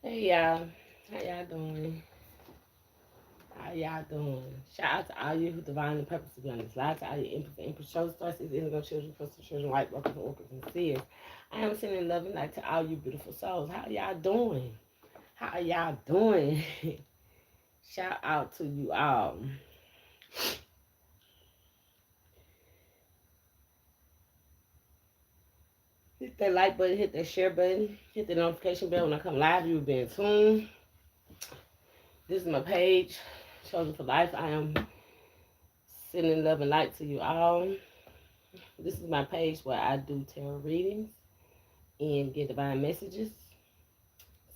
Hey y'all, how y'all doing? How y'all doing? Shout out to all you who divinely purpose beyond this life, to all you empathy, show stars, is indigo children, crystal children, white workers, and workers, and seers. I am sending love and light to all you beautiful souls. How y'all doing? How y'all doing? Shout out to you all. Hit that like button, hit that share button, hit the notification bell when I come live. You've been tuned. This is my page, Chosen for Life. I am sending love and light to you all. This is my page where I do tarot readings and get divine messages.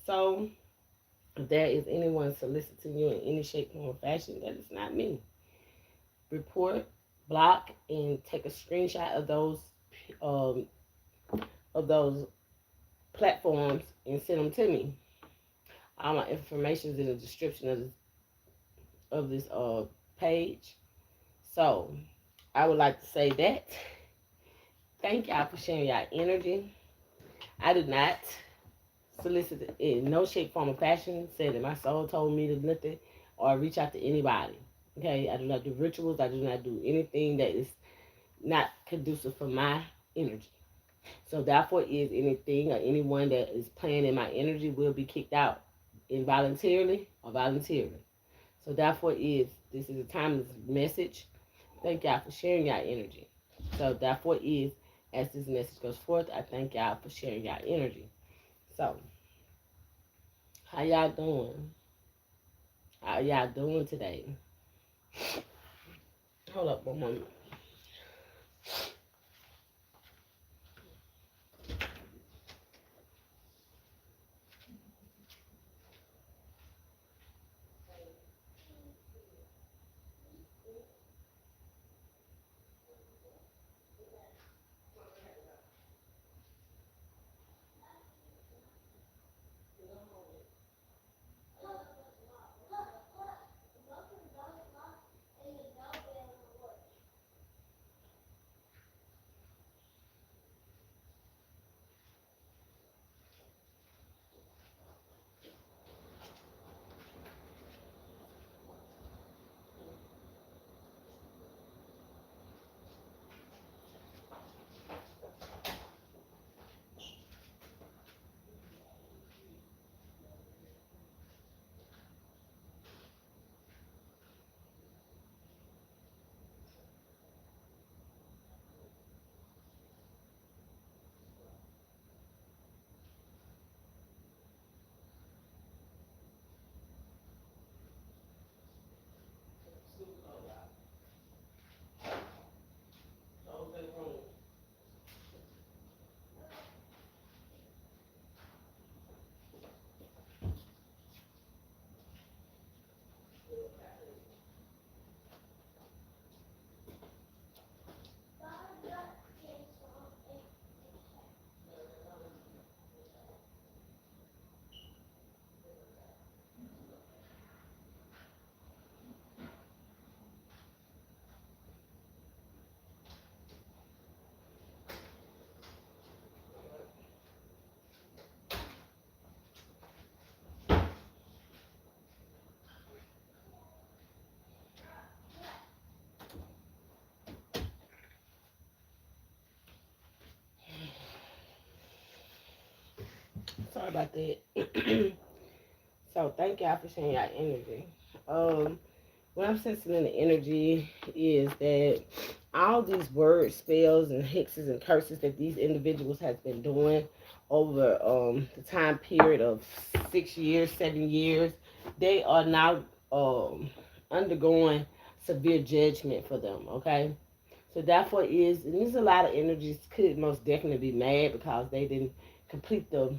So, if there is anyone soliciting you in any shape, form, or fashion, that is not me. Report, block, and take a screenshot um, of those platforms and send them to me. All my information is in the description of this page. So, I would like to say that. Thank y'all for sharing y'all energy. I did not solicit in no shape, form, or fashion, said that my soul told me to nothing or reach out to anybody. Okay, I do not do rituals. I do not do anything that is not conducive for my energy. So therefore, is anything or anyone that is playing in my energy will be kicked out involuntarily or voluntarily. So therefore, this is a timeless message. Thank y'all for sharing y'all energy. So therefore, as this message goes forth, I thank y'all for sharing y'all energy. So, how y'all doing? How y'all doing today? Hold up one moment. Sorry about that. So thank y'all for sharing y'all energy. What I'm sensing in the energy is that all these words, spells, and hexes and curses that these individuals has been doing over the time period of 6 years, 7 years, they are now undergoing severe judgment for them. Okay, so therefore and there's a lot of energies could most definitely be mad because they didn't complete the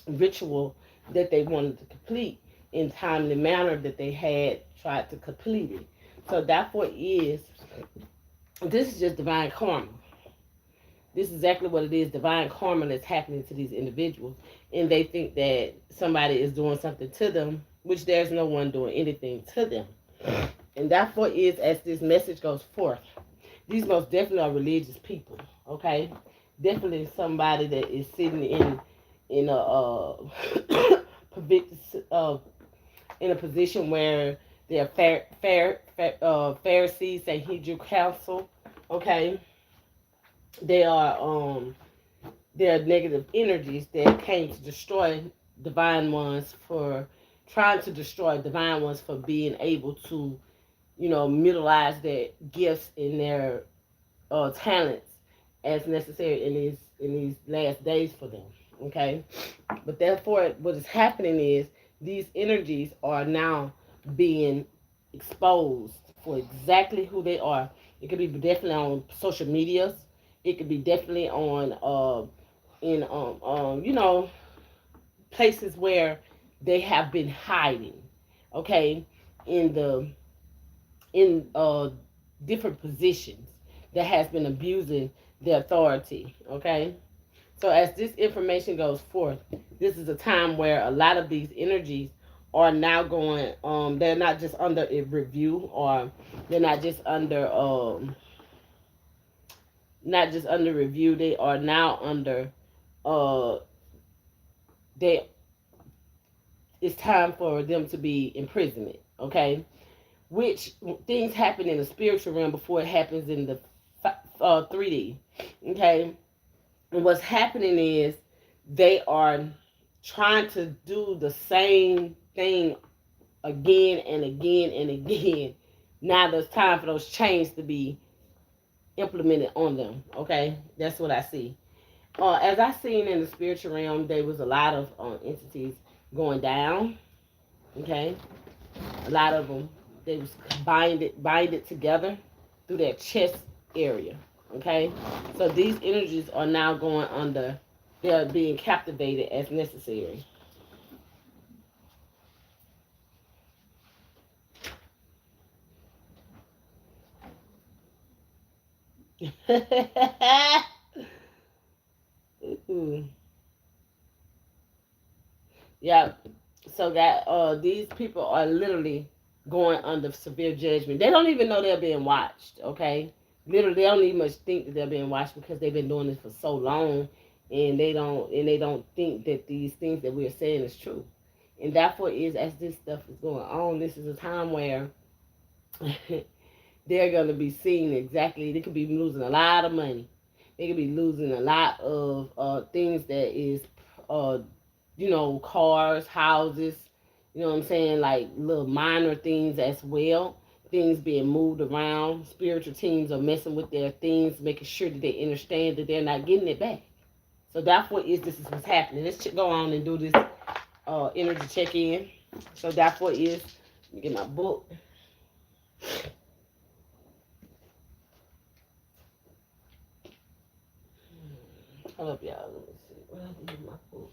ritual that they wanted to complete in timely manner that they had tried to complete it. So therefore this is just divine karma. This is exactly what it is, divine karma that's happening to these individuals. And they think that somebody is doing something to them, which there's no one doing anything to them. And therefore as this message goes forth, these most definitely are religious people, okay? Definitely somebody that is sitting in a in a position where they're Pharisees, Sanhedrin council. Okay, they are there are negative energies that came to destroy divine ones for trying to destroy divine ones for being able to, utilize their gifts and their talents as necessary in these last days for them. Okay, but therefore, what is happening is these energies are now being exposed for exactly who they are. It could be definitely on social medias. It could be definitely on in places where they have been hiding. Okay, in the in different positions that has been abusing their authority. Okay, so as this information goes forth, this is a time where a lot of these energies are now going. They're not just under a review, or they're not just under review. They are now under. Uh, they. It's time for them to be imprisonment. Okay, which things happen in the spiritual realm before it happens in the 3D. Okay, and what's happening is they are trying to do the same thing again and again and again. Now there's time for those chains to be implemented on them. Okay, that's what I see. As I seen in the spiritual realm, there was a lot of entities going down. Okay, a lot of them they was binded together through their chest area. Okay, so these energies are now going under. They're being captivated as necessary. Ooh. Yeah. So that these people are literally going under severe judgment. They don't even know they're being watched. Okay. Literally, they don't even much think that they're being watched because they've been doing this for so long, and they don't think that these things that we're saying is true. And therefore, is as this stuff is going on, this is a time where they're going to be seeing exactly. They could be losing a lot of money. They could be losing a lot of things that is, uh, cars, houses. You know what I'm saying? Like little minor things as well. Things being moved around. Spiritual teams are messing with their things, making sure that they understand that they're not getting it back. So that's what this is what's happening. Let's go on and do this energy check in. So that's what is. Let me get my book. Hold up, y'all. Let me see. What I did with my book.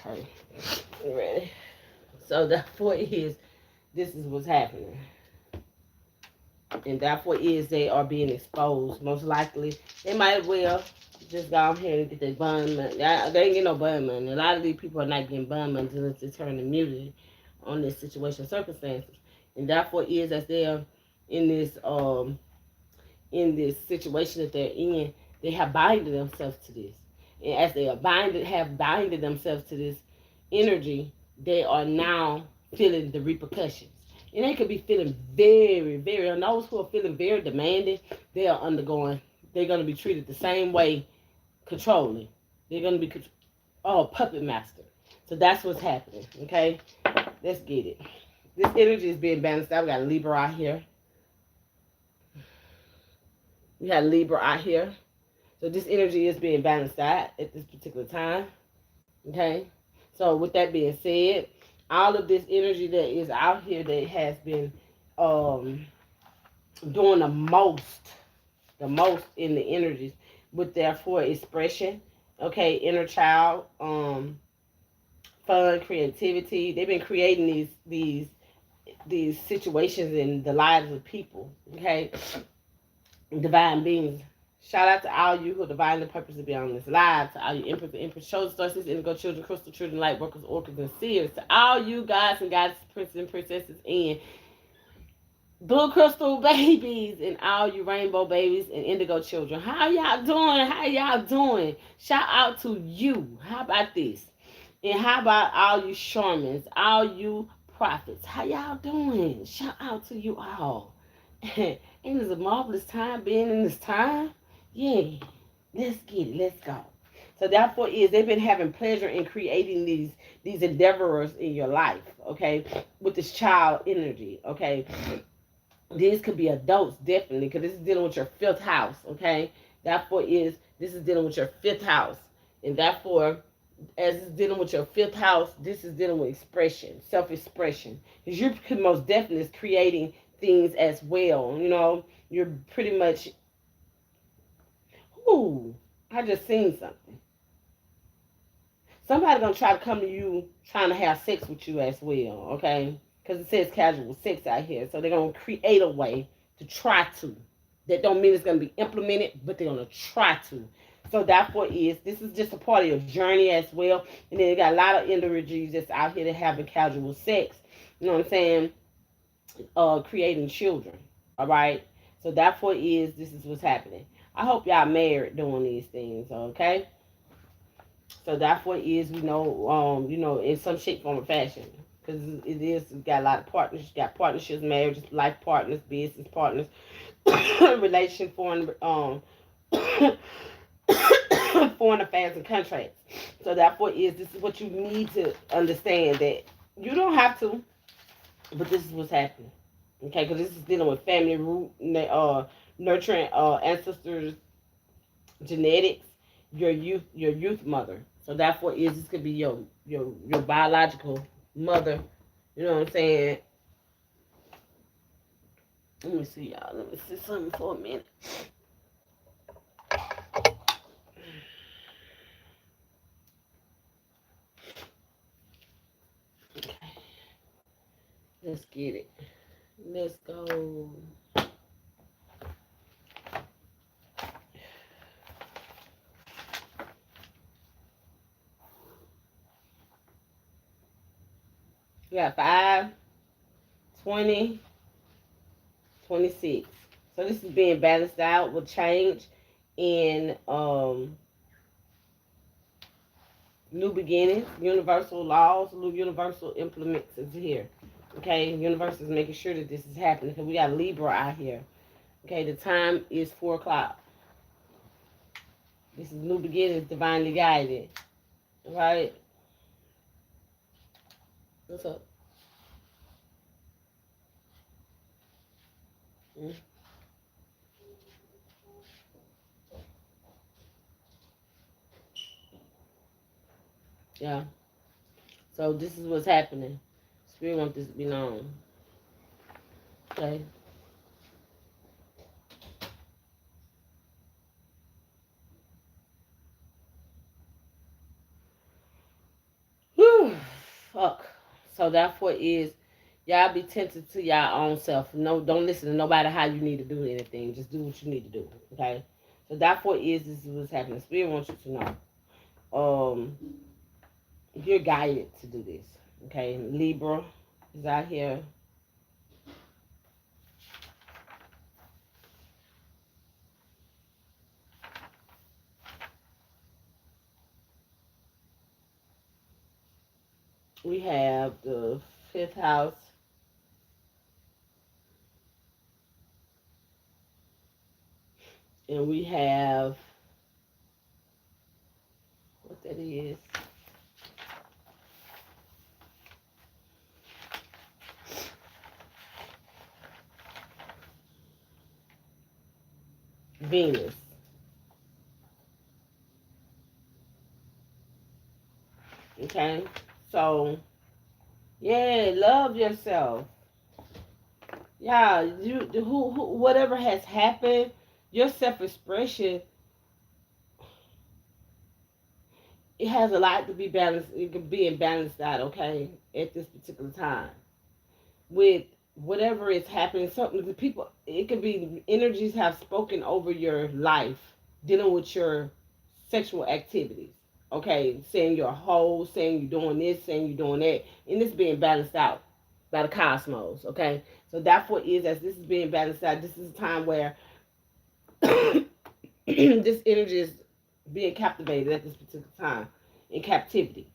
Okay, you ready? So therefore is this is what's happening, and therefore is they are being exposed. Most likely, they might well just go ahead and get their bond money. They ain't get no bond money. A lot of these people are not getting bond money until it's turn immunity on this situation circumstances, and therefore is as they're in this situation that they're in, they have binded themselves to this. And as they have binded themselves to this energy, they are now feeling the repercussions. And they could be feeling very, very, and those who are feeling very demanding, they are undergoing, they're going to be treated the same way, controlling. They're going to be, puppet master. So that's what's happening, okay? Let's get it. This energy is being balanced out. We got Libra out here. We have Libra out here. So this energy is being balanced out at this particular time. Okay? So with that being said, all of this energy that is out here that has been doing the most in the energies with therefore expression, okay, inner child, fun, creativity. They've been creating these situations in the lives of people. Okay, divine beings. Shout out to all you who are divinely purpose to be on this live, to all you emperors and empress, chosen stars, indigo children, crystal children, light workers, orchids, and seers, to all you gods and goddesses, princes and princesses, and blue crystal babies, and all you rainbow babies and indigo children. How y'all doing? How y'all doing? Shout out to you. How about this? And how about all you shamans, all you prophets? How y'all doing? Shout out to you all. Ain't it a marvelous time being in this time? Yeah. Let's get it. Let's go. So therefore is they've been having pleasure in creating these endeavors in your life, okay, with this child energy, okay. These could be adults, definitely, because this is dealing with your fifth house, okay. Therefore is this is dealing with your fifth house, and therefore as it's dealing with your fifth house, this is dealing with expression, self-expression, because you're most definitely creating things as well. You know, you're pretty much. Ooh, I just seen something. Somebody gonna try to come to you trying to have sex with you as well, okay? Because it says casual sex out here, so they're gonna create a way to try to. That don't mean it's gonna be implemented, but they're gonna try to. So therefore is this is just a part of your journey as well. And then you got a lot of individuals that's out here that having casual sex. You know what I'm saying? Creating children. All right. So therefore is this is what's happening. I hope y'all married doing these things. Okay. So therefore is in some shape, form, or fashion. Because it is got a lot of partners. You got partnerships, marriages, life partners, business partners, relation, foreign foreign affairs and contracts. So therefore is this is what you need to understand, that you don't have to, but this is what's happening. Okay, because this is dealing with family root, nurturing ancestors, genetics, your youth mother. So therefore is this could be your biological mother. You know what I'm saying? Let me see y'all. Let me see something for a minute. Okay, let's get it. Let's go. We got 5, 20, 26. So this is being balanced out with change in new beginnings, universal laws, new universal implements is here. Okay, universe is making sure that this is happening because we got Libra out here. Okay, the time is 4 o'clock. This is new beginnings, divinely guided. Right? What's up? Mm. Yeah. So this is what's happening. Spirit wants this to be known. Okay. Whew. Fuck. So therefore is y'all be tempted to y'all own self. No, don't listen to nobody how you need to do anything. Just do what you need to do. Okay. So therefore is this is what's happening. Spirit wants you to know. You're guided to do this. Okay. Libra is out here. We have the fifth house. And we have what that is. Venus. Okay. So yeah, love yourself. Yeah, who whatever has happened, your self expression it has a lot to be balanced. It can be balanced out, okay, at this particular time with whatever is happening. Something the people, it could be energies have spoken over your life, dealing with your sexual activities. Okay, saying you're a hoe, saying you're doing this, saying you're doing that, and this being balanced out by the cosmos. Okay, so therefore is as this is being balanced out. This is a time where this energy is being captivated at this particular time in captivity.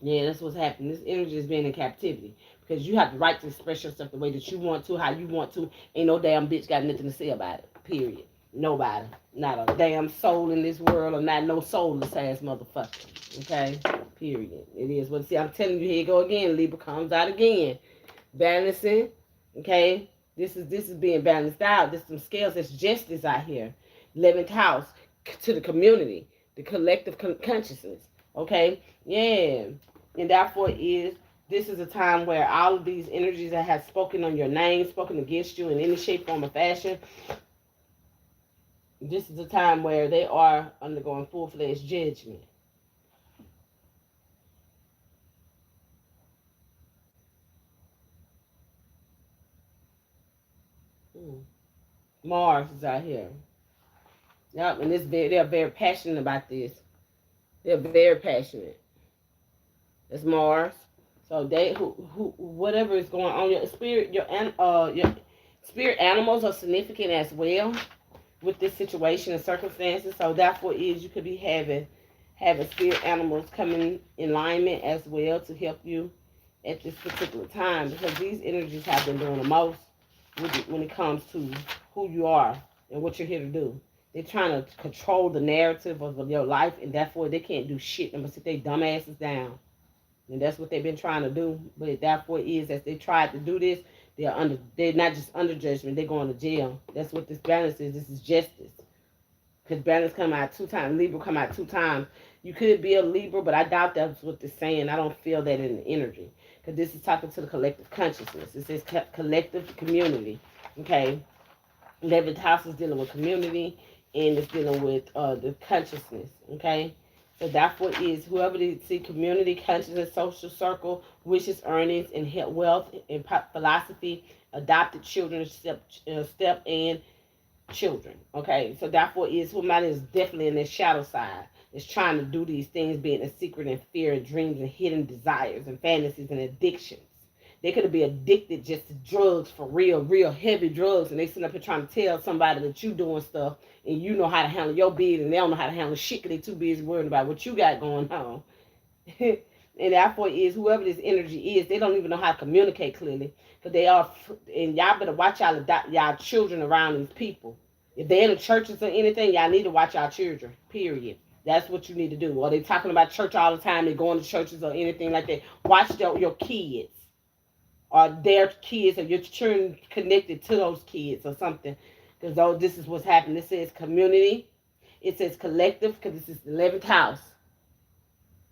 Yeah, that's what's happening. This energy is being in captivity because you have the right to express yourself the way that you want to, how you want to. Ain't no damn bitch got nothing to say about it. Period. Nobody. Not a damn soul in this world, or not no soulless ass motherfucker. Okay? Period. It is what. See, I'm telling you, here you go again. Libra comes out again. Balancing. Okay? This is being balanced out. There's some scales. There's justice out here. 11th house to the community, the collective consciousness. Okay? Yeah. And therefore is this is a time where all of these energies that have spoken on your name, spoken against you in any shape, form, or fashion, this is a time where they are undergoing full-fledged judgment. Mars is out here. Yep, and they're very passionate about this. They're very passionate. It's Mars. So they whatever is going on, your spirit animals are significant as well with this situation and circumstances. So therefore is you could be having spirit animals coming in alignment as well to help you at this particular time, because these energies have been doing the most when it comes to who you are and what you're here to do. They're trying to control the narrative of your life, and therefore they can't do shit but sit their dumb asses down. And that's what they've been trying to do. But therefore is as they tried to do this, they're not just under judgment, they're going to jail. That's what this balance is. This is justice. Because balance come out 2 times, Libra come out 2 times. You could be a Libra, but I doubt that's what they're saying. I don't feel that in the energy. Because this is talking to the collective consciousness. It says collective community. Okay? 11th house is dealing with community, and it's dealing with the consciousness. Okay? So therefore is whoever they see community, consciousness, social circle, wishes, earnings, and wealth, and philosophy, adopted children, step and children. Okay? So therefore is somebody is definitely in their shadow side. Is trying to do these things, being a secret and fear and dreams and hidden desires and fantasies and addictions. They could be addicted just to drugs, for real heavy drugs, and they sitting up here trying to tell somebody that you doing stuff and you know how to handle your business, and they don't know how to handle shit because they too busy worrying about what you got going on. And therefore is whoever this energy is, they don't even know how to communicate clearly, because they are, and y'all better watch y'all children around these people. If they're in the churches or anything, y'all need to watch y'all children, period. That's what you need to do. Or they talking about church all the time, they going to churches or anything like that. Watch your kids, or their kids, or your children connected to those kids or something. Because this is what's happening. It says community. It says collective, because this is the 11th house.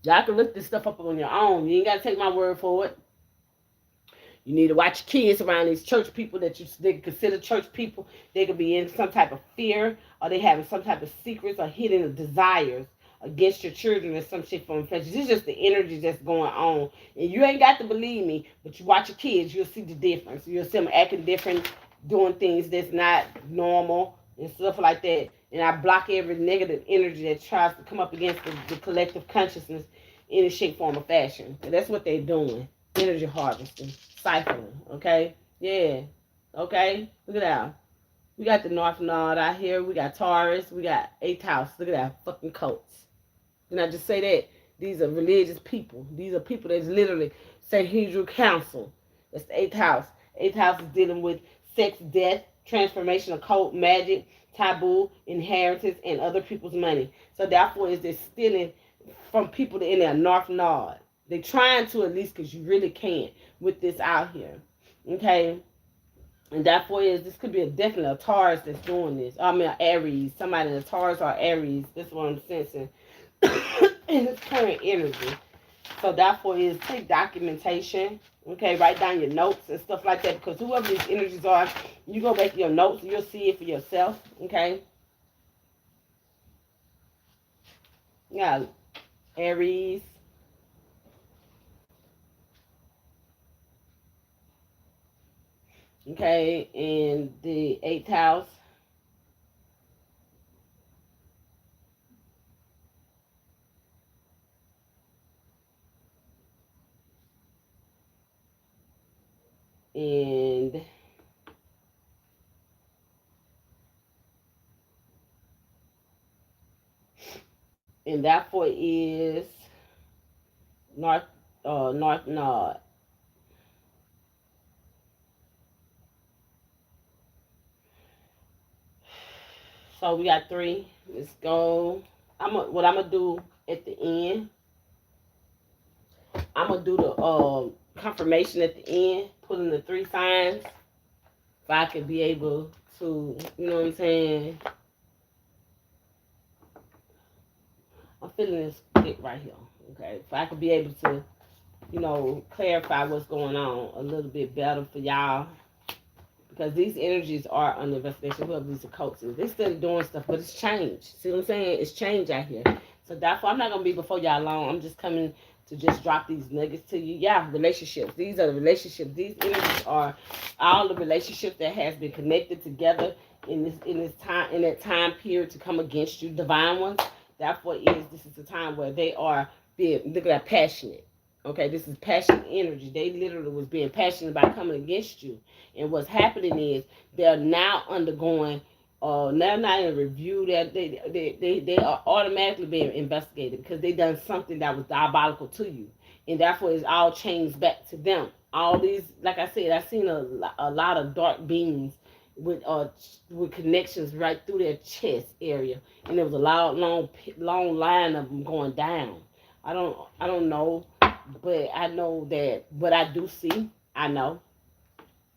Y'all can look this stuff up on your own. You ain't got to take my word for it. You need to watch your kids around these church people that they consider church people. They could be in some type of fear, or they having some type of secrets or hidden desires against your children in some shape, form, fashion. This is just the energy that's going on. And you ain't got to believe me, but you watch your kids, you'll see the difference. You'll see them acting different, doing things that's not normal and stuff like that. And I block every negative energy that tries to come up against the collective consciousness in any shape, form, or fashion. And that's what they're doing. Energy harvesting, siphoning, okay? Yeah, okay? Look at that. We got the North Node out here. We got Taurus. We got 8th house. Look at that fucking coats. Can I just say that? These are religious people. These are people that's literally Sahedral Council. That's the 8th house. 8th house is dealing with sex, death, transformation, occult, magic, taboo, inheritance, and other people's money. So therefore is they're stealing from people in their North Node. They're trying to, at least, because you really can't with this out here. Okay? And therefore this could be definitely a Taurus that's doing this. I mean, Aries. Somebody in a Taurus or Aries. That's what I'm sensing. In this current energy. So therefore take documentation. Okay? Write down your notes and stuff like that. Because whoever these energies are, you go back to your notes and you'll see it for yourself. Okay? Yeah. Aries, okay, and the eighth house, and that four is north, north node. So we got three. Let's go. What I'm gonna do at the end. I'm gonna do the confirmation at the end, pulling the three signs, if I could be able to, you know what I'm saying. I'm feeling this stick right here. Okay, if I could be able to, clarify what's going on a little bit better for y'all, because these energies are under investigation. Whoever these occults is, they still doing stuff, but it's change. See what I'm saying? It's change out here. So therefore, I'm not gonna be before y'all long. I'm just coming to just drop these nuggets to you. Yeah, relationships. These are the relationships. These energies are all the relationships that has been connected together in that time period to come against you, divine ones. Therefore, this is the time where they are being, look at that, passionate. Okay, this is passionate energy. They literally was being passionate about coming against you. And what's happening is they're now undergoing, they're not in a review, that they are automatically being investigated because they done something that was diabolical to you. And therefore it's all changed back to them. All these, like I said, I've seen a lot of dark beings with connections right through their chest area. And there was a long line of them going down. I don't know, but I know that what I do see, I know.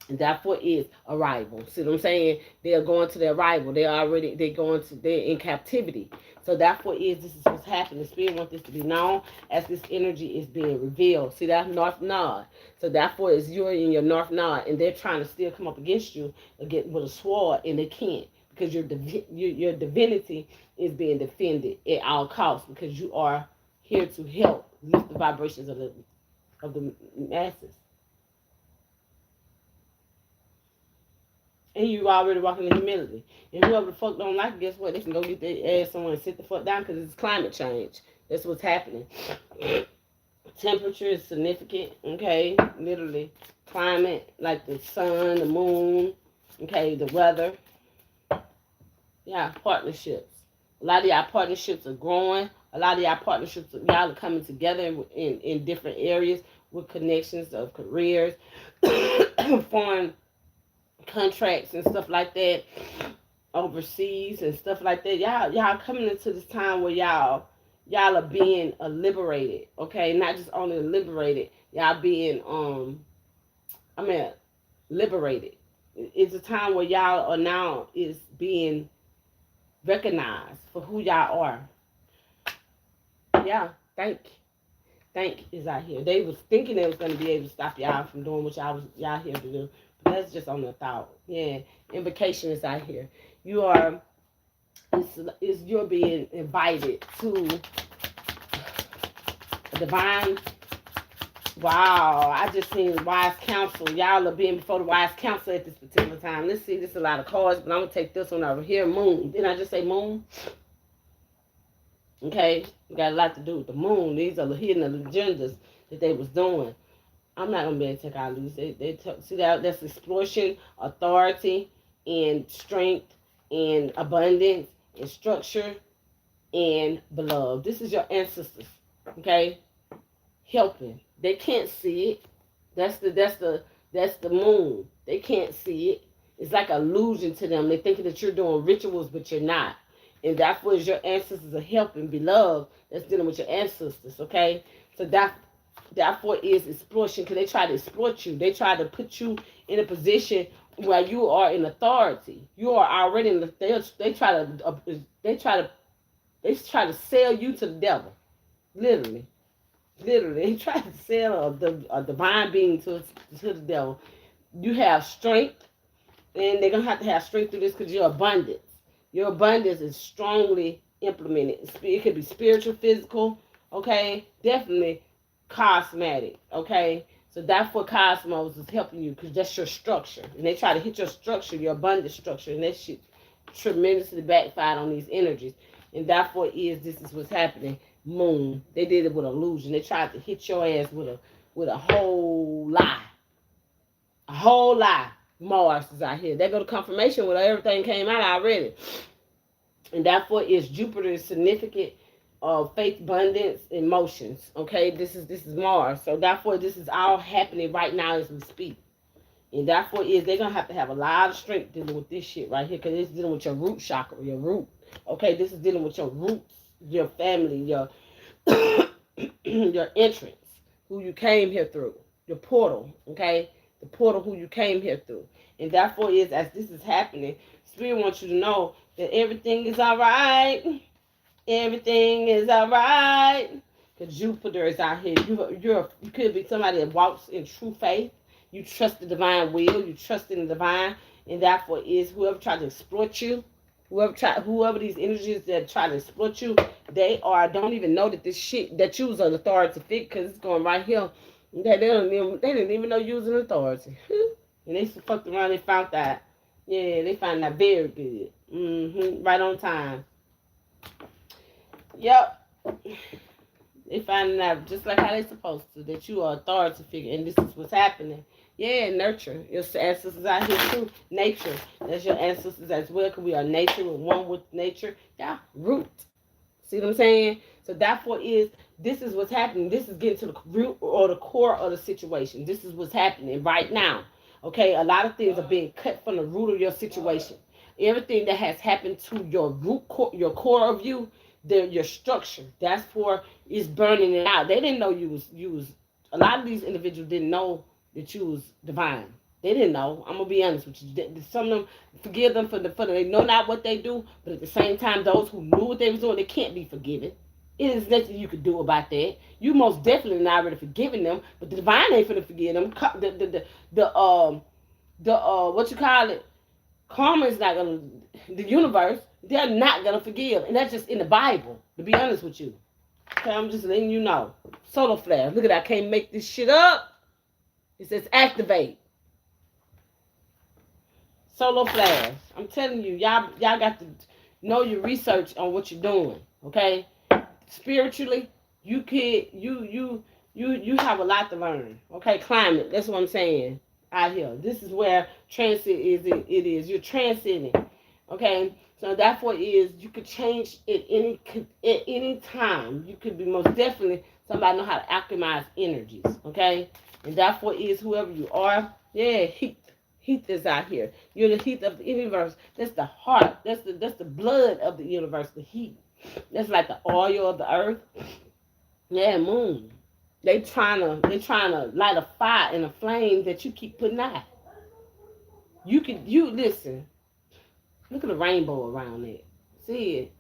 And therefore is arrival. See what I'm saying? They are going to their arrival. They're in captivity. So therefore this is what's happening. The Spirit wants this to be known as this energy is being revealed. See that north node. So therefore you're in your north node, and they're trying to still come up against you again with a sword, and they can't, because your divinity is being defended at all costs, because you are here to help lift the vibrations of the masses. And you already walking in humility. And whoever the fuck don't like it, guess what? They can go get their ass somewhere and sit the fuck down, because it's climate change. That's what's happening. Temperature is significant, okay? Literally. Climate, like the sun, the moon, okay, the weather. Yeah, partnerships. A lot of y'all partnerships are growing. A lot of y'all partnerships, y'all are coming together in different areas with connections of careers, foreign contracts and stuff like that, overseas and stuff like that. Y'all coming into this time where y'all are being liberated. Okay, not just only liberated, y'all being liberated. It's a time where y'all are now is being recognized for who y'all are. Yeah, thank is out here. They was thinking they was going to be able to stop y'all from doing what y'all here to do. But that's just on the thought. Yeah, invocation is out here. You're being invited to a divine. Wow, I just seen wise counsel. Y'all are being before the wise counsel at this particular time. Let's see, this is a lot of cards, but I'm going to take this one over here. Moon. Didn't I just say moon? Okay, we got a lot to do with the moon. These are the hidden agendas that they was doing. I'm not gonna be able to take all these. See that's explosion, authority, and strength, and abundance, and structure, and beloved. This is your ancestors, okay? Helping. They can't see it. That's the moon. They can't see it. It's like an illusion to them. They're thinking that you're doing rituals, but you're not. And that's what your ancestors are helping, beloved. That's dealing with your ancestors, okay? So therefore is exploitation, because they try to exploit you. They try to put you in a position where you are in authority. You are already in the. They try to sell you to the devil, literally. Literally, they try to sell a divine being to the devil. You have strength, and they're gonna have to have strength through this, because your abundance is strongly implemented. It could be spiritual, physical, Okay, definitely cosmetic. Okay, so that's what cosmos is helping you because that's your structure, and they try to hit your structure, your abundant structure, and that shit tremendously backfired on these energies, and therefore this is what's happening. Moon, they did it with illusion. They tried to hit your ass with a whole lie, a whole lie. Mars is out here. They go to confirmation where everything came out already, and therefore Jupiter is significant of faith, abundance, emotions. Okay, this is Mars, so therefore this is all happening right now as we speak. And therefore they're gonna have a lot of strength dealing with this shit right here, because it's dealing with your root chakra, your root. Okay, this is dealing with your roots, your family, your your entrance, who you came here through, your portal. Okay, the portal who you came here through. And therefore as this is happening, Spirit wants you to know that everything is all right. Everything is all right. Because Jupiter is out here. You could be somebody that walks in true faith. You trust the divine will. You trust in the divine. And therefore whoever tried to exploit you, whoever these energies that try to exploit you, don't even know that this shit, that you was an authority figure, because it's going right here. They didn't even know you was an authority. And they fucked around and found that. Yeah, they found that very good. Right on time. Yep. They finding out just like how they supposed to, that you are authority figure, and this is what's happening. Yeah, nurture. Your ancestors out here too. Nature. That's your ancestors as well, because we are nature. We're one with nature. Yeah, root. See what I'm saying? So therefore this is what's happening. This is getting to the root or the core of the situation. This is what's happening right now. Okay, a lot of things are being cut from the root of your situation. Everything that has happened to your root core, your core of you, your structure. That's for is burning it out. They didn't know you was. A lot of these individuals didn't know that you was divine. They didn't know. I'm gonna be honest with you. Some of them, forgive them for they know not what they do, but at the same time, those who knew what they was doing, they can't be forgiven. It is nothing you could do about that. You most definitely not already forgiving them, but the divine ain't finna forgive them. What you call it? Karma is not gonna. The universe, they're not gonna forgive, and that's just in the Bible. To be honest with you, okay, I'm just letting you know. Solar flare. Look at that. I can't make this shit up. It says activate. Solar flares. I'm telling you, y'all got to know your research on what you're doing. Okay, spiritually, you have a lot to learn. Okay, climate. That's what I'm saying out here. This is where transit is. It is. You're transcending. Okay, so therefore you could change at any time. You could be most definitely somebody know how to alchemize energies. Okay, and therefore whoever you are. Yeah, heat is out here. You're the heat of the universe. That's the heart. That's the blood of the universe. The heat. That's like the oil of the earth. Yeah, moon. They trying to light a fire and a flame that you keep putting out. You listen. Look at the rainbow around it. See it?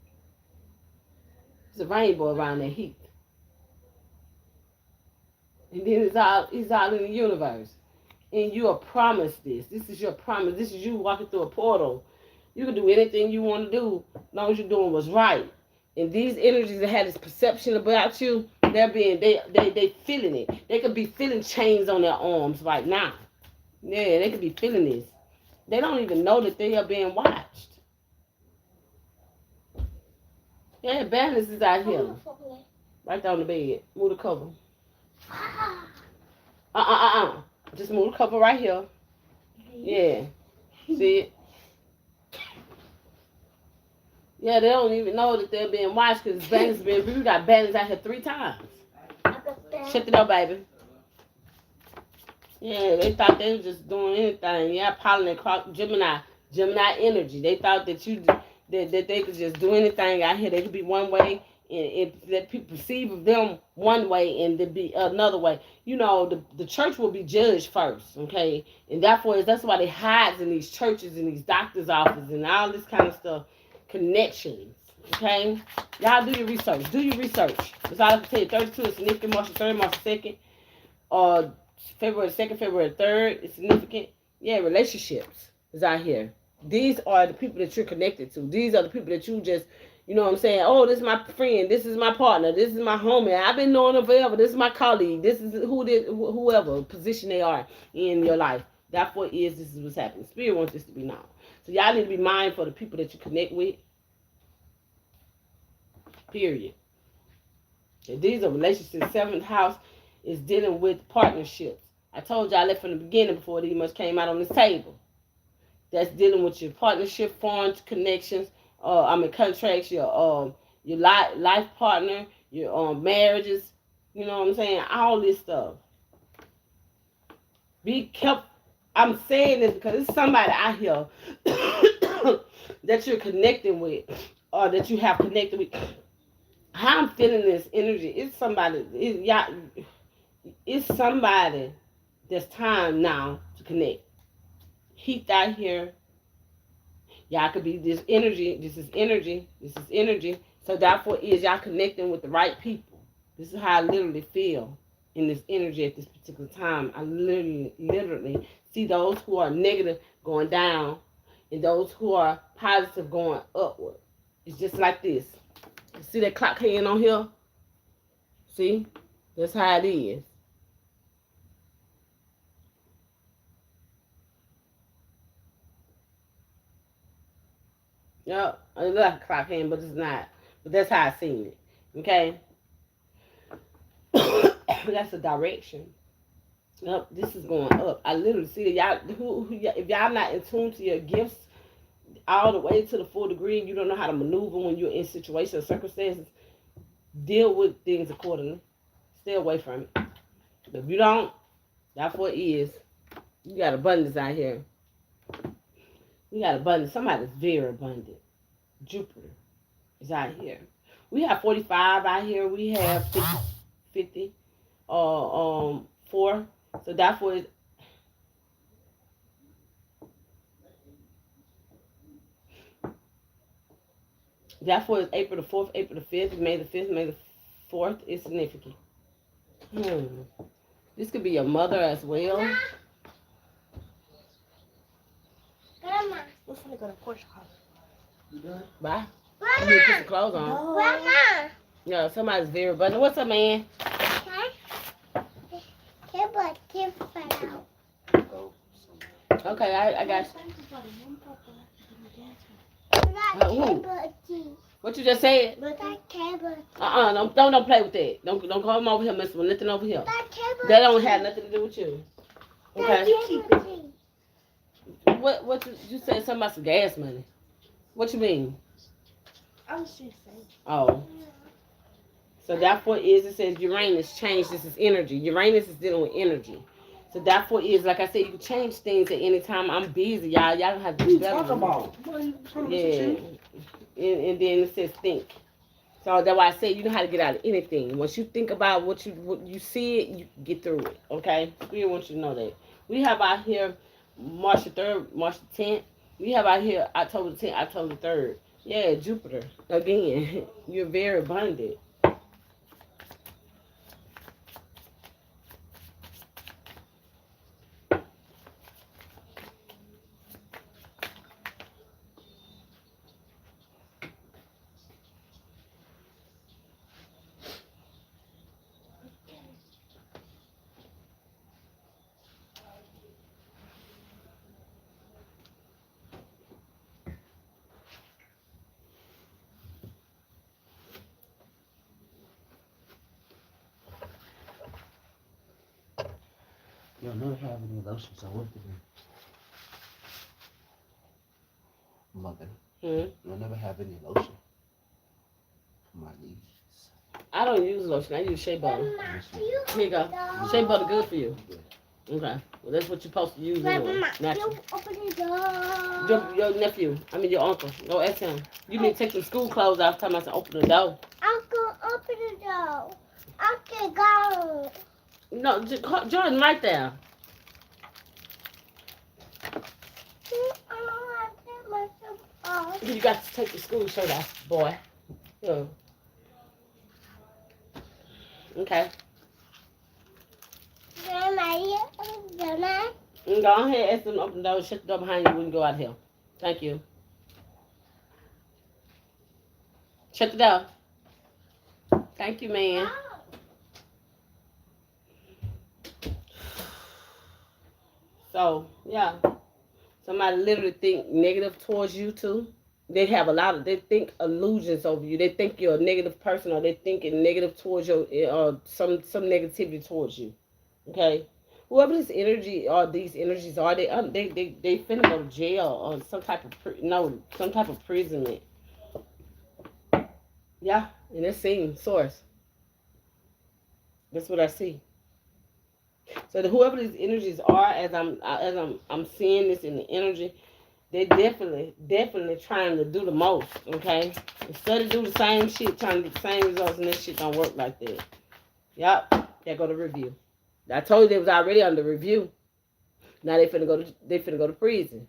There's a rainbow around that heat. And then it's all in the universe. And you are promised this. This is your promise. This is you walking through a portal. You can do anything you want to do as long as you're doing what's right. And these energies that had this perception about you, they feeling it. They could be feeling chains on their arms right now. Yeah, they could be feeling this. They don't even know that they are being watched. Yeah, balance is out here. Right there on the bed. Move the cover. Just move the cover right here. Yeah. See it? Yeah, they don't even know that they're being watched because balance being viewed. We got balance out here 3 times. Shut it up, baby. Yeah, they thought they was just doing anything. Yeah, pollen and Gemini energy. They thought that they could just do anything out here. They could be one way and let people perceive of them one way and then be another way. You know, the church will be judged first, okay? And therefore, that's why they hide in these churches and these doctors' offices and all this kind of stuff. Connections, okay? Y'all do your research. Do your research. That's all I can tell you. 32 is significant. March 3rd, March 2nd. February 2nd, February 3rd is significant. Yeah, relationships is out here. These are the people that you're connected to. These are the people that You know what I'm saying? Oh, this is my friend. This is my partner. This is my homie. I've been knowing them forever. This is my colleague. This is whoever position they are in your life. That's what is. This is what's happening. Spirit wants this to be known. So y'all need to be mindful of the people that you connect with. Period. And these are relationships. Seventh house is dealing with partnerships. I told y'all that from the beginning before these much came out on this table. That's dealing with your partnership, foreign connections. Contracts. Your life partner, your marriages. You know what I'm saying? All this stuff. Be careful. I'm saying this because it's somebody out here that you're connecting with, or that you have connected with. How I'm feeling this energy, it's somebody. It's somebody that's time now to connect. Heat out here. Y'all could be this energy. This is energy. This is energy. So therefore, is y'all connecting with the right people? This is how I literally feel in this energy at this particular time. I literally see those who are negative going down, and those who are positive going upward. It's just like this. See that clock hand on here? See? That's how it is. Yep. It looks like a clock hand, but it's not. But that's how I seen it. Okay? That's a direction. Yep, this is going up. I literally see that if y'all not in tune to your gifts all the way to the full degree, and you don't know how to maneuver when you're in situations or circumstances, deal with things accordingly. Stay away from it. But if you don't, that's what it is. You got abundance out here. You got abundance. Somebody's very abundant. Jupiter is out here. We have 45 out here. We have 50 4. So therefore, it's April the 4th, April the 5th, May the 5th, May the 4th is significant. This could be your mother as well. Grandma, we're finna go to Portia house. You done? Bye. You need to put some clothes on. No. Grandma. Yeah, somebody's very abundant. What's up, man? Okay, I got you. What you just said? Don't play with that. Don't come over here messing with nothing over here. That don't have nothing to do with you. Okay. What you said something about some gas money? What you mean? I was just saying. Oh. So therefore it says Uranus changed. This is energy. Uranus is dealing with energy. So therefore is, like I said, you can change things at any time. I'm busy, y'all. Y'all don't have to do better. Yeah. And then it says think. So that's why I say you know how to get out of anything. Once you think about what you see it, you get through it. Okay? Spirit wants you to know that. We have out here March the 3rd, March the 10th. We have out here October the 10th, October the 3rd. Yeah, Jupiter. Again, you're very abundant. You'll never have any lotion, so what to do? Mother, you'll never have any lotion for my knees. I don't use lotion. I use shea butter. Here you go. Shea butter good for you. Okay. Well, that's what you're supposed to use anyway. Naturally. Open the door. Your nephew. I mean your uncle. Go ask him. You need to take your school clothes off. Time I said open the door. Uncle, open the door. Uncle, go. No, Jordan, right there. You got to take your school shirt off, boy. Yeah. Okay. Grandma. Go ahead, ask them to open the door, shut the door behind you when you go out here. Thank you. Shut the door. Thank you, man. So, yeah. Somebody literally think negative towards you, too. They have they think illusions over you. They think you're a negative person, or they thinking negative towards you, or some negativity towards you. Okay? Whoever this energy or these energies are, they finna go to jail or some type of, some type of imprisonment. Yeah, and it's seen source. That's what I see. So whoever these energies are, I'm seeing this in the energy, they definitely trying to do the most. Okay, instead of do the same shit, trying to get the same results, and this shit don't work like that. Yep, they go to review. I told you they was already under review. Now they finna go to prison.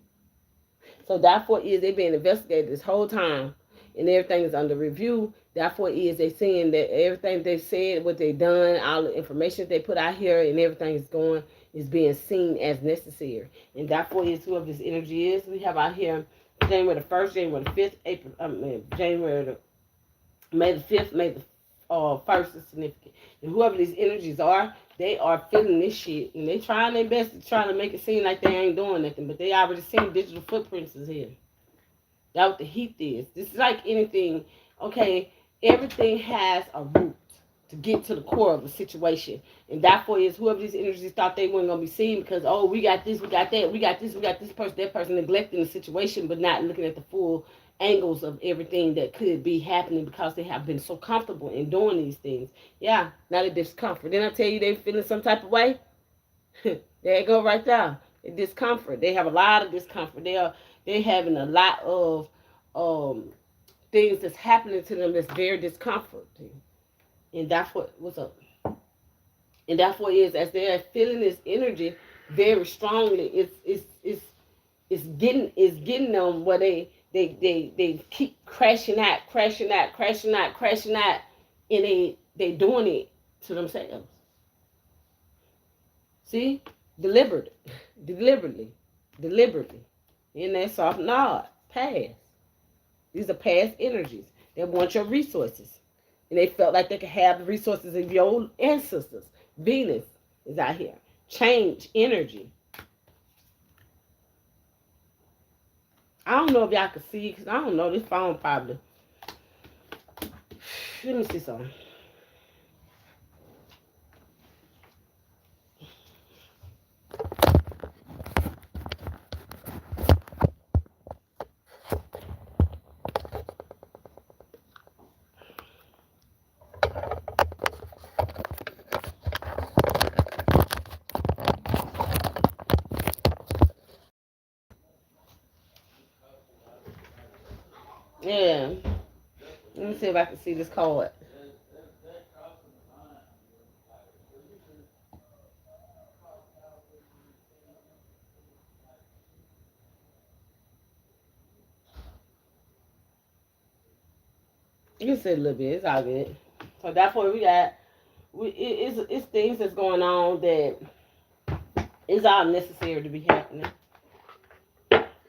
So therefore is they being investigated this whole time, and everything is under review. Therefore is they seeing that everything they said, what they done, all the information they put out here, and everything is being seen as necessary. And therefore is whoever this energy is. We have out here January the 1st, January the 5th, January the May the 5th, May the 1st is significant. And whoever these energies are, they are feeling this shit. And they trying their best to try to make it seem like they ain't doing nothing. But they already seen digital footprints is here. That's what the heat is. This is like anything. Okay, everything has a root to get to the core of a situation. And therefore is whoever these energies thought they weren't going to be seen because, oh, we got this, we got that, we got this, we got this person, that person, neglecting the situation but not looking at the full angles of everything that could be happening because they have been so comfortable in doing these things. Yeah, now the discomfort. Then I tell you they feeling some type of way. There you go right there. The discomfort. They have a lot of discomfort. They're having a lot of things that's happening to them that's very discomforting. And that's what's up. And that's what it is as they're feeling this energy very strongly. It's getting them where they keep crashing out, and they doing it to themselves. See, deliberately, in that soft nod, past. These are past energies. They want your resources, and they felt like they could have the resources of your ancestors. Venus is out here. Change energy. I don't know if y'all can see, because I don't know, this phone probably. Let me see something. Yeah. Let me see if I can see this card. You can see a little bit. It's all good. So that's what we got. It's things that's going on that is all necessary to be happening.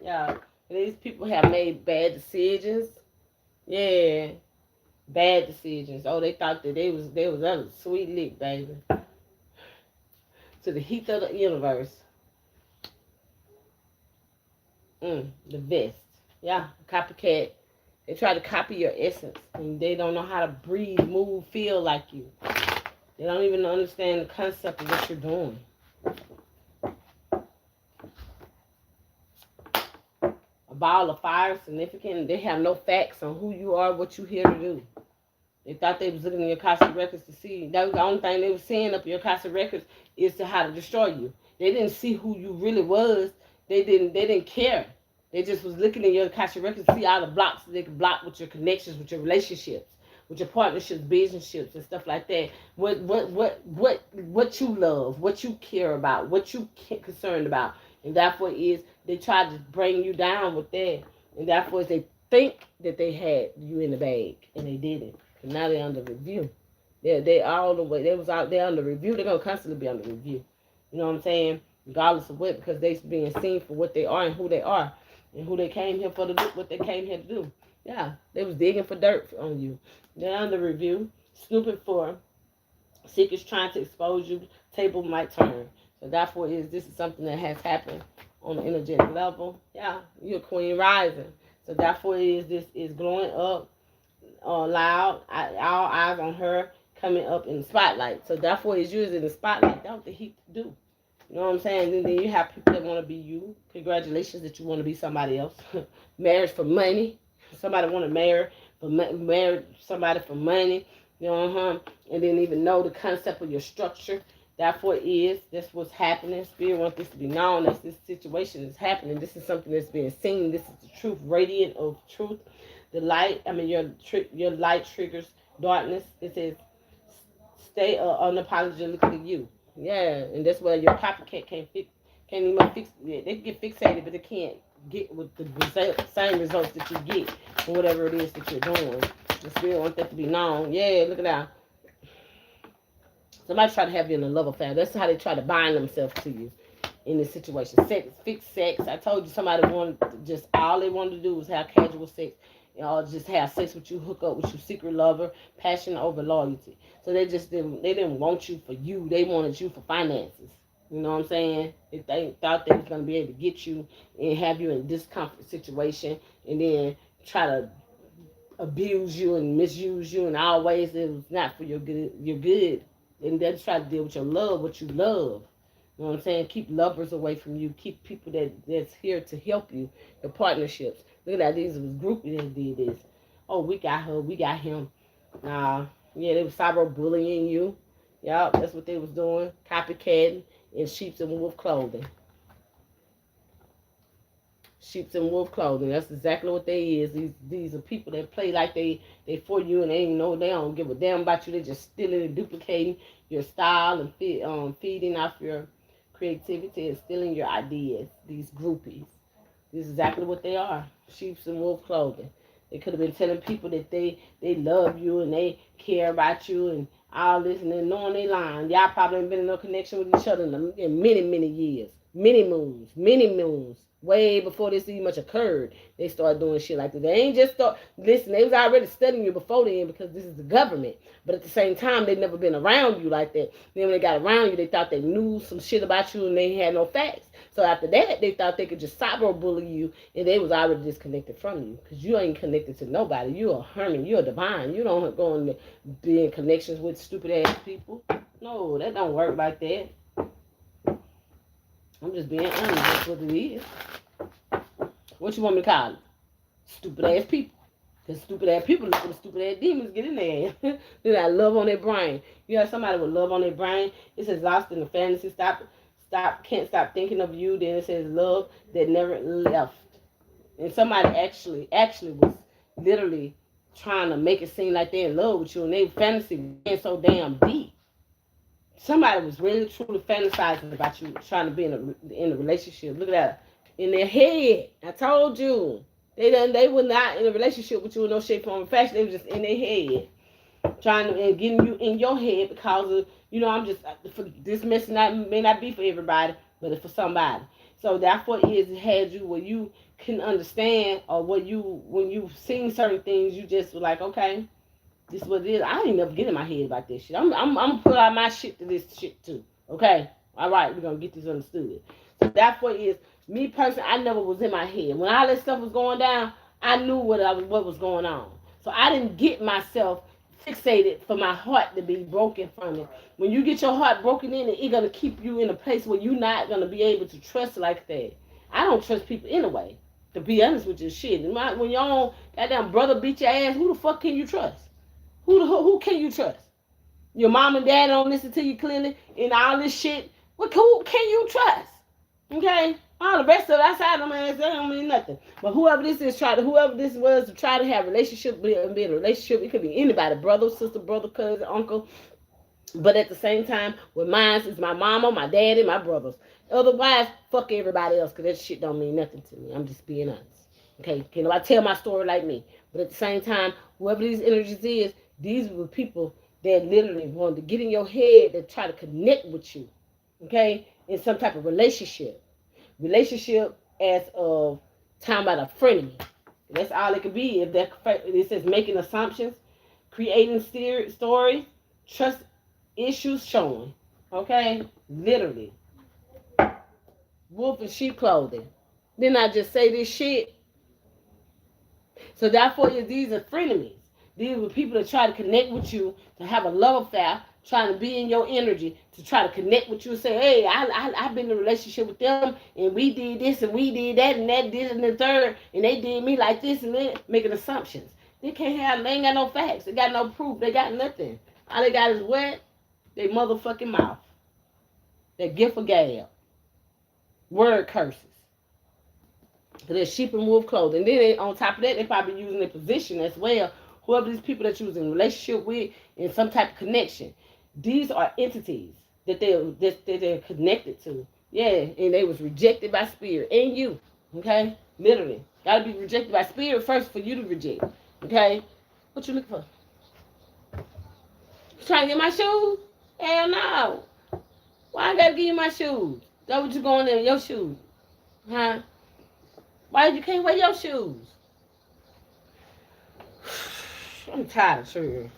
Yeah. These people have made bad decisions. Yeah. Bad decisions. Oh, they thought that they was a sweet lick, baby. To the heat of the universe. The vest. Yeah, copycat. They try to copy your essence, and they don't know how to breathe, move, feel like you. They don't even understand the concept of what you're doing. A ball of fire is significant. They have no facts on who you are, what you're here to do. They thought they was looking at your Akashic records to see. That was the only thing they were seeing up your Akashic records is to how to destroy you. They didn't see who you really was. They didn't care. They just was looking at your Akashic records to see all the blocks they could block with your connections, with your relationships, with your partnerships, businesships, and stuff like that. What you love, what you care about, what you concerned about, and therefore is they tried to bring you down with that, and therefore they think that they had you in the bag, and they didn't. And now they're under review. They all the way. They was out there under review. They're gonna constantly be under review. You know what I'm saying? Regardless of what, because they being seen for what they are and who they are, and who they came here for to do, what they came here to do. Yeah, they was digging for dirt on you. Then under review, snooping for secrets trying to expose you, table might turn. So therefore this is something that has happened on the energetic level. Yeah, you're a queen rising. So therefore this is glowing up loud, all eyes on her coming up in the spotlight. So therefore it's using the spotlight. That's what the heat do. You know what I'm saying? And then you have people that want to be you. Congratulations that you want to be somebody else. Marriage for money. Somebody want to marry somebody for money. You know, and didn't even know the concept of your structure. Therefore, that's what's happening. Spirit wants this to be known. That this situation is happening. This is something that's being seen. This is the truth, radiant of truth. The light. I mean, your light triggers darkness. It says, stay unapologetically you. Yeah, and that's where your copycat can't even fix it. They can get fixated, but they can't get with the same results that you get for whatever it is that you're doing. The spirit wants that to be known. Yeah, look at that. Somebody try to have you in a love affair. That's how they try to bind themselves to you in this situation. Fix sex. I told you somebody wanted just all they wanted to do was have casual sex. You know, just have sex with you, hook up with your secret lover, passion over loyalty. So they didn't want you for you. They wanted you for finances. You know what I'm saying? They thought they was gonna be able to get you and have you in discomfort situation, and then try to abuse you and misuse you in all ways it was not for your good. Your good, and then try to deal with your love, what you love. You know what I'm saying? Keep lovers away from you. Keep people that's here to help you. Your partnerships. Look at that. These was groupies that did this. Oh, we got her. We got him. Nah. Yeah, they was cyber bullying you. Yup, that's what they was doing. Copycatting in sheep's and wolf clothing. Sheep's and wolf clothing. That's exactly what they is. These are people that play like they for you and they ain't know they don't give a damn about you. They just stealing and duplicating your style and feeding off your creativity and stealing your ideas. These groupies. This is exactly what they are. Sheep's and wolf clothing. They could have been telling people that they love you and they care about you and all this, and then knowing they lying. Y'all probably ain't been in no connection with each other in many years. Many moons. Way before this even much occurred, they started doing shit like that. They ain't just start. Listen, they was already studying you before then because this is the government. But at the same time, they never been around you like that. Then when they got around you, they thought they knew some shit about you and they had no facts. So after that, they thought they could just cyber bully you, and they was already disconnected from you because you ain't connected to nobody. You're a hermit. You're a divine. You don't go and be in connections with stupid ass people. No, that don't work like that. I'm just being honest. That's what it is. What you want me to call it? Stupid ass people. Because stupid ass people look for the stupid ass demons get in there. Then I love on their brain. You have somebody with love on their brain. It says lost in the fantasy. Can't stop thinking of you. Then it says love that never left. And somebody actually was literally trying to make it seem like they're in love with you, and they fantasy being so damn deep. Somebody was really truly fantasizing about you, trying to be in a relationship. Look at that. In their head. I told you. They were not in a relationship with you in no shape, form, or fashion. They were just in their head. Trying to and getting you in your head because of, I'm just, this message may not be for everybody, but it's for somebody. So therefore it has you where you can understand, or when you've seen certain things, you just were like, okay, this is what it is. I ain't never get in my head about this shit. I'm gonna put out my shit to this shit too. Okay? All right, we're gonna get this understood. So therefore is me personally, I never was in my head. When all that stuff was going down, I knew what was going on. So I didn't get myself fixated for my heart to be broken from it. When you get your heart broken in, it's gonna keep you in a place where you're not gonna be able to trust like that. I don't trust people anyway. To be honest with you, shit. When your own goddamn brother beat your ass, who the fuck can you trust? Who can you trust? Your mom and dad don't listen to you clearly and all this shit. Who can you trust? Okay? All the rest of it outside of them ass, that don't mean nothing. But whoever this was to try to have a relationship, be in a relationship, it could be anybody, brother, sister, brother, cousin, uncle. But at the same time, with mine, it's my mama, my daddy, my brothers. Otherwise, fuck everybody else, because that shit don't mean nothing to me. I'm just being honest. Okay? Can nobody tell my story like me? But at the same time, whoever these energies is, these were people that literally wanted to get in your head and try to connect with you. Okay? In some type of relationship. Relationship as of time about a frenemy. That's all it could be. If that it says making assumptions, creating stories, trust issues showing. Okay, literally, wolf in sheep clothing. Didn't I just say this shit? So therefore, these are frenemies. These were people that try to connect with you, to have a love affair, trying to be in your energy, to try to connect with you and say, hey, I've been in a relationship with them, and we did this, and we did that, and that, this, and the third, and they did me like this, and then making assumptions. They ain't got no facts. They got no proof. They got nothing. All they got is what? They motherfucking mouth. Their gift of gab. Word curses. So they're sheep and wolf clothing. Then on top of that, they probably using their position as well. Whoever these people that you're in a relationship with in some type of connection. These are entities that they're connected to. Yeah, and they was rejected by spirit. And you. Okay? Literally. Gotta be rejected by spirit first for you to reject. Okay? What you looking for? You trying to get my shoes? Hell no. Why I gotta give you my shoes? That what you going in your shoes? Huh? Why you can't wear your shoes? I'm tired of sure.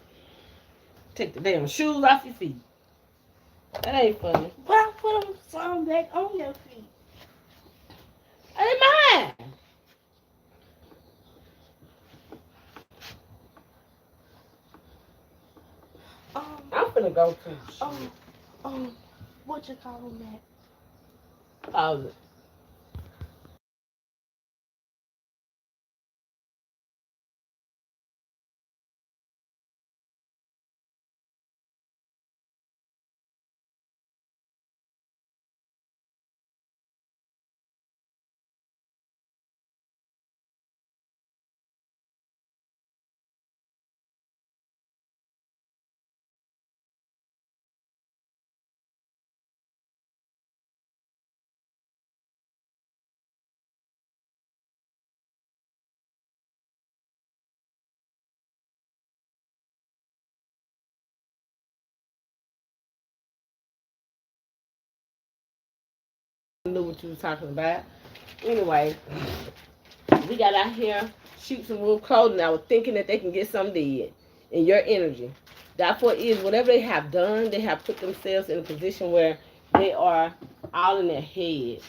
Take the damn shoes off your feet. That ain't funny. Well, put some back on your feet. That ain't mine. I'm finna go to. What you call that? Pause it. I knew what you was talking about. Anyway, we got out here shoots and wolf clothing. I was thinking that they can get something dead in your energy. Therefore, is whatever they have done, they have put themselves in a position where they are all in their head.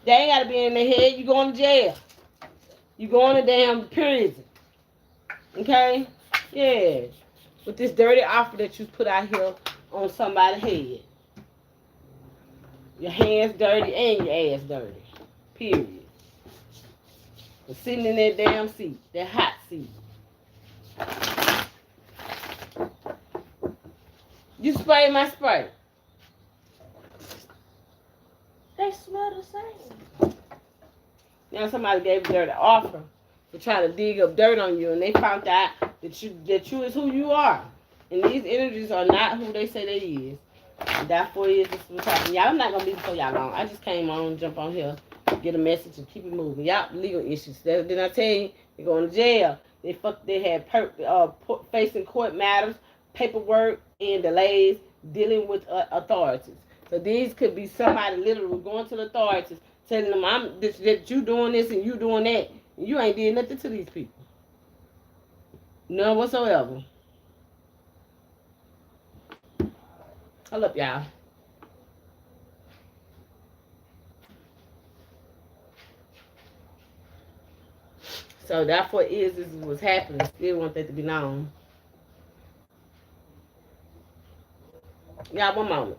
They ain't gotta be in their head. You going to jail. You going to damn prison. Okay? Yeah. With this dirty offer that you put out here on somebody's head. Your hands dirty and your ass dirty. Period. And sitting in that damn seat. That hot seat. You spray my spray. They smell the same. Now somebody gave a dirty offer for trying to dig up dirt on you, and they found out that you is who you are. And these energies are not who they say they is. And therefore is this what's happening. Y'all, I'm not gonna be before y'all long. I just came on, jump on here, get a message and keep it moving. Y'all legal issues. Didn't I tell you they're going to jail? They had facing court matters, paperwork and delays dealing with authorities. So these could be somebody literally going to the authorities telling them that you doing this and you doing that. And you ain't did nothing to these people. None whatsoever. Hold up, y'all. So therefore this is what's happening. Still want that to be known. Y'all, one moment.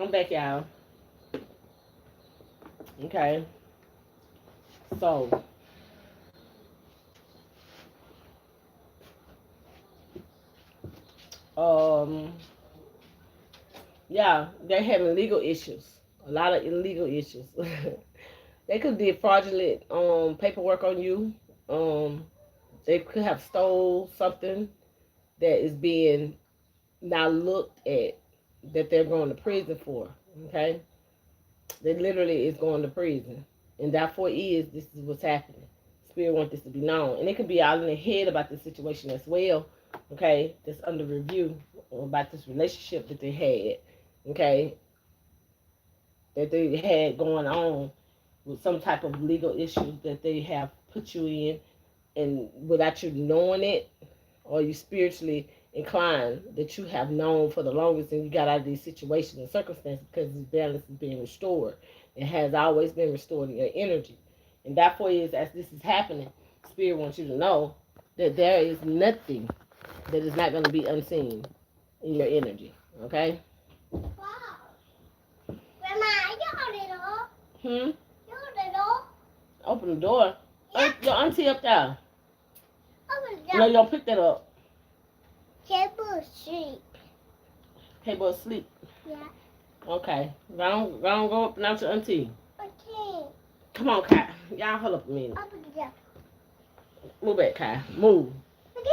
I'm back, y'all. Okay. So, um, yeah, they're having legal issues. A lot of illegal issues. They could be fraudulent paperwork on you. Um, they could have stole something that is being now looked at that they're going to prison for. Okay, they literally is going to prison, and therefore is this is what's happening. Spirit wants this to be known, and it could be all in their head about this situation as well. Okay, that's under review about this relationship that they had. Okay, that they had going on with some type of legal issues that they have put you in, and without you knowing it, or you spiritually inclined that you have known for the longest, and you got out of these situations and circumstances because this balance is being restored. It has always been restored in your energy, and therefore is as this is happening, Spirit wants you to know that there is nothing that is not going to be unseen in your energy. Okay. Wow. Grandma, you hold it up. Hmm. You hold it up. Open the door. Yeah. Your auntie up there. Open it No, up. you don't pick that up. Table sheep. Table asleep. Yeah. Okay. Don't go up and out to auntie. Okay. Come on, Kai. Y'all hold up a minute. Open it up. Move back, Kai. Move. Okay.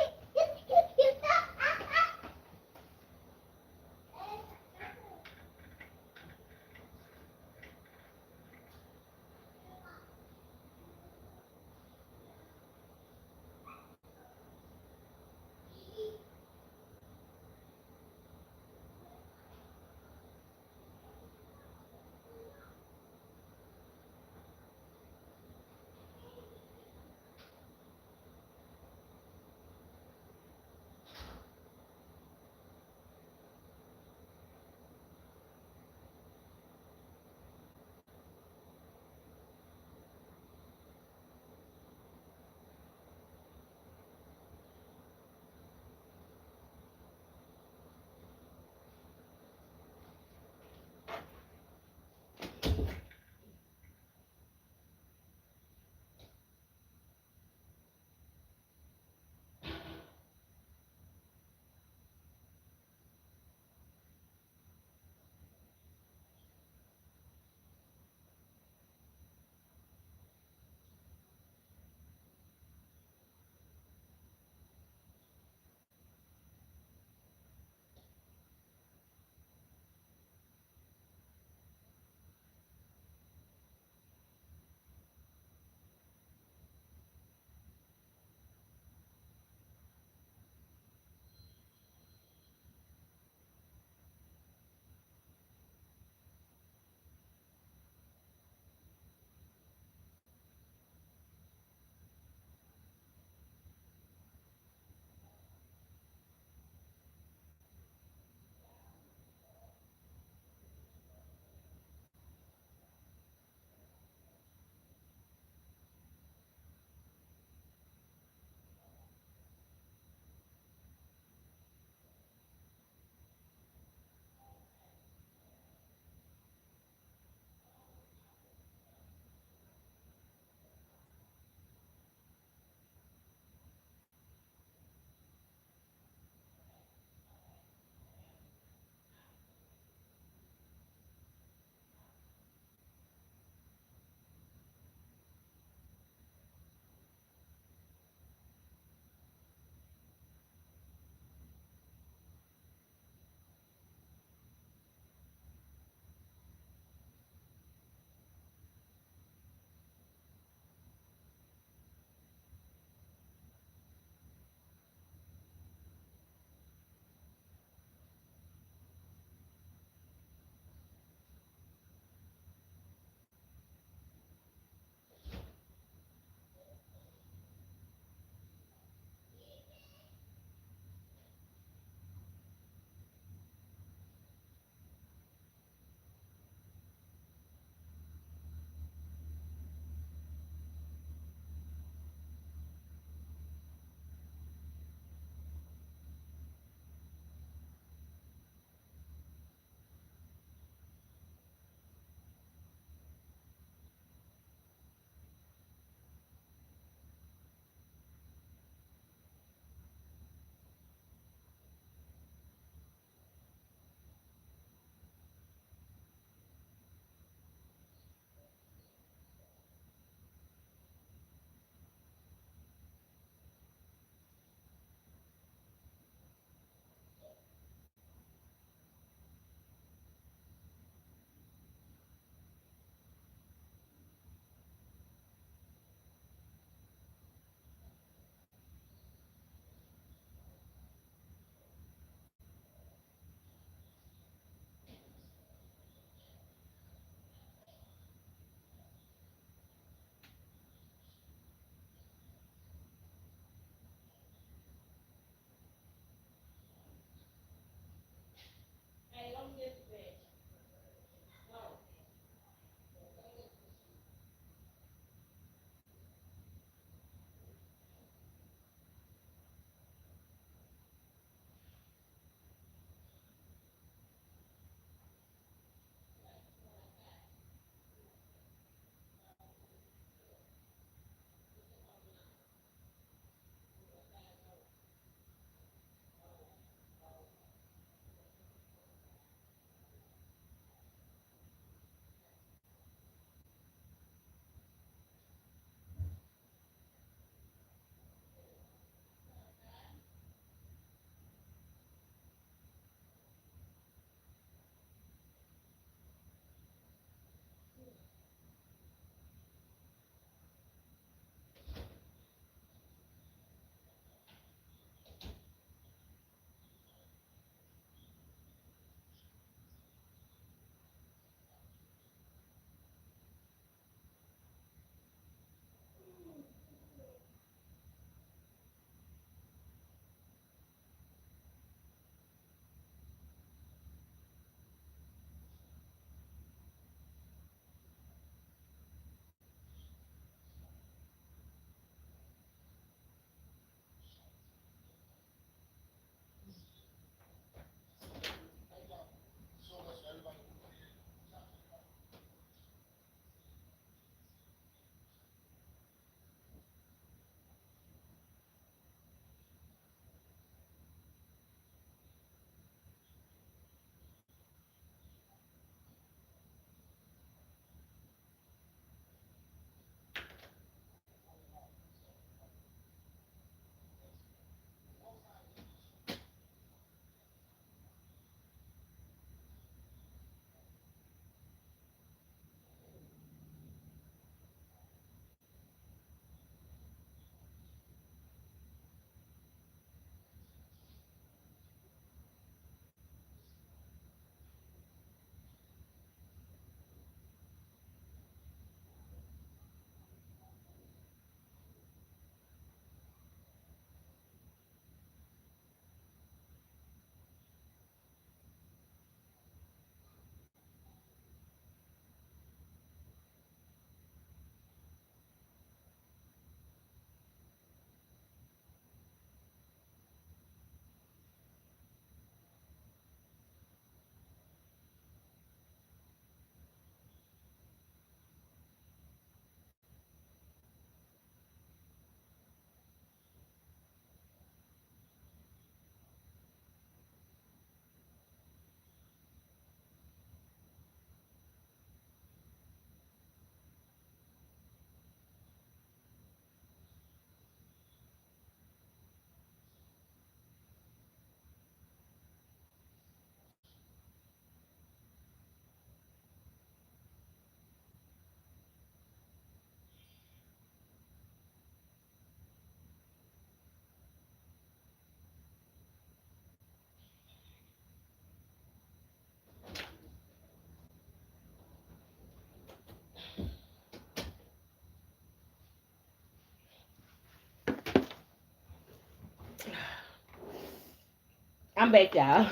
I'm back, y'all.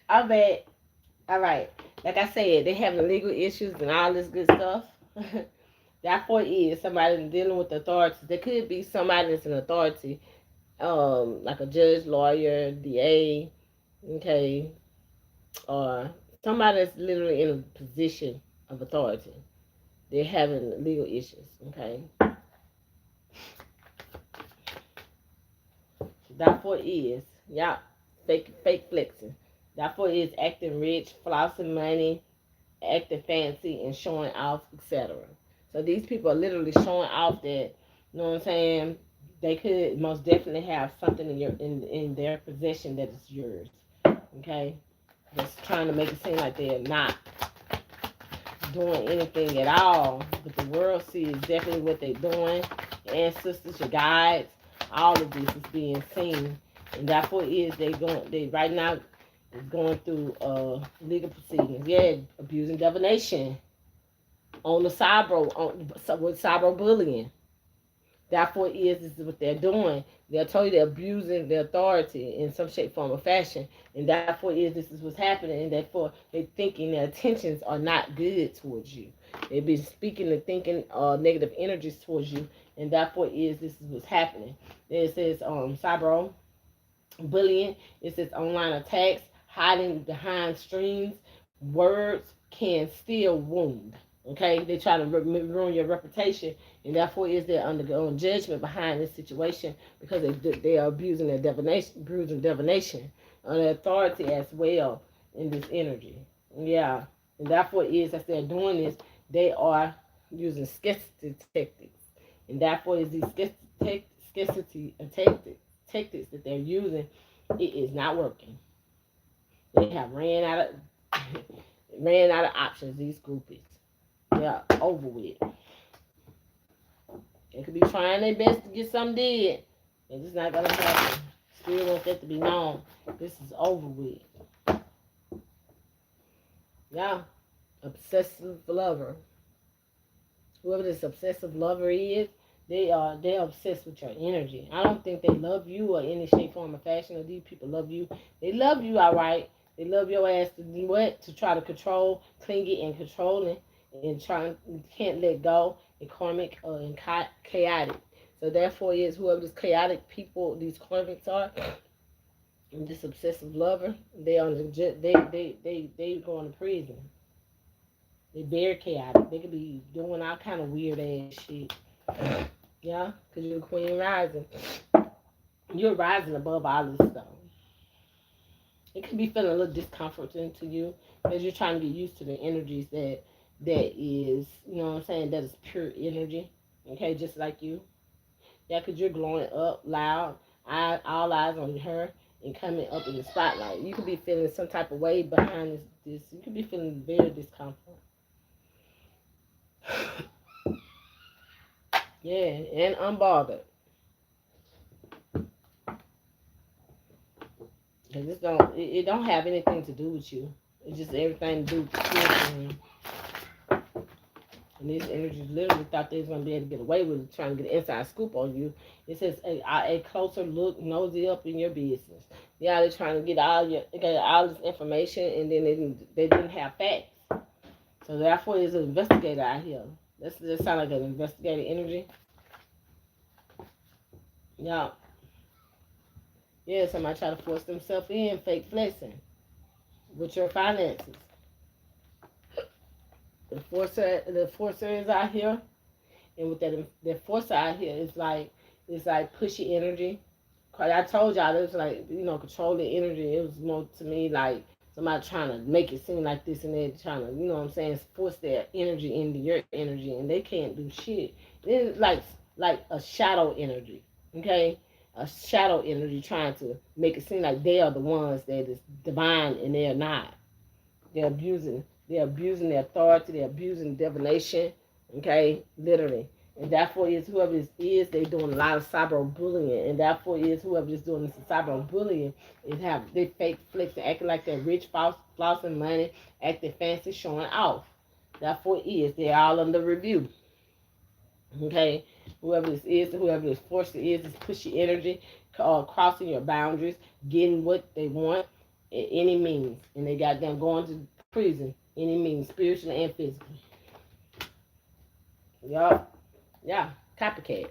I'm back. All right. Like I said, they having legal issues and all this good stuff. Therefore, is somebody dealing with authorities. There could be somebody that's an authority, like a judge, lawyer, DA, okay, or somebody that's literally in a position of authority. They're having legal issues, okay. Therefore, is y'all fake flexing. Therefore, is acting rich, flossing money, acting fancy, and showing off, etc. So these people are literally showing off that, you know what I'm saying? They could most definitely have something in their possession that is yours. Okay, just trying to make it seem like they're not doing anything at all, but the world sees definitely what they're doing. Your ancestors, your guides, all of this is being seen, and therefore is they right now is going through legal proceedings. Yeah, abusing divination on the cyber with cyber bullying. Therefore, this is what they're doing. They'll tell you they're abusing their authority in some shape, form, or fashion, and therefore, this is what's happening, and therefore, they're thinking their intentions are not good towards you. They've been speaking and thinking negative energies towards you, and therefore, this is what's happening. It says cyber bullying. It says online attacks, hiding behind streams. Words can still wound. Okay, they try to ruin your reputation, and therefore is they're undergoing judgment behind this situation because they are abusing divination, on their authority as well in this energy. Yeah, and therefore is as they're doing this, they are using scarcity tactics, and therefore is these scarcity tactics that they're using, it is not working. They have ran out of options. These groupies, they're over with. They could be trying their best to get something did. It's just not gonna happen. Still want that to be known. This is over with. Yeah, obsessive lover. Whoever this obsessive lover is, they're obsessed with your energy. I don't think they love you or any shape, form, or fashion. Or these people love you. They love you, all right. They love your ass to do what? To try to control, clingy, and controlling, and can't let go, and karmic and chaotic. So therefore, is whoever these chaotic people, these karmics are, and this obsessive lover, they on the they going to prison. They very chaotic. They could be doing all kind of weird ass shit. Yeah, because you're a queen rising. You're rising above all this stuff. It could be feeling a little discomforting to you because you're trying to get used to the energies that is, you know what I'm saying, that is pure energy. Okay, just like you. Yeah, because you're glowing up loud, all eyes on her, and coming up in the spotlight. You could be feeling some type of way behind this. You could be feeling very discomfort. Yeah, and unbothered. Cause it don't have anything to do with you. It's just everything to do with the spirit. And these energies literally thought they was gonna be able to get away with it, trying to get an inside scoop on you. It says a closer look, nosy up in your business. Yeah, they're trying to get all this information, and then they didn't have facts. So therefore, there's an investigator out here. That sound like an investigator energy. Yeah, yeah. Somebody try to force themselves in, fake flexing with your finances. The forcer is out here, and with the forcer out here, it's like pushy energy. Cause I told y'all it was like controlling energy. It was more to me like somebody trying to make it seem like this and they're trying to what I'm saying, force their energy into your energy, and they can't do shit. It's like a shadow energy, okay? A shadow energy trying to make it seem like they are the ones that is divine and they're not. They're abusing. They're abusing their authority. They're abusing divination. Okay, literally. And therefore is whoever this is, they're doing a lot of cyber bullying. And therefore is whoever is doing this cyber bullying is have they fake flicks and acting like they're rich, flossing money, acting fancy, showing off. Therefore is they're all under review. Okay, Whoever this is, whoever this force is pushy energy, crossing your boundaries, getting what they want at any means. And they got them going to prison, any means, spiritually and physically. Yup. Yeah. Copycat.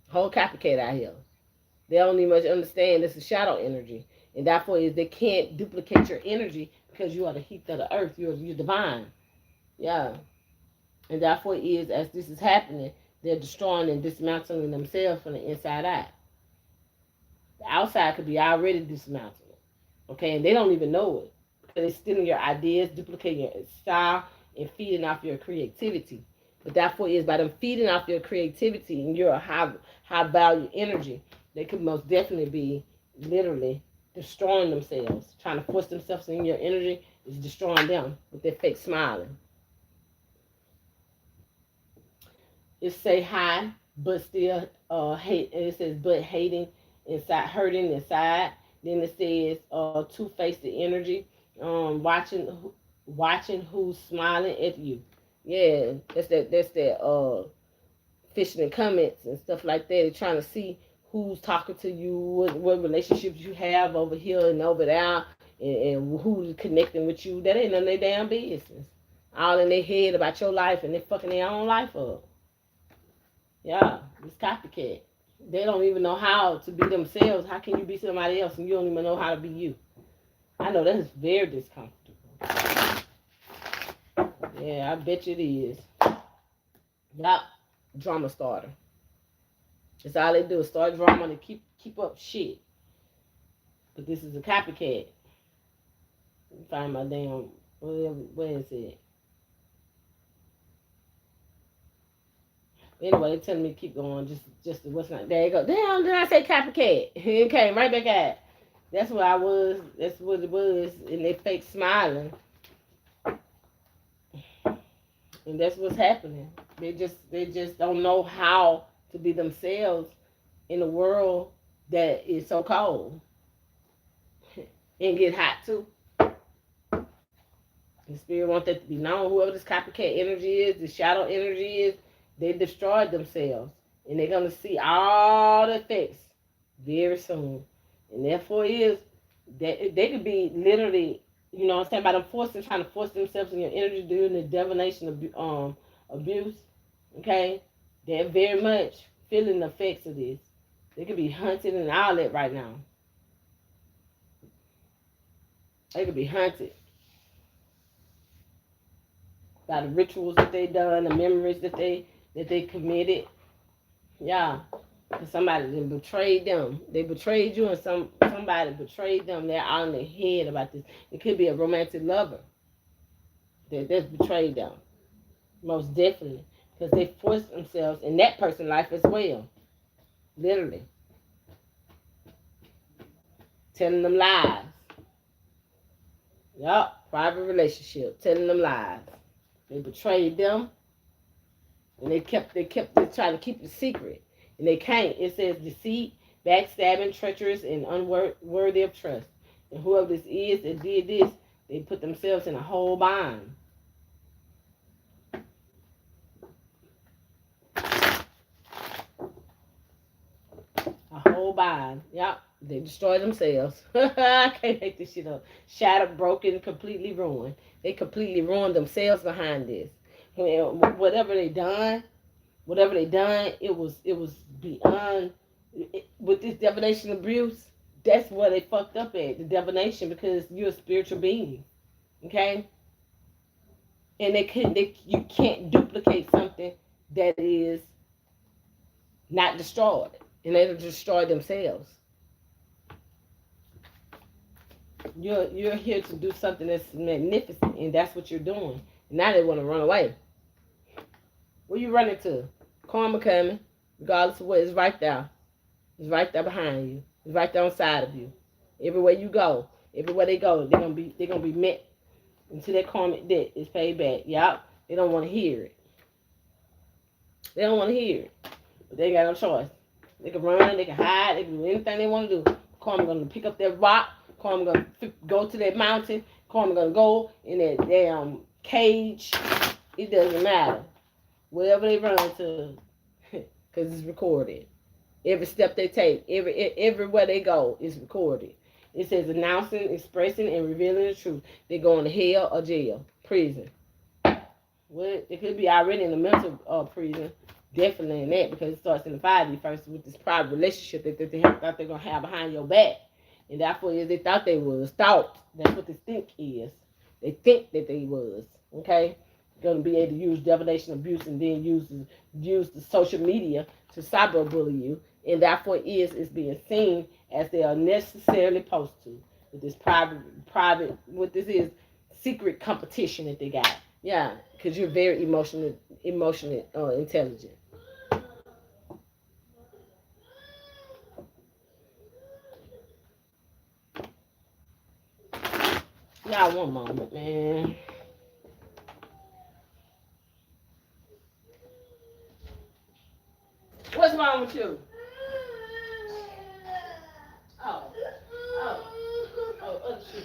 Whole copycat out here. They don't even much understand this is shadow energy. And therefore is they can't duplicate your energy because you are the heat of the earth. You're divine. Yeah. And therefore is as this is happening, they're destroying and dismantling themselves from the inside out. The outside could be already dismantled. Okay, and they don't even know it. Because it's stealing your ideas, duplicating your style, and feeding off your creativity. But therefore is by them feeding off your creativity and your high value energy, they could most definitely be literally destroying themselves. Trying to force themselves in your energy is destroying them with their fake smiling. It say hi, but still hate. And it says but hating inside, hurting inside. Then it says two-faced energy. Watching who's smiling at you. Yeah, that's that. That's that. Fishing in comments and stuff like that. They're trying to see who's talking to you, what relationships you have over here and over there, and who's connecting with you. That ain't none of their damn business. All in their head about your life and they fucking their own life up. Yeah, it's copycat. They don't even know how to be themselves. How can you be somebody else and you don't even know how to be you? I know that is very discomfortable. Yeah, I bet you it is. Yup, drama starter. That's all they do is start drama to keep up shit. But this is a copycat. Let me find my damn, where is it? Anyway, they telling me to keep going. Just what's not. There you go. Damn, did I say copycat? It came right back at. That's what I was. That's what it was. And they fake smiling. And that's what's happening. They just don't know how to be themselves in a world that is so cold and get hot too. The spirit wants that to be known. Whoever this copycat energy is, the shadow energy is, they destroyed themselves. And they're going to see all the effects very soon. And therefore is that they could be literally, you know what I'm saying, by them trying to force themselves in your energy during the divination abuse. Okay? They're very much feeling the effects of this. They could be hunted and all that right now. They could be hunted by the rituals that they done, the memories that they committed. Yeah. Somebody betrayed them. They betrayed you and somebody betrayed them. They're out in their head about this. It could be a romantic lover that's betrayed them. Most definitely. Because they forced themselves in that person's life as well. Literally. Telling them lies. Yup. Private relationship. Telling them lies. They betrayed them. And they kept trying to keep it secret. And they can't. It says deceit, backstabbing, treacherous, and unworthy of trust. And whoever this is that did this, they put themselves in a whole bind. A whole bind. Yep. They destroy themselves. I can't make this shit up. Shattered, broken, completely ruined. They completely ruined themselves behind this. Whatever they done, it was beyond. With this divination abuse, that's where they fucked up at, the divination, because you're a spiritual being, okay? And you can't duplicate something that is not destroyed, and they destroy themselves. You're here to do something that's magnificent, and that's what you're doing. Now they want to run away. Where you running to? Karma coming, regardless of what is right there. It's right there behind you. It's right there on the side of you. Everywhere you go, everywhere they go, they're gonna be met until that karmic debt is paid back. Yup. They don't want to hear it. They don't want to hear it. But they ain't got no choice. They can run, they can hide, they can do anything they want to do. Karma gonna pick up that rock. Karma gonna go to that mountain. Karma gonna go in that damn cage. It doesn't matter. Wherever they run to, because it's recorded. Every step they take, everywhere they go, is recorded. It says announcing, expressing, and revealing the truth. They're going to hell or jail, prison. Well, it could be already in the mental prison. Definitely in that, because it starts in the 5D first with this private relationship that they thought they're going to have behind your back. And therefore, they thought they was. Thought. That's what they think is. They think that they was. Okay? Going to be able to use divination, abuse, and then use the social media to cyberbully you. And therefore, it's being seen as they are necessarily supposed to. With this private, what this is, secret competition that they got. Yeah, because you're very emotionally intelligent. Y'all, one moment, man. What's wrong with you? Oh, other shoes.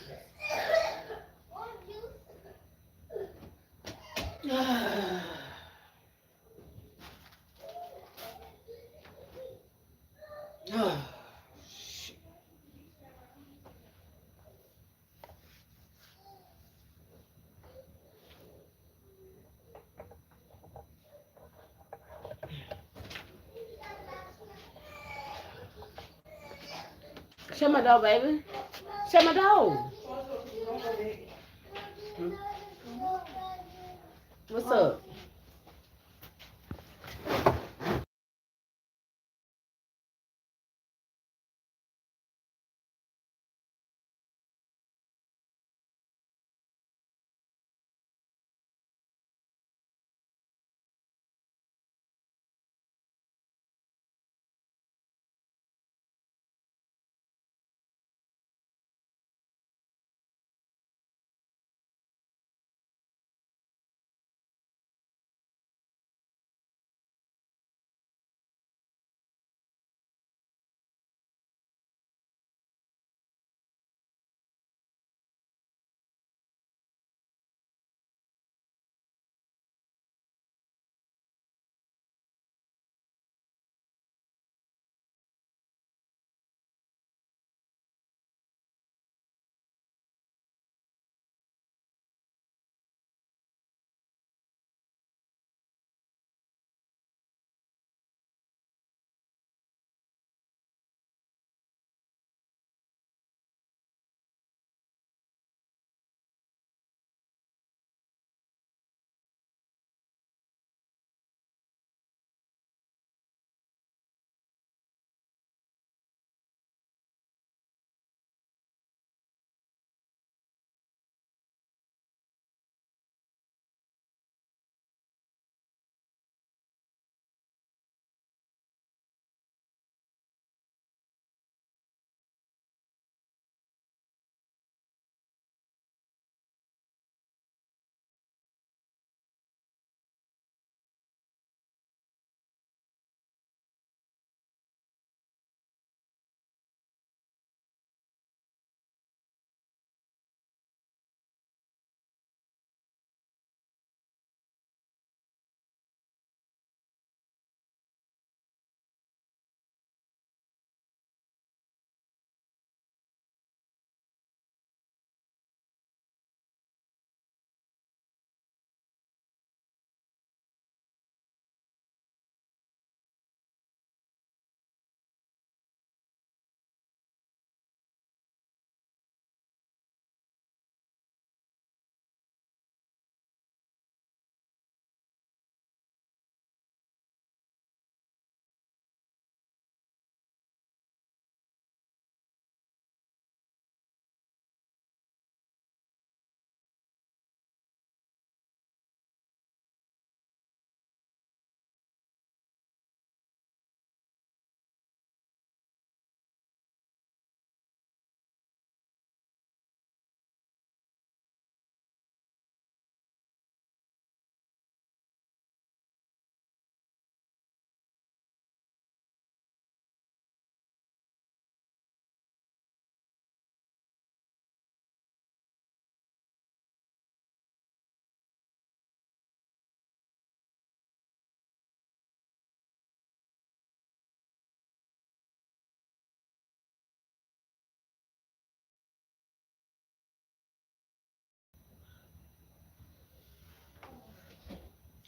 Shut my door, baby. Shut my door. What's up?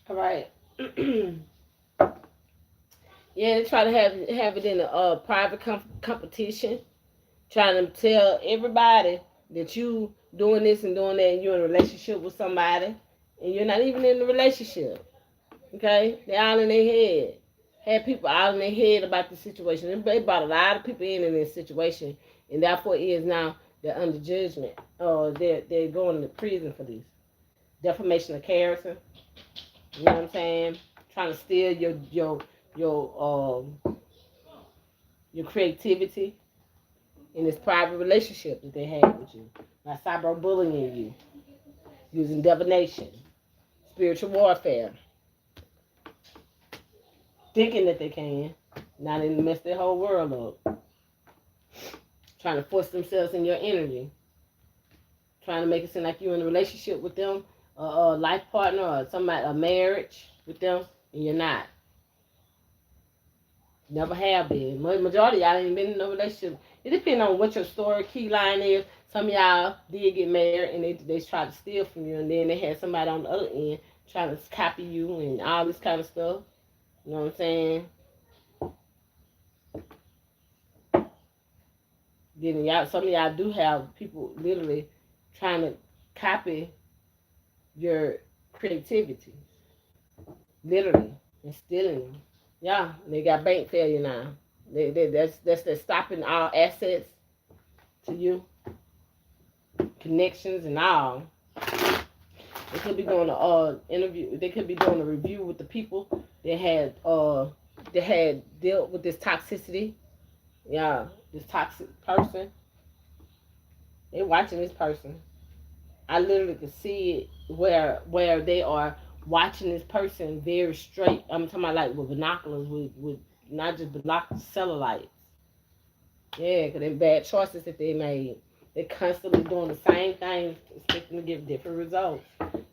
All right. Yeah, they try to have it in a private competition, trying to tell everybody that you doing this and doing that, and you're in a relationship with somebody, and you're not even in a relationship. Okay, they all in their head. Had people all in their head about the situation. They brought a lot of people in this situation, and therefore it is now they're under judgment. Or they're going to prison for this defamation of character. You know what I'm saying? Trying to steal your your creativity in this private relationship that they had with you. By cyberbullying you, using divination, spiritual warfare, thinking that they can, not in the mess their whole world up. Trying to force themselves in your energy, trying to make it seem like you're in a relationship with them, a life partner, or somebody, a marriage with them, and you're not. Never have been. Majority of y'all ain't been in no relationship. It depends on what your story key line is. Some of y'all did get married and they tried to steal from you, and then they had somebody on the other end trying to copy you and all this kind of stuff. You know what I'm saying? Then y'all, some of y'all do have people literally trying to copy your creativity, literally, and stealing them. Yeah, they got bank failure now. That's stopping all assets to you, connections and all. They could be doing a interview. They could be doing a review with the people that had dealt with this toxicity. Yeah, this toxic person. They watching this person. I literally could see it where they are watching this person very straight. I'm talking about like with binoculars, with not just binoculars, cellulites. Yeah, because they're bad choices that they made. They're constantly doing the same thing, expecting to get different results.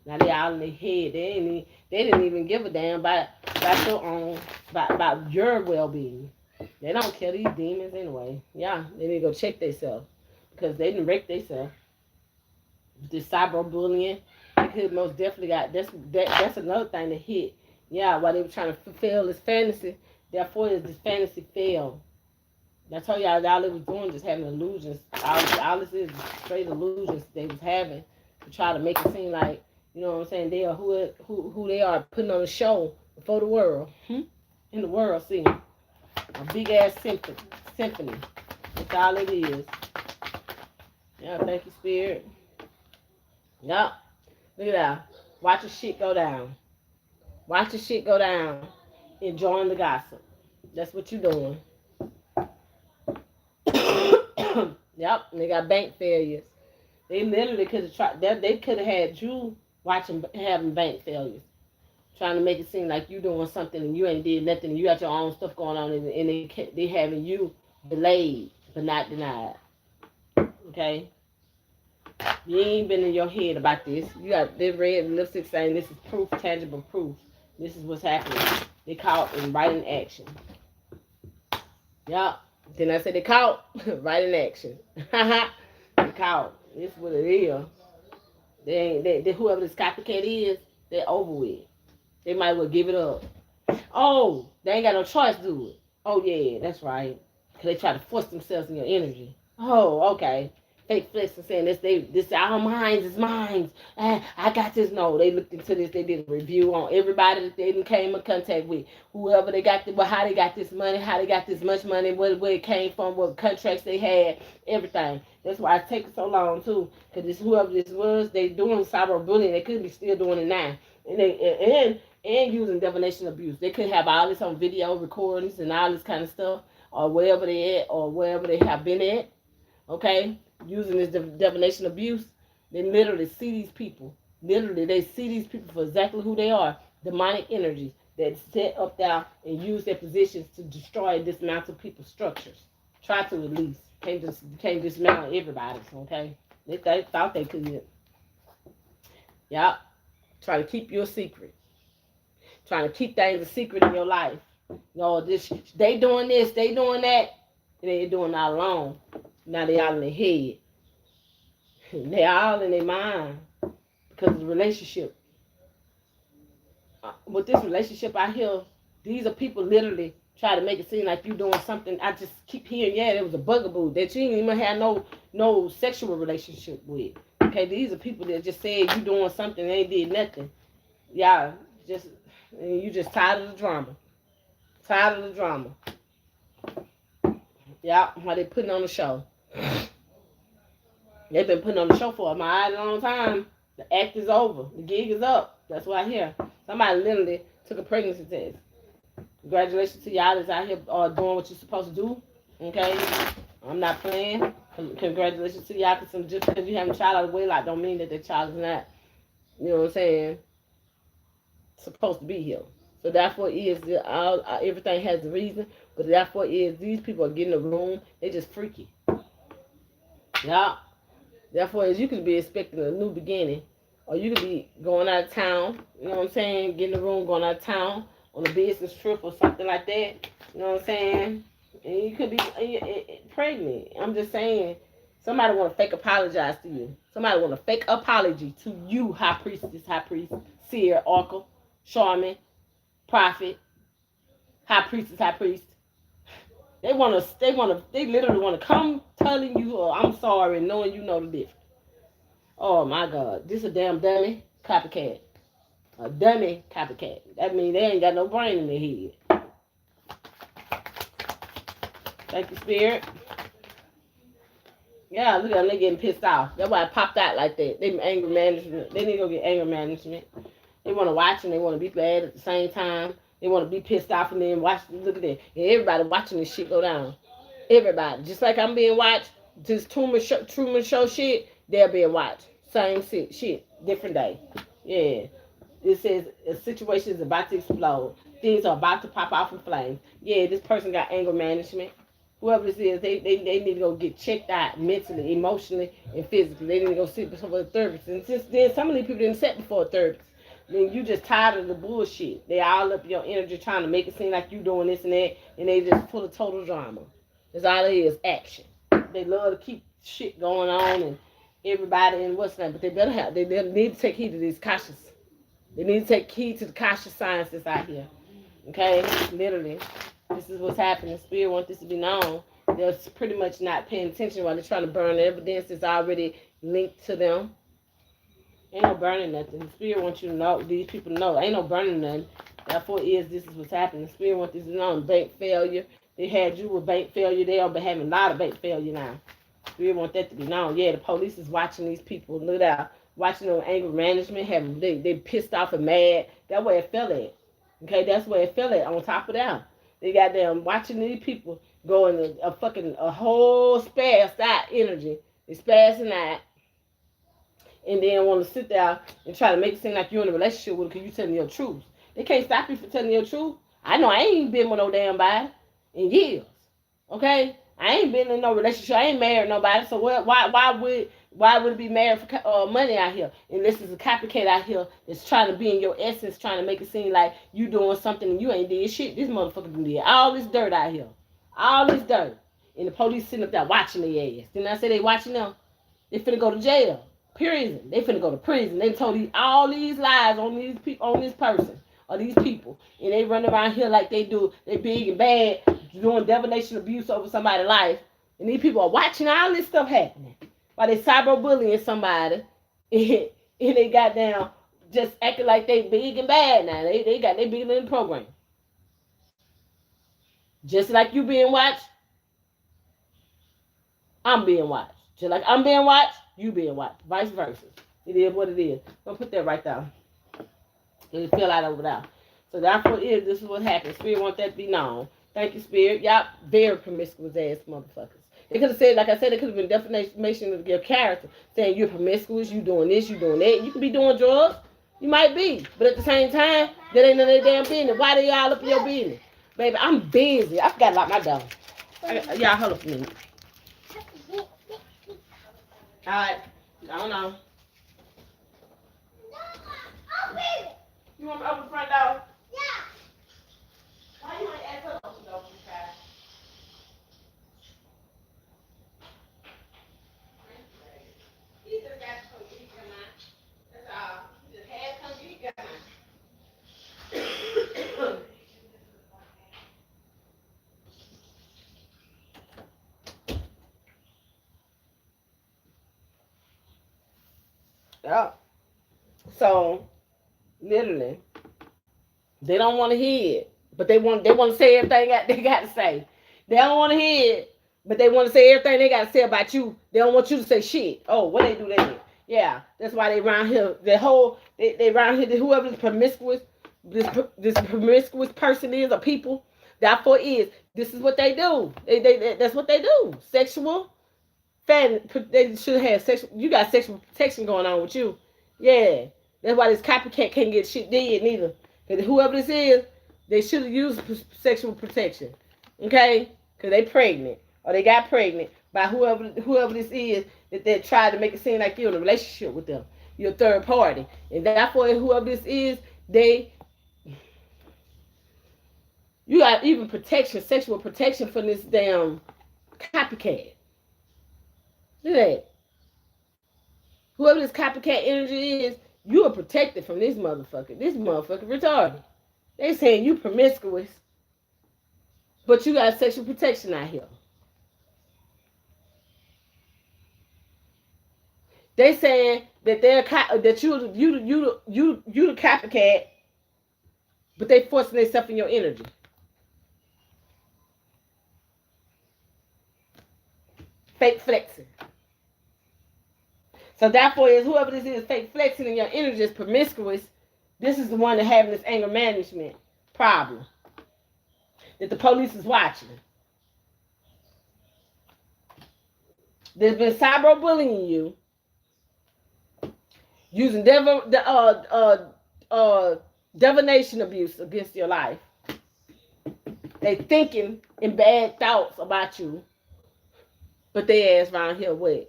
Now they all in their head. They didn't even give a damn about your own, about your well being. They don't care these demons anyway. Yeah, they need to go check themselves because they didn't wreck themselves. This cyberbullying, they could most definitely got that's another thing that hit. Yeah, while they were trying to fulfill this fantasy, therefore this fantasy failed. I told y'all they was doing just having illusions. All this is straight illusions they was having to try to make it seem like, you know what I'm saying, they are who they are putting on a show before the world. In the world seeing a big ass symphony. That's all it is. Yeah, thank you, Spirit. Yup. Look at that. Watch the shit go down. Watch the shit go down. Enjoying the gossip. That's what you doing. Yep. And they got bank failures. They literally could have tried. They could have had you watching having bank failures, trying to make it seem like you doing something and you ain't did nothing. And you got your own stuff going on, and they having you delayed but not denied. Okay. You ain't been in your head about this. You got this red lipstick saying this is proof, tangible proof. This is what's happening. They caught in right in action. Yup. Then I said they caught right in action. They caught. This is what it is. They whoever this copycat is, they're over with. They might as well give it up. Oh, they ain't got no choice to do it. Oh yeah, that's right. Cause they try to force themselves in your energy. Oh, okay. Fake flex and saying this our minds is mine. I got this. No, they looked into this. They did a review on everybody that they came in contact with. Whoever they got, how they got this money, how they got this much money, where it came from, what contracts they had, everything. That's why it's taking so long too. Cause this whoever this was, they doing cyberbullying. They could be still doing it now, and using divination abuse. They could have all this on video recordings and all this kind of stuff, or wherever they at, or wherever they have been at. Okay, using this divination abuse, they literally see these people. Literally, they see these people for exactly who they are. Demonic energies that set up there and use their positions to destroy and dismantle people's structures. Try to at least. Can't dismantle everybody's, okay? They thought they could. Yep. Try to keep you a secret. Trying to keep things a secret in your life. You know, they doing this, they doing that. They ain't doing all alone. Now they all in their head. They all in their mind because of the relationship. with this relationship out here, these are people literally try to make it seem like you doing something. I just keep hearing, yeah, there was a bugaboo that you didn't even have no sexual relationship with. Okay, these are people that just said you doing something and they did nothing. Y'all just you just tired of the drama. Tired of the drama. Yeah, while they putting on the show. They've been putting on the show for a mighty long time. The act is over. The gig is up. That's what I hear. Somebody literally took a pregnancy test. Congratulations to y'all that's out here doing what you're supposed to do. Okay? I'm not playing. Congratulations to y'all because just because you have a child out of wedlock don't mean that the child is not, you know what I'm saying, supposed to be here. So therefore is everything has a reason. But therefore is these people are getting a room. They just freaky. Yeah. Therefore is you could be expecting a new beginning. Or you could be going out of town, you know what I'm saying, getting a room, going out of town on a business trip or something like that. You know what I'm saying? And you could be pregnant. I'm just saying, somebody want to fake apologize to you. Somebody want a fake apology to you, high priest, seer, oracle, shaman, prophet, high priest. They literally want to come telling you, oh, I'm sorry, knowing you know the difference. Oh my God, this a damn dummy copycat. A dummy copycat. That means they ain't got no brain in their head. Thank you, Spirit. Yeah, look at them, they getting pissed off. That's why I popped out like that. They anger management. They need to go get anger management. They want to watch and they want to be bad at the same time. They want to be pissed off and then watch. Look at that. And everybody watching this shit go down. Everybody. Just like I'm being watched. This Truman Show shit, they're being watched. Same shit. Different day. Yeah. It says a situation is about to explode. Things are about to pop off in flames. Yeah, this person got anger management. Whoever this is, they need to go get checked out mentally, emotionally, and physically. They need to go sit before a therapist. And since then, some of these people didn't sit before a therapist. Then you just tired of the bullshit. They all up your energy trying to make it seem like you doing this and that, and they just full of total drama. That's all it is, action. They love to keep shit going on and everybody and what's that, but they need to take heed to these cautious. They need to take heed to the cautious signs that's out here. Okay? Literally. This is what's happening. Spirit wants this to be known. They're pretty much not paying attention while they're trying to burn the evidence that's already linked to them. Ain't no burning nothing. The Spirit wants you to know, these people know, ain't no burning nothing. Therefore this is what's happening. The Spirit wants this to be known. Bank failure. They had you with bank failure. They'll be having a lot of bank failure now. Spirit want that to be known. Yeah, the police is watching these people. Look out. Watching them anger management. They pissed off and mad. That's where it fell at. Okay, that's where it fell at. On top of that. They got them watching these people go in a whole spazzed out energy. They spazzing out. And then want to sit there and try to make it seem like you're in a relationship with them because you're telling your truth. They can't stop you from telling your truth. I know I ain't been with no damn body in years. Okay? I ain't been in no relationship. I ain't married nobody. So why would it be married for money out here? Unless it's a copycat out here that's trying to be in your essence, trying to make it seem like you doing something and you ain't did shit. This motherfucker did all this dirt out here. All this dirt. And the police sitting up there watching their ass. Didn't I say they watching them? They finna go to jail. Prison. They finna go to prison. They told all these lies on these people, on this person or these people, and they run around here like they do. They big and bad, doing divination abuse over somebody's life, and these people are watching all this stuff happening while they cyberbullying somebody, and they got down just acting like they big and bad now. They bigger than the program. Just like you being watched, I'm being watched. Just like I'm being watched, you being watched. Vice versa. It is what it is. Don't put that right there. It fell out over there. So therefore this is what happened. Spirit want that to be known. Thank you, Spirit. Y'all very promiscuous ass motherfuckers. They could have said, like I said, it could have been defamation of your character. Saying you're promiscuous, you doing this, you doing that. You could be doing drugs. You might be. But at the same time, that ain't none of their damn business. Why they all up in your business? Baby, I'm busy. I forgot to lock my door. Y'all hold up a minute. Alright. I don't know. You want me to open the front door? Yeah. Why you want to ask her to open the door? He just got to come get your mind. That's all. He just had to come get your mind. Yeah. So literally, they don't want to hear it, but they want to say everything they got to say. They don't want to hear it, but they want to say everything they got to say about you. They don't want you to say shit. Oh, what they do that? Yeah, that's why they around here. They around here. Whoever this promiscuous, this promiscuous person is, or people, therefore is. This is what they do. That's what they do. Sexual. They should have sexual. You got sexual protection going on with you. Yeah, that's why this copycat can't get shit did neither. Because whoever this is, they should have used sexual protection. Okay? Because they pregnant. Or they got pregnant by whoever this is that they tried to make it seem like you're in a relationship with them. You're a third party. And therefore, whoever this is, you got even protection, sexual protection from this damn copycat. Look at that. Whoever this copycat energy is, you are protected from this motherfucker. This motherfucker retarded. They saying you promiscuous, but you got sexual protection out here. They saying that that you the copycat, but they forcing themselves in your energy. Fake flexing. So therefore, is whoever this is fake flexing in your energy is promiscuous. This is the one that having this anger management problem that the police is watching. There's been cyberbullying you, using divination abuse against your life. They thinking in bad thoughts about you, but they ass around here with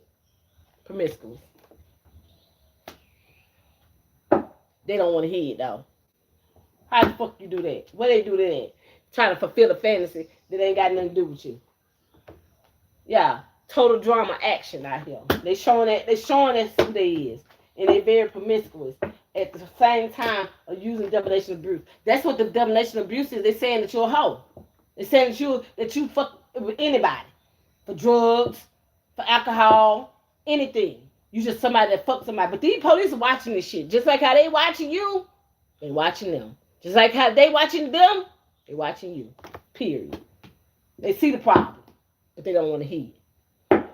promiscuous. They don't want to hear it though. How the fuck you do that? What they do that? Trying to fulfill a fantasy that ain't got nothing to do with you. Yeah, total drama action out here. They showing us who they is, and they very promiscuous. At the same time of using domination abuse. That's what the domination abuse is. They saying that you're a hoe. They saying that you fuck with anybody for drugs, for alcohol, anything. You just somebody that fuck somebody. But these police are watching this shit. Just like how they watching you, they watching them. Just like how they watching them, they watching you. Period. They see the problem, but they don't want to hear it.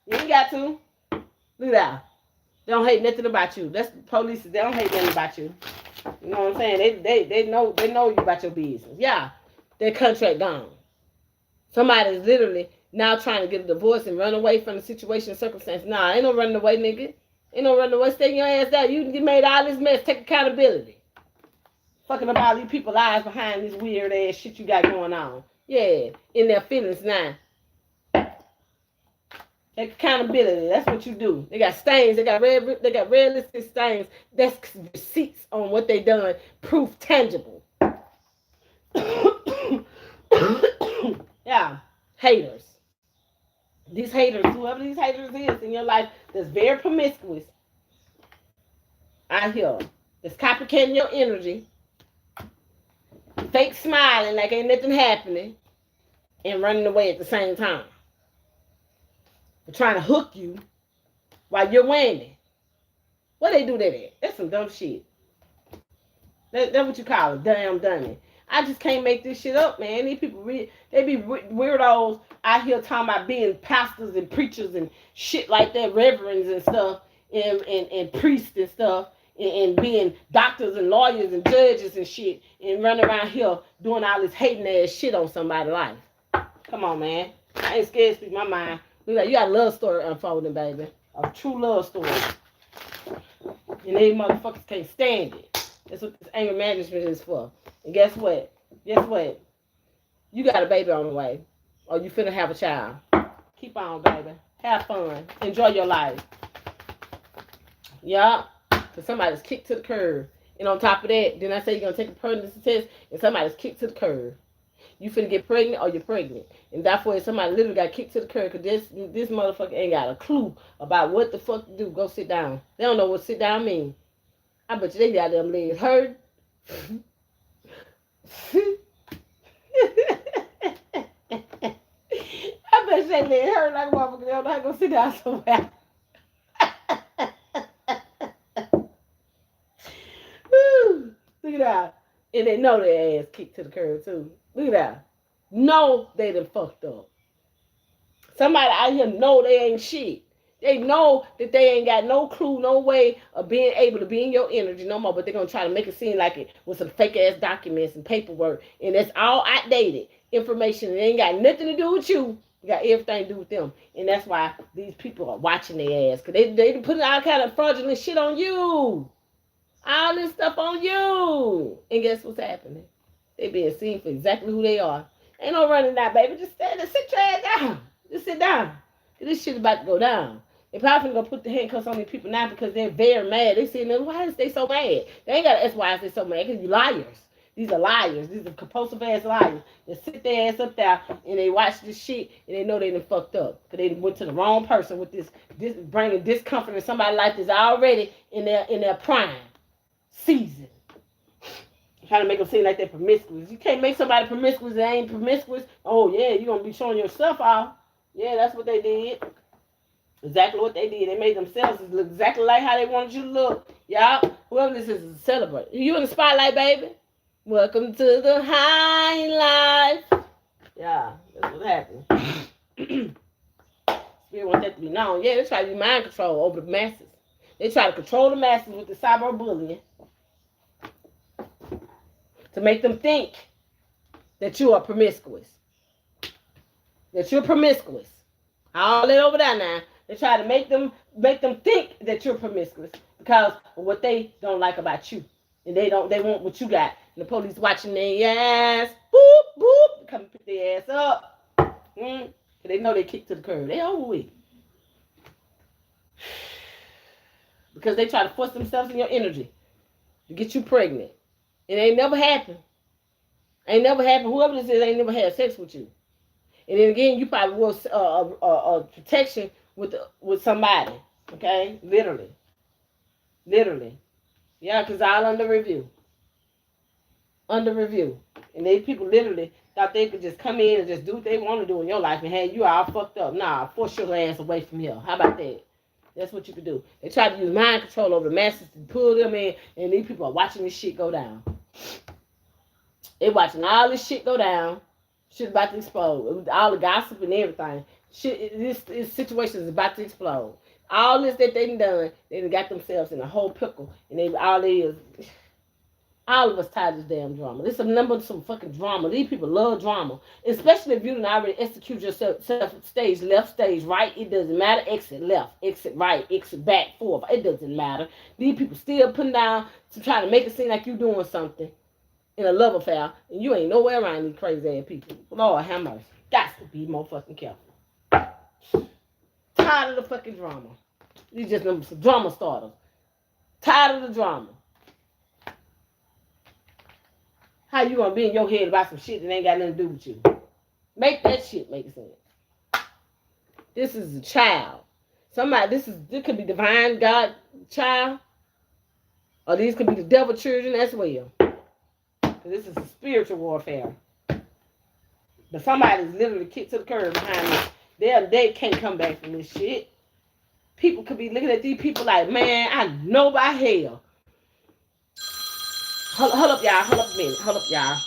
You ain't got to. Look at that. They don't hate nothing about you. That's the police. They don't hate nothing about you. You know what I'm saying? They know you about your business. Yeah, their contract gone. Somebody's literally now trying to get a divorce and run away from the situation and circumstance. Nah, ain't no running away, nigga. Ain't no running away. Stay your ass down. You made all this mess. Take accountability. Fucking up all these people's lives behind this weird ass shit you got going on. Yeah, in their feelings now. Take accountability. That's what you do. They got stains. They got realistic stains. That's receipts on what they done. Proof tangible. Yeah. Haters. These haters, whoever these haters is in your life that's very promiscuous out here, that's copycatting your energy, fake smiling like ain't nothing happening, and running away at the same time. They're trying to hook you while you're winning. What they do that at? That's some dumb shit. That's what you call it, damn dummy. I just can't make this shit up, man. These people, they be weirdos out here talking about being pastors and preachers and shit like that, reverends and stuff, and priests and stuff, and being doctors and lawyers and judges and shit, and running around here doing all this hating ass shit on somebody's life. Come on, man. I ain't scared to speak my mind. You got a love story unfolding, baby. A true love story. And these motherfuckers can't stand it. That's what this anger management is for. And guess what? You got a baby on the way. Or you finna have a child. Keep on, baby. Have fun. Enjoy your life. Yeah. Because somebody's kicked to the curb. And on top of that, then I say you're going to take a pregnancy test, and somebody's kicked to the curb. You finna get pregnant or you're pregnant. And therefore, somebody literally got kicked to the curb because this motherfucker ain't got a clue about what the fuck to do. Go sit down. They don't know what sit down mean. I bet you they got them legs hurt. I bet you they legs hurt like a motherfucker. They don't know how to go sit down somewhere. And they know their ass kicked to the curb too. Look at that. No, they done fucked up. Somebody out here know they ain't shit. They know that they ain't got no clue, no way of being able to be in your energy no more, but they're gonna try to make it seem like it with some fake ass documents and paperwork, and it's all outdated information. It ain't got nothing to do with you. It got everything to do with them, and that's why these people are watching their ass, cause they putting all kind of fraudulent shit on you, all this stuff on you, and guess what's happening? They being seen for exactly who they are. Ain't no running that, baby. Just stand there, sit your ass down. Just sit down. This shit about to go down. They probably gonna put the handcuffs on these people now because they're very mad. They saying, why is they so mad? They ain't gotta ask why they so mad, because you liars. These are liars. These are compulsive ass liars. They sit their ass up there and they watch this shit and they know they done fucked up. Because they went to the wrong person with this bringing discomfort in somebody's life that's already in their prime season. Trying to make them seem like they're promiscuous. You can't make somebody promiscuous that ain't promiscuous. Oh, yeah, you're going to be showing your stuff off. Yeah, that's what they did. Exactly what they did. They made themselves look exactly like how they wanted you to look. Y'all, whoever this is celebrate. You in the spotlight, baby? Welcome to the high life. Yeah, that's what happened. Spirit wants that to be known. Yeah, they try to be mind control over the masses. They try to control the masses with the cyberbullying to make them think that you are promiscuous. That you're promiscuous. All that over there now. They try to make them think that you're promiscuous because of what they don't like about you. And they want what you got. And the police watching their ass. Boop, boop. Come pick their ass up. Cause they know they kicked to the curb. They over with. Because they try to force themselves in your energy to get you pregnant. It ain't never happened. Ain't never happened. Whoever this is ain't never had sex with you. And then again, you probably will protection with somebody. Okay? Literally. Yeah, because all under review. Under review. And they people literally thought they could just come in and just do what they want to do in your life and have you all fucked up. Nah, force your ass away from here. How about that? That's what you could do. They try to use mind control over the masses to pull them in, and these people are watching this shit go down. They watching all this shit go down. Shit about to explode. All the gossip and everything. Shit, this situation is about to explode. All this that they done, they done got themselves in a whole pickle, and all of us tired of this damn drama. This is a number of some fucking drama. These people love drama, especially if you done already execute yourself stage left, stage right. It doesn't matter. Exit left, exit right, exit back, forth. It doesn't matter. These people still putting down to try to make it seem like you doing something in a love affair, and you ain't nowhere around these crazy ass people. Lord have mercy. Got to be more fucking careful. Tired of the fucking drama. These just some drama starters. Tired of the drama. How you gonna be in your head about some shit that ain't got nothing to do with you? Make that shit make sense. This is a child. This could be divine God child, or these could be the devil children as well. This is a spiritual warfare. But somebody's literally kicked to the curb behind this. They can't come back from this shit. People could be looking at these people like, man, I know by hell. Hold up, y'all. Hold up a minute. Hold up, y'all.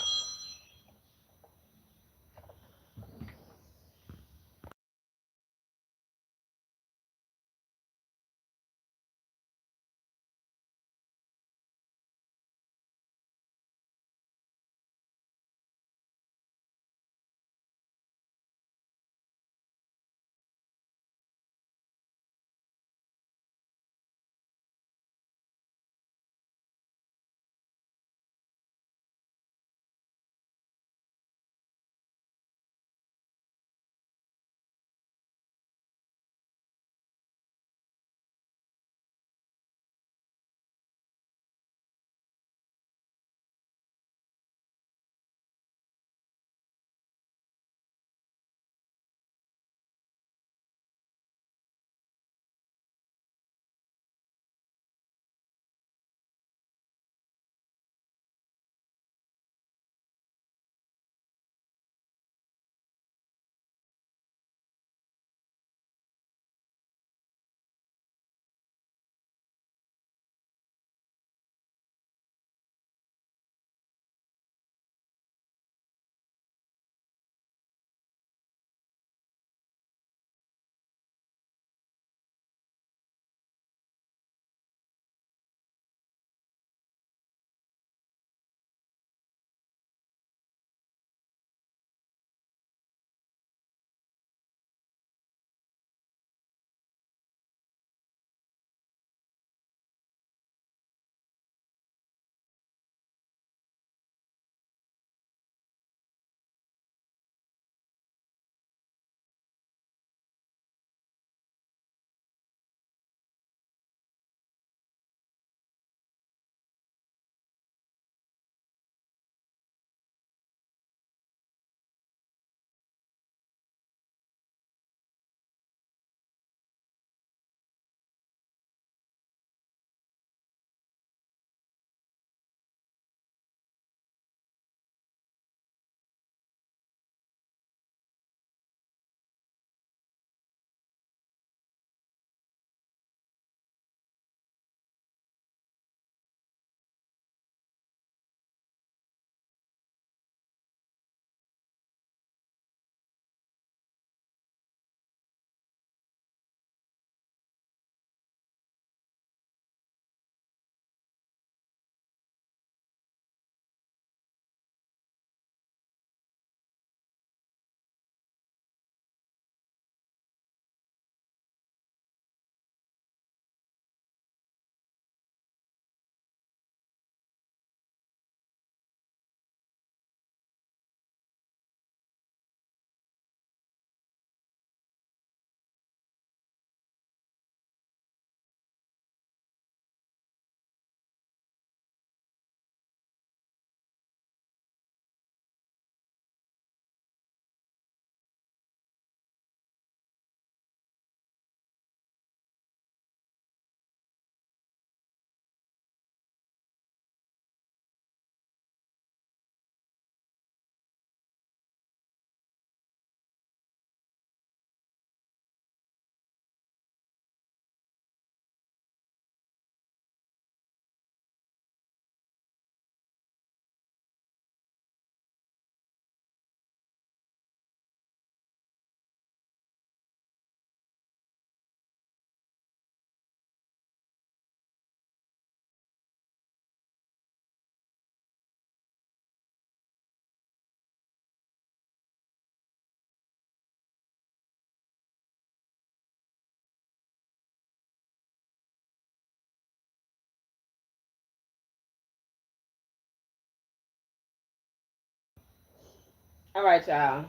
All right, y'all.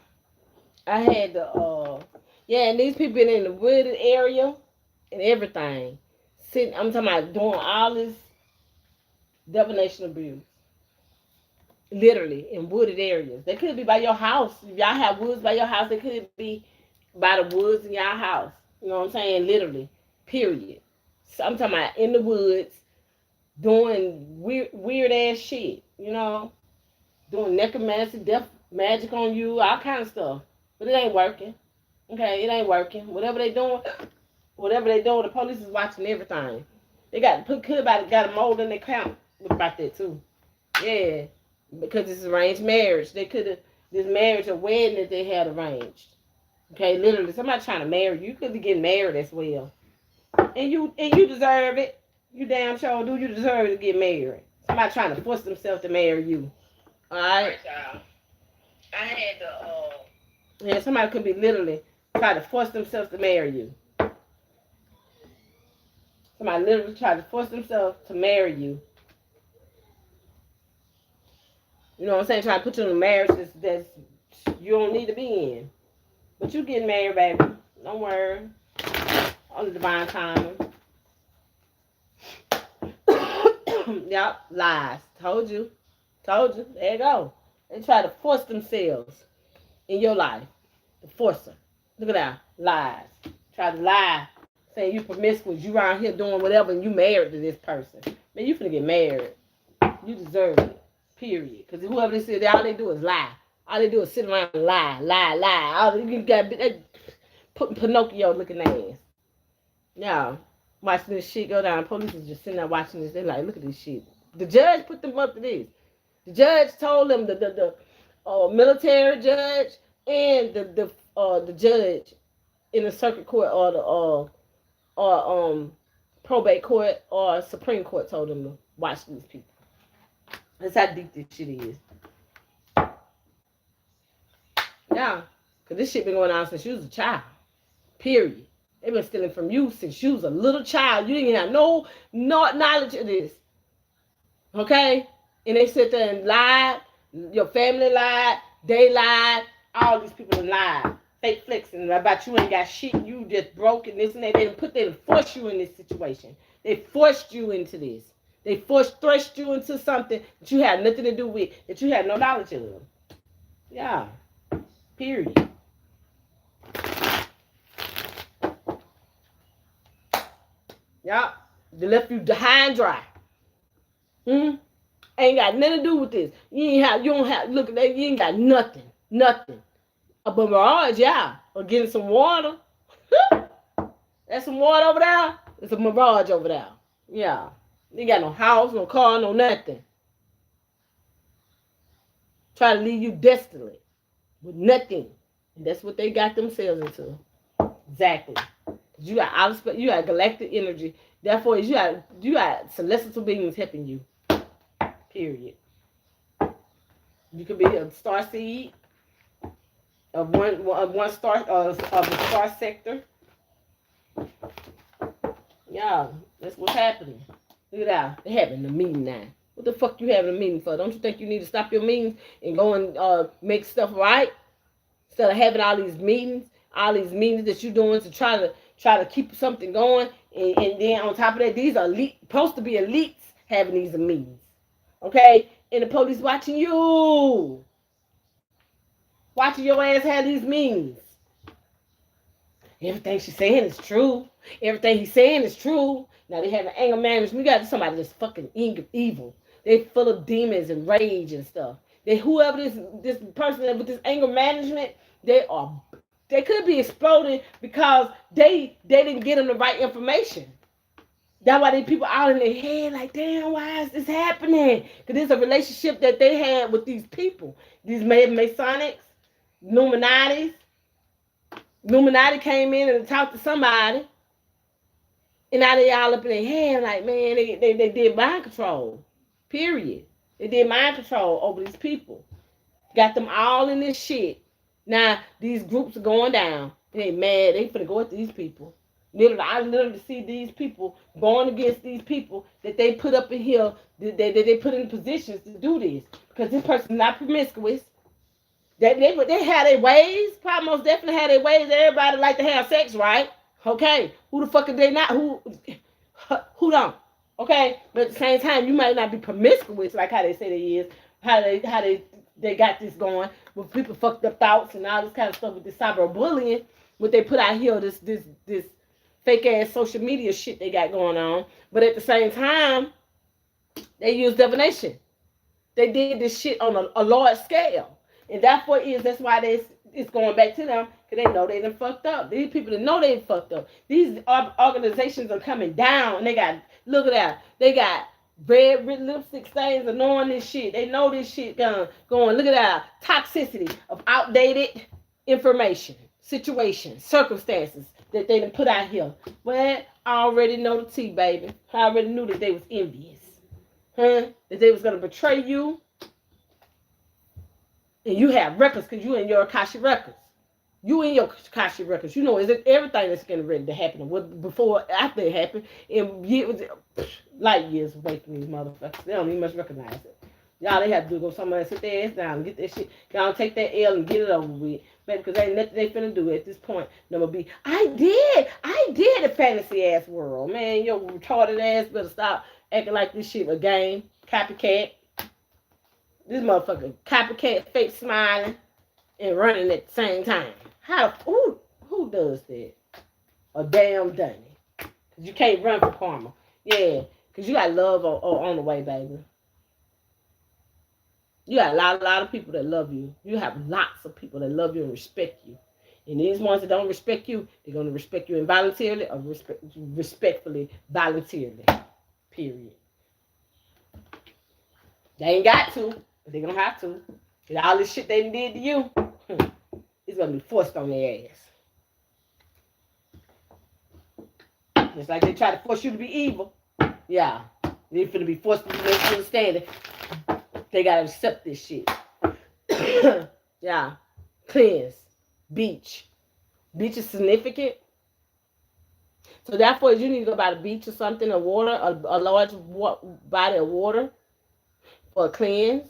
I had the yeah, and these people been in the wooded area and everything. Sitting, I'm talking about doing all this divination abuse. Literally in wooded areas. They could be by your house. If y'all have woods by your house, they could be by the woods in y'all house. You know what I'm saying? Literally. Period. So I'm talking about in the woods doing weird ass shit. You know? Doing necromancy, death magic on you, all kind of stuff. But it ain't working. Okay, it ain't working. Whatever they doing, the police is watching everything. They got a mold in their count about that too. Yeah, because it's arranged marriage. They could have this marriage or wedding that they had arranged. Okay, literally, somebody trying to marry you. You could be getting married as well, and you deserve it. You damn sure do. You deserve to get married. Somebody trying to force themselves to marry you. All right. I had the yeah. Somebody could be literally trying to force themselves to marry you. Somebody literally try to force themselves to marry you. You know what I'm saying? Trying to put you in a marriage that's you don't need to be in. But you getting married, baby. Don't worry. On the divine timing. Yep, lies. Told you. Told you. There you go. They try to force themselves in your life. The forcer. Look at that. Lies. Try to lie. Saying you promiscuous. You around here doing whatever and you married to this person. Man, you finna get married. You deserve it. Period. Because whoever they say, all they do is lie. All they do is sit around and lie. All you got putting Pinocchio looking ass. Yeah. Watching this shit go down. Police is just sitting there watching this. They like, look at this shit. The judge put them up to this. The judge told them the military judge and the judge in the circuit court or the probate court or Supreme Court told them to watch these people. That's how deep this shit is. Yeah, because this shit been going on since you was a child. Period. They've been stealing from you since you was a little child. You didn't have no knowledge of this. Okay? And they sit there and lied. Your family lied. They lied. All these people lied. Fake flexing about you ain't got shit. You just broke and this and that. They didn't force you in this situation. They forced you into this. They thrust you into something that you had nothing to do with, that you had no knowledge of. Yeah. Period. Yeah. They left you high and dry. Ain't got nothing to do with this. You ain't got nothing. Nothing. A mirage, yeah. Or getting some water. That's some water over there. There's a mirage over there. Yeah. You ain't got no house, no car, no nothing. Try to leave you desolate with nothing. And that's what they got themselves into. Exactly. You got galactic energy. Therefore, you got celestial beings helping you. Period. You could be a star seed of one star of the star sector. Yeah, that's what's happening. Look at that. They're having a meeting now. What the fuck you having a meeting for? Don't you think you need to stop your meetings and go and make stuff right? Instead of having all these meetings that you're doing to try to keep something going, and then on top of that, these are supposed to be elites having these meetings. Okay? And the police watching you. Watching your ass have these meetings. Everything she's saying is true. Everything he's saying is true. Now they have an anger management. We got somebody that's fucking evil. They full of demons and rage and stuff. Whoever this person with this anger management, they could be exploding because they didn't get them the right information. That's why these people out in their head like, damn, why is this happening? Because it's a relationship that they had with these people. These Masonics, Illuminati came in and talked to somebody. And now they all up in their head like, man, they did mind control. Period. They did mind control over these people. Got them all in this shit. Now, these groups are going down. They mad. They finna go at these people. I literally see these people going against these people that they put up in here, that they put in positions to do this. Because this person's not promiscuous. They had their ways. Probably most definitely had their ways. Everybody like to have sex, right? Okay. Who the fuck are they not? Who don't? Okay. But at the same time, you might not be promiscuous like how they say they is. How they got this going with people fucked up thoughts and all this kind of stuff with this cyberbullying. What they put out here, this fake ass social media shit they got going on. But at the same time, they use divination. They did this shit on a large scale. And that's why it's going back to them, because they know they done fucked up. These people that know they fucked up. These organizations are coming down, and look at that. They got red lipstick stains of knowing this shit. They know this shit going. Look at that. Toxicity of outdated information, situations, circumstances that they done put out here. But I already know the tea, baby. I already knew that they was envious. That they was going to betray you. And you have records because you in your Akashi records. You in your Akashi records. You know everything that's getting ready to happen. Before, after it happened. And light years away from these motherfuckers. They don't even much recognize it. Y'all, they have to do go somewhere and sit their ass down and get that shit. Y'all take that L and get it over with. Baby, because ain't nothing they finna do at this point. Number B, I did a fantasy ass world. Man, your retarded ass better stop acting like this shit a game. Copycat. This motherfucker copycat, fake smiling, and running at the same time. Who does that? A damn dummy. Cause you can't run for karma. Yeah, cause you got love on the way, baby. You got a lot of people that love you. You have lots of people that love you and respect you. And these ones that don't respect you, they're gonna respect you involuntarily or respectfully, voluntarily. Period. They ain't got to. But they're going to have to. And all this shit they did to you, it's going to be forced on their ass. Just like they try to force you to be evil. Yeah. They're going to be forced to understand it. They got to accept this shit. Yeah. Cleanse. Beach. Beach is significant. So therefore, you need to go by the beach or something, or water, a large body of water for a cleanse.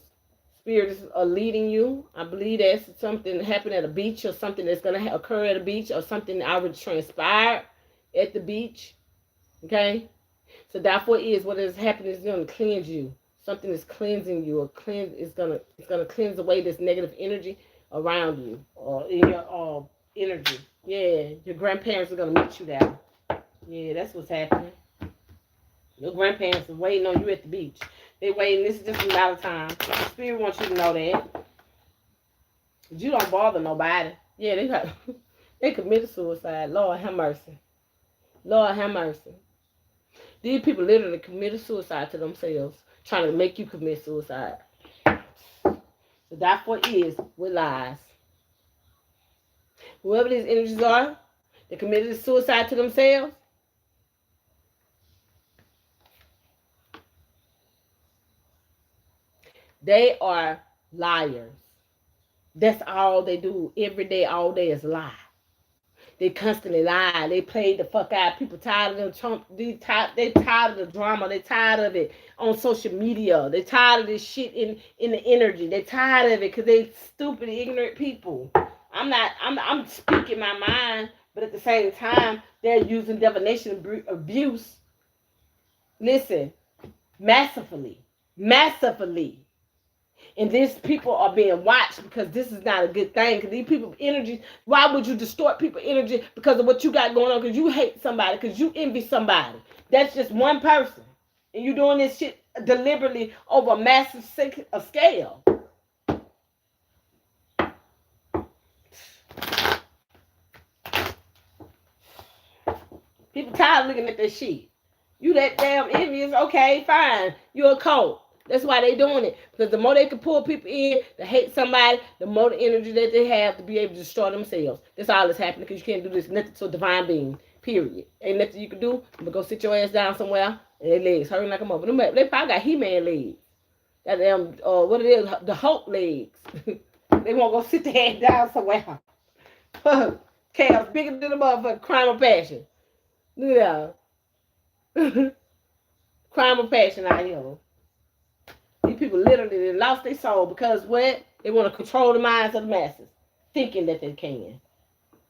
Spirits are leading you. I believe that's something that happened at a beach or something that's going to occur at a beach or something that already transpired at the beach. Okay? So therefore what is happening is going to cleanse you. Something is cleansing you, or it's going to cleanse away this negative energy around you or in your energy. Yeah, your grandparents are going to meet you there. Yeah, that's what's happening. Your grandparents are waiting on you at the beach. They waiting. This is just a matter of time. The spirit wants you to know that. You don't bother nobody. Yeah, they committed suicide. Lord have mercy. Lord have mercy. These people literally committed suicide to themselves, trying to make you commit suicide. So therefore with lies. Whoever these energies are, they committed suicide to themselves. They are liars. That's all they do every day, all day is lie. They constantly lie. They play the fuck out. People tired of them. They tired of the drama. They tired of it on social media. They tired of this shit in the energy. They tired of it because they stupid, ignorant people. I'm speaking my mind, but at the same time, they're using divination abuse. Listen, massively. And these people are being watched because this is not a good thing. Because these people's energy, why would you distort people's energy because of what you got going on? Because you hate somebody, because you envy somebody. That's just one person. And you're doing this shit deliberately over a massive scale. People tired of looking at this shit. You that damn envious, okay, fine. You're a cult. That's why they doing it. Because the more they can pull people in to hate somebody, the more the energy that they have to be able to destroy themselves. That's all that's happening, because you can't do this nothing to a divine being. Period. Ain't nothing you can do but go sit your ass down somewhere and their legs hurting like a mother. They probably got He-Man legs. Got them, what it is, the Hulk legs. They won't go sit their ass down somewhere. Chaos bigger than the motherfucker. Crime of passion. Look at that. Crime of passion out here. These people literally lost their soul because what? They want to control the minds of the masses, thinking that they can.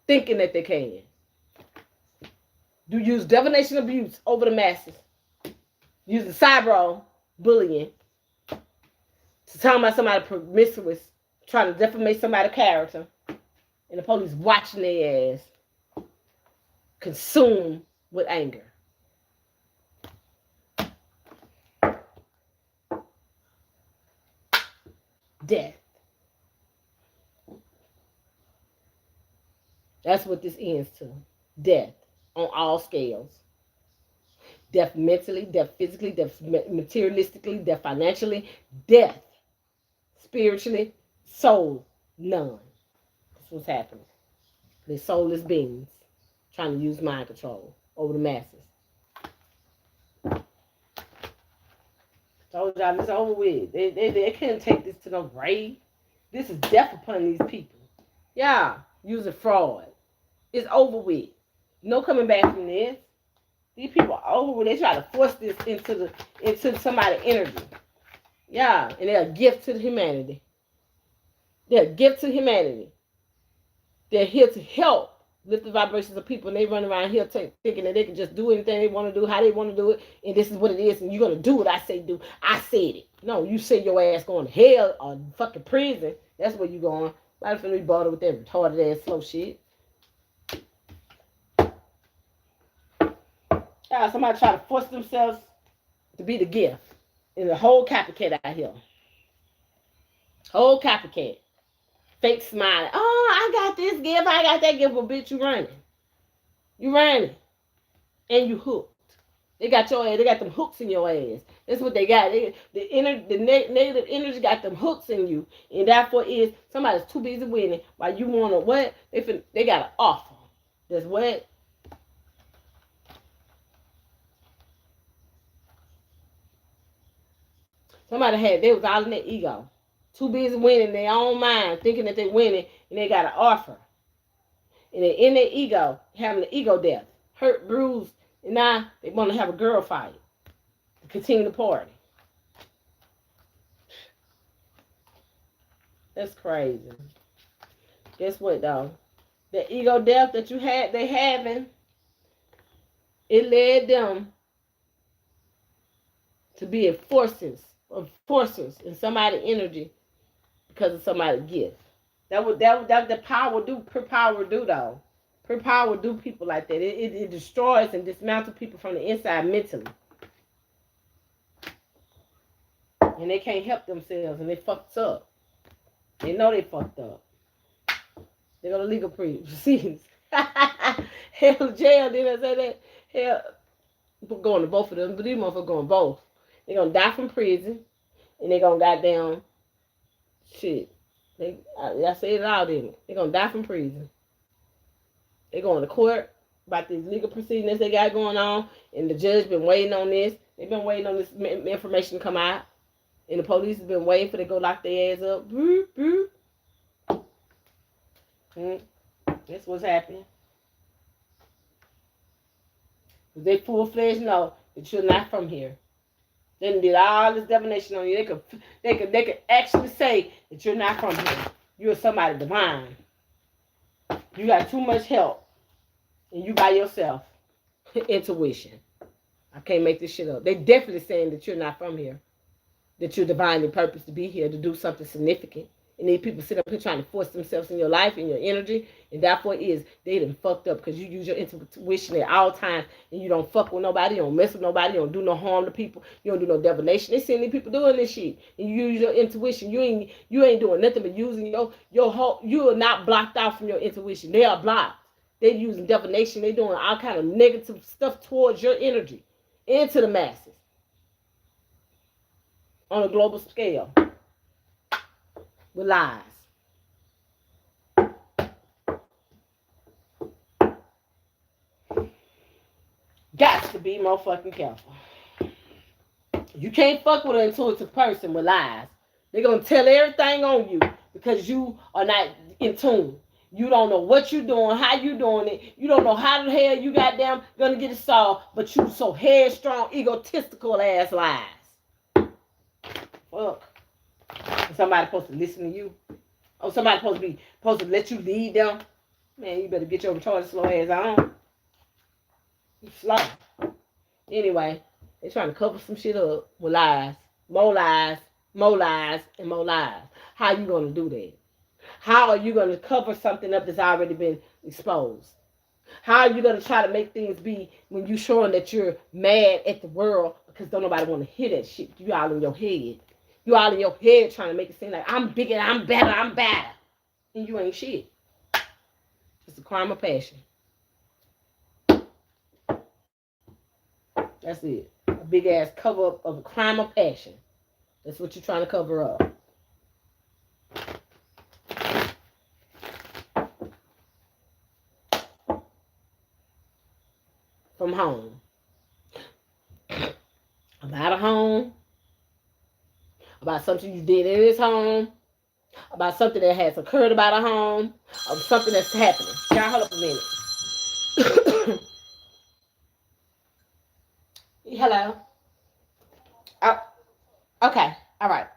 Thinking that they can. Do use divination abuse over the masses. Using cyber bullying to talk about somebody promiscuous, trying to defamate somebody's character, and the police watching their ass consumed with anger. Death. That's what this ends to. Death on all scales. Death mentally, death physically, death materialistically, death financially, death spiritually, soul, none. That's what's happening. They're soulless beings trying to use mind control over the masses. Told y'all it's over with. They couldn't take this to no grave. This is death upon these people. Yeah, using fraud. It's over with. No coming back from this. These people are over with. They try to force this into somebody's energy. Yeah, and they're a gift to humanity. They're a gift to humanity. They're here to help lift the vibrations of people, and they run around here thinking that they can just do anything they want to do, how they want to do it, and this is what it is, and you're going to do what I say do. I said it. No, you say your ass going to hell or fucking prison. That's where you going. Why the fuck we bothered with that retarded ass slow shit? Somebody try to force themselves to be the gift. And the whole copycat out here. Whole copycat. Fake smiling. Oh, I got this gift. I got that gift. But bitch, you running. You running. And you hooked. They got your ass. They got them hooks in your ass. That's what they got. The negative energy got them hooks in you. And therefore is somebody's too busy winning. While you want to what? They got an offer. That's what? They was all in their ego. Too busy winning their own mind, thinking that they're winning, and they got an offer. And they're in their ego, having the ego death. Hurt, bruised, and now they want to have a girl fight. To continue the party. That's crazy. Guess what, though? The ego death that they having, it led them to be enforcers in somebody's energy because of somebody's gift. That the power do. Per power do though. Per power do people like that. It destroys and dismantles people from the inside mentally, and they can't help themselves, and they fucked up. They know they fucked up. They go to legal proceedings. Hell, jail. Did I say that? Hell, going to both of them, but these motherfuckers going both. They're going to die from prison, and they're going to goddamn shit. I said it all, didn't it? They're going to die from prison. They're going to court about these legal proceedings they got going on, and the judge been waiting on this. They've been waiting on this information to come out, and the police has been waiting for they go lock their ass up. That's what's happening. They full-fledged know that you're not from here. They did all this divination on you. They could actually say that you're not from here. You're somebody divine. You got too much help, and you by yourself. Intuition. I can't make this shit up. They definitely saying that you're not from here. That you're divinely purposed to be here to do something significant. And these people sit up here trying to force themselves in your life and your energy. And therefore they done fucked up because you use your intuition at all times. And you don't fuck with nobody. You don't mess with nobody. You don't do no harm to people. You don't do no divination. They seeing these people doing this shit. And you use your intuition. You ain't doing nothing but using your whole. You are not blocked out from your intuition. They are blocked. They're using divination. They're doing all kind of negative stuff towards your energy. Into the masses. On a global scale. With lies. Got to be more fucking careful. You can't fuck with an intuitive person with lies. They're going to tell everything on you because you are not in tune. You don't know what you're doing, how you doing it. You don't know how the hell you goddamn going to get it solved, but you so headstrong, egotistical ass lies. Fuck. Somebody supposed to listen to you. Oh, somebody supposed to let you lead them. Man, you better get your retarded slow ass on. You slow. Anyway, they trying to cover some shit up with lies. More lies, more lies, and more lies. How you gonna do that? How are you gonna cover something up that's already been exposed? How are you gonna try to make things be when you showing that you're mad at the world because don't nobody want to hear that shit? You all in your head. You all in your head trying to make it seem like I'm bigger, I'm better, I'm better, and you ain't shit. It's a crime of passion. That's it. A big ass cover up of a crime of passion. That's what you're trying to cover up. From home. About a home. About something you did in this home. About something that has occurred about a home. Or something that's happening. Y'all hold up a minute. Hello. Oh, okay. All right.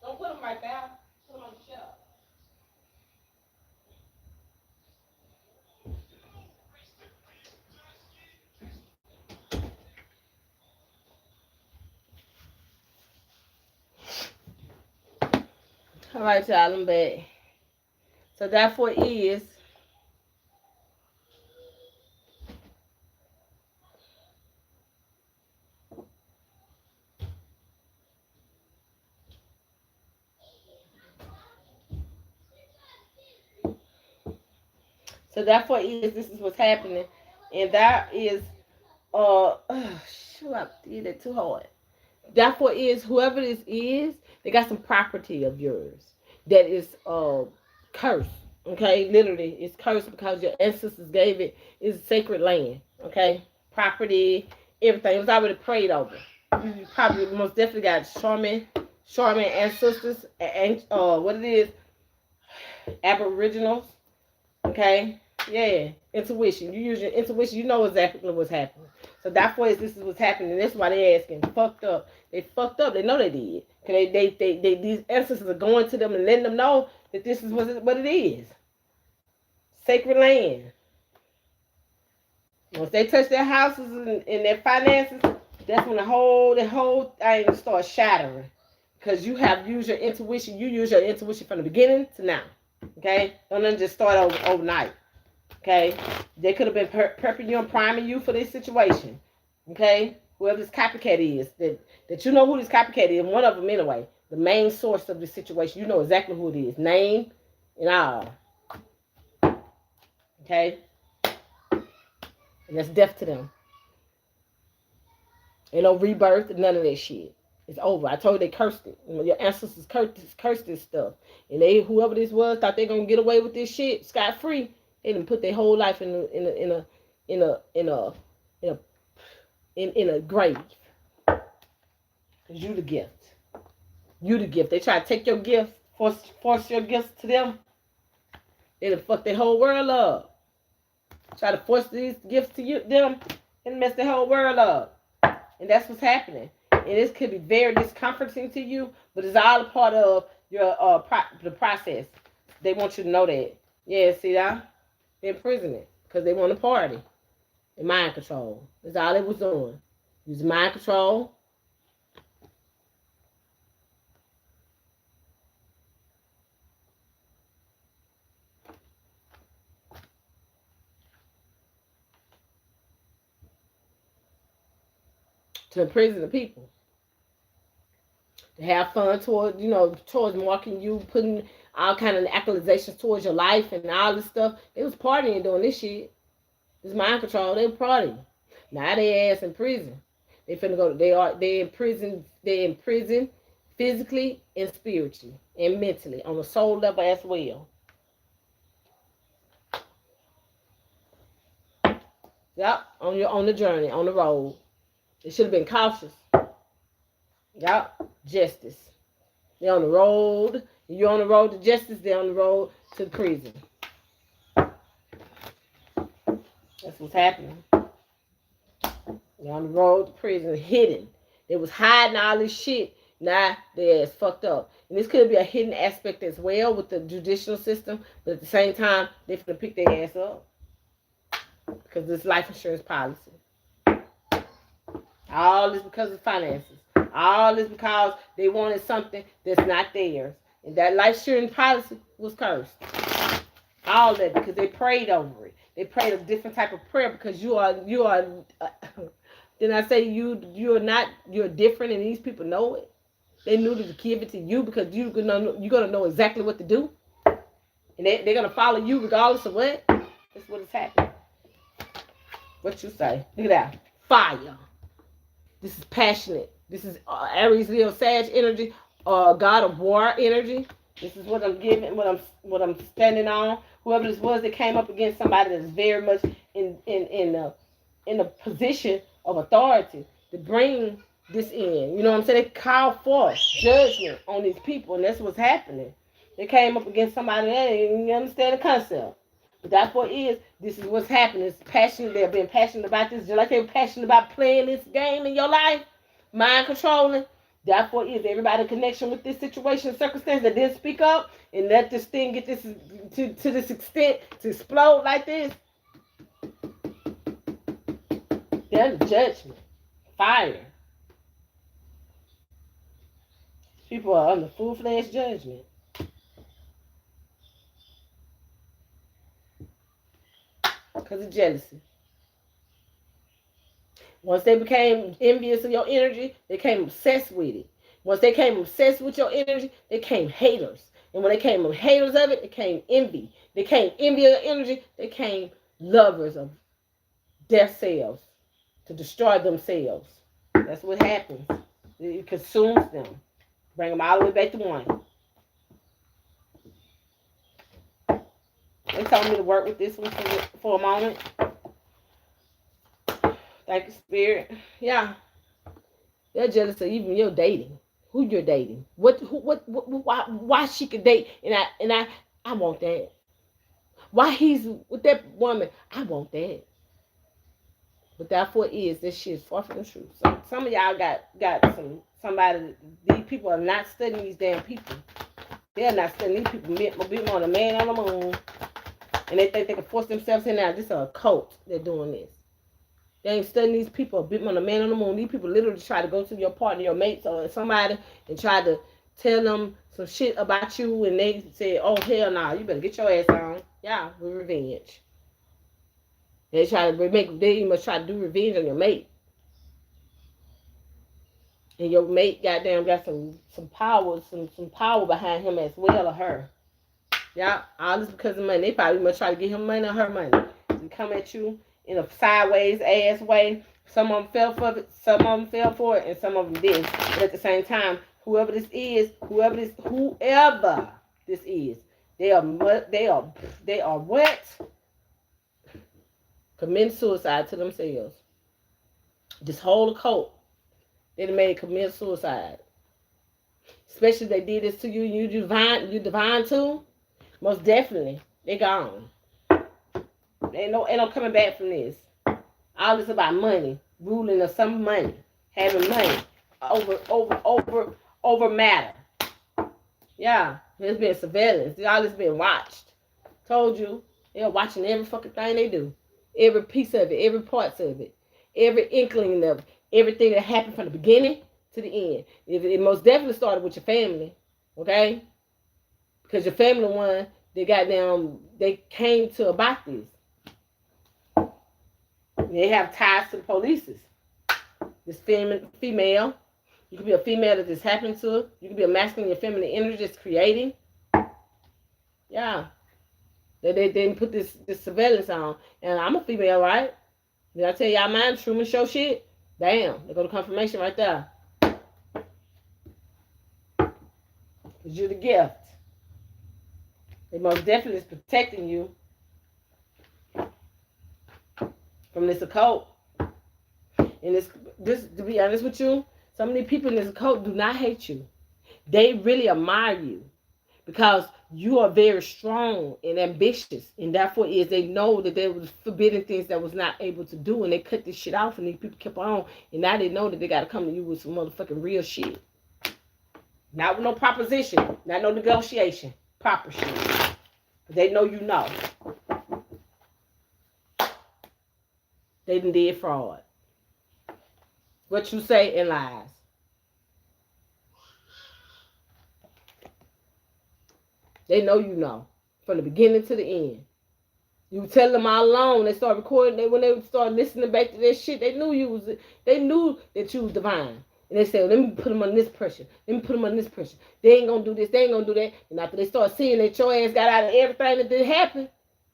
Don't put them right there. Put them on the shelf. All right, y'all, I'm back. So therefore is this is what's happening, and that is shoot, I did it too hard. Therefore is whoever this is, they got some property of yours that is cursed. Okay, literally, it's cursed because your ancestors gave it. It's sacred land. Okay, property, everything. It was already prayed over. You probably most definitely got Charmin ancestors, and what it is, Aboriginals. Okay, yeah, intuition. You use your intuition. You know exactly what's happening. So therefore, this is what's happening. That's why they asking. Fucked up. They fucked up. They know they did. Cause they these ancestors are going to them and letting them know that this is what it is. Sacred land. Once they touch their houses and their finances, that's when the whole thing starts shattering. because you have used your intuition. You use your intuition from the beginning to now. Okay? Don't let it just start overnight. Okay? They could have been prepping you and priming you for this situation. Okay? Whoever this copycat is, that you know who this copycat is, one of them anyway, the main source of the situation, you know exactly who it is, name and all. Okay? And that's death to them. Ain't no rebirth, none of that shit. It's over. I told you they cursed it. Your ancestors cursed this stuff. And they, whoever this was, thought they gonna get away with this shit scot free. They done put their whole life in a grave. Cause you the gift. You the gift. They try to take your gift, force your gifts to them. They done fuck their whole world up. Try to force these gifts to them and mess the whole world up. And that's what's happening. And this could be very discomforting to you, but it's all a part of your the process. They want you to know that. Yeah, see that? They're imprisoning because they want to party. And mind control. That's all they was doing. Using mind control. To imprison the people. To have fun towards marking you, putting all kind of accusations towards your life and all this stuff. They was partying doing this shit. This mind control. They were partying. Now they ass in prison. They finna go. They in prison. They in prison, physically and spiritually and mentally on the soul level as well. Yep, on the journey, on the road. They should have been cautious. Yep, justice. They're on the road. You're on the road to justice. They're on the road to the prison. That's what's happening. They're on the road to prison, hidden. They was hiding all this shit. Now their ass fucked up. And this could be a hidden aspect as well with the judicial system. But at the same time, they're going to pick their ass up. Because this life insurance policy. All this because of finances. All this because they wanted something that's not theirs. And that life insurance policy was cursed. All that because they prayed over it. They prayed a different type of prayer because you are then I say you're different and these people know it. They knew to give it to you because you're gonna know exactly what to do. And they're gonna follow you regardless of what. That's what is happening. What you say? Look at that. Fire. This is passionate. This is Aries, Leo, Sag energy, God of War energy. This is what I'm giving, what I'm standing on. Whoever this was that came up against somebody that's very much in a position of authority to bring this in. You know what I'm saying? They call forth judgment on these people, and that's what's happening. They came up against somebody that didn't understand the concept. But that's what this is what's happening. It's passionate. They've been passionate about this, just like they were passionate about playing this game in your life, mind controlling. That's what everybody in connection with this situation, circumstance that didn't speak up and let this thing get this to this extent to explode like this. There's judgment, fire. People are under full-fledged judgment. Because of jealousy. Once they became envious of your energy, they became obsessed with it. Once they became obsessed with your energy, they became haters. And when they became haters of it, they became envy. They became envy of your energy, they became lovers of their selves to destroy themselves. That's what happens. It consumes them. Bring them all the way back to one. They told me to work with this one for a moment. Thank you, Spirit. Yeah. They're jealous of even your dating. Who you're dating. Why she could date and I want that. Why he's with that woman. I want that. But therefore this shit is far from the truth. So some of y'all got somebody, these people are not studying these damn people. They're not studying these people. Be more than a man on the moon. And they think they can force themselves in there. This is a cult. They're doing this. They ain't studying these people a bit more than a man on the moon. These people literally try to go to your partner, your mates, or somebody and try to tell them some shit about you, and they say, "Oh hell no, you better get your ass on." Yeah, with revenge. They try to make. They must try to do revenge on your mate, and your mate goddamn got some power, some power behind him as well, or her. Yeah, all this because of money. They probably must try to get him money or her money. They come at you in a sideways ass way. Some of them fell for it, some of them fell for it, and some of them didn't. But at the same time, whoever this is, they are what? Committing suicide to themselves. This whole cult, they made commit suicide. Especially if they did this to you, and you divine too. Most definitely, they gone. Ain't no coming back from this. All this about money, ruling of some money, having money over matter. Yeah, there's been surveillance. All this been watched. Told you, they're watching every fucking thing they do, every piece of it, every parts of it, every inkling of it, everything that happened from the beginning to the end. It most definitely started with your family, okay? Because your family one, they came to about this. They have ties to the police. This female, you could be a female that this happened to. You could be a masculine, your feminine energy that's creating. Yeah. They didn't put this surveillance on. And I'm a female, right? Did I tell y'all mine? Truman Show shit? Damn. They go to confirmation right there. Because you're the gift. They most definitely is protecting you from this occult. And this, to be honest with you, so many people in this cult do not hate you. They really admire you because you are very strong and ambitious, and therefore they know that there was forbidden things that was not able to do, and they cut this shit off, and these people kept on, and now they know that they got to come to you with some motherfucking real shit. Not with no proposition, not no negotiation, proper shit. They know you know. They done did fraud. What you say and lies. They know you know. From the beginning to the end. You tell them all along. They start recording. When they start listening back to their shit, they knew that you was divine. And they said, let me put them on this pressure. Let me put them on this pressure. They ain't gonna do this. They ain't gonna do that. And after they start seeing that your ass got out of everything that did happen,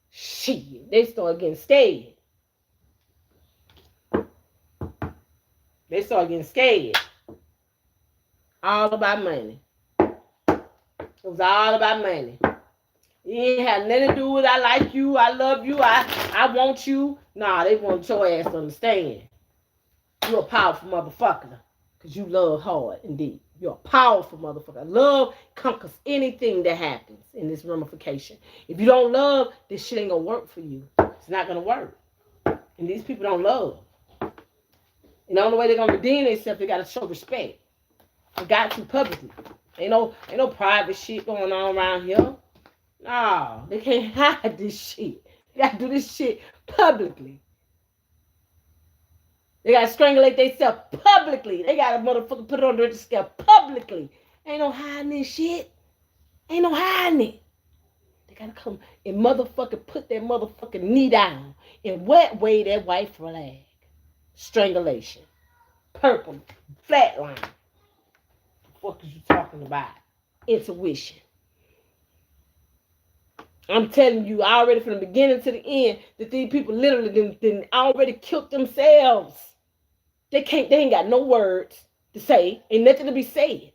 shit, they start getting scared. They start getting scared. All about money. It was all about money. It ain't had nothing to do with I like you, I love you, I want you. Nah, they want your ass to understand. You're a powerful motherfucker. Because you love hard, indeed. You're a powerful motherfucker. Love conquers anything that happens in this ramification. If you don't love, this shit ain't going to work for you. It's not going to work. And these people don't love. And the only way they're going to redeem themselves, they got to show respect. They got to publicly. Ain't no private shit going on around here. No, they can't hide this shit. They got to do this shit publicly. They got to strangulate themselves publicly. They got to motherfucker put it on the scale publicly. Ain't no hiding this shit. Ain't no hiding it. They got to come and motherfucker put that motherfucking knee down and wave that white flag. Strangulation. Purple. Flatline. What is you talking about? Intuition. I'm telling you already from the beginning to the end that these people literally didn't already killed themselves. They ain't got no words to say. Ain't nothing to be said.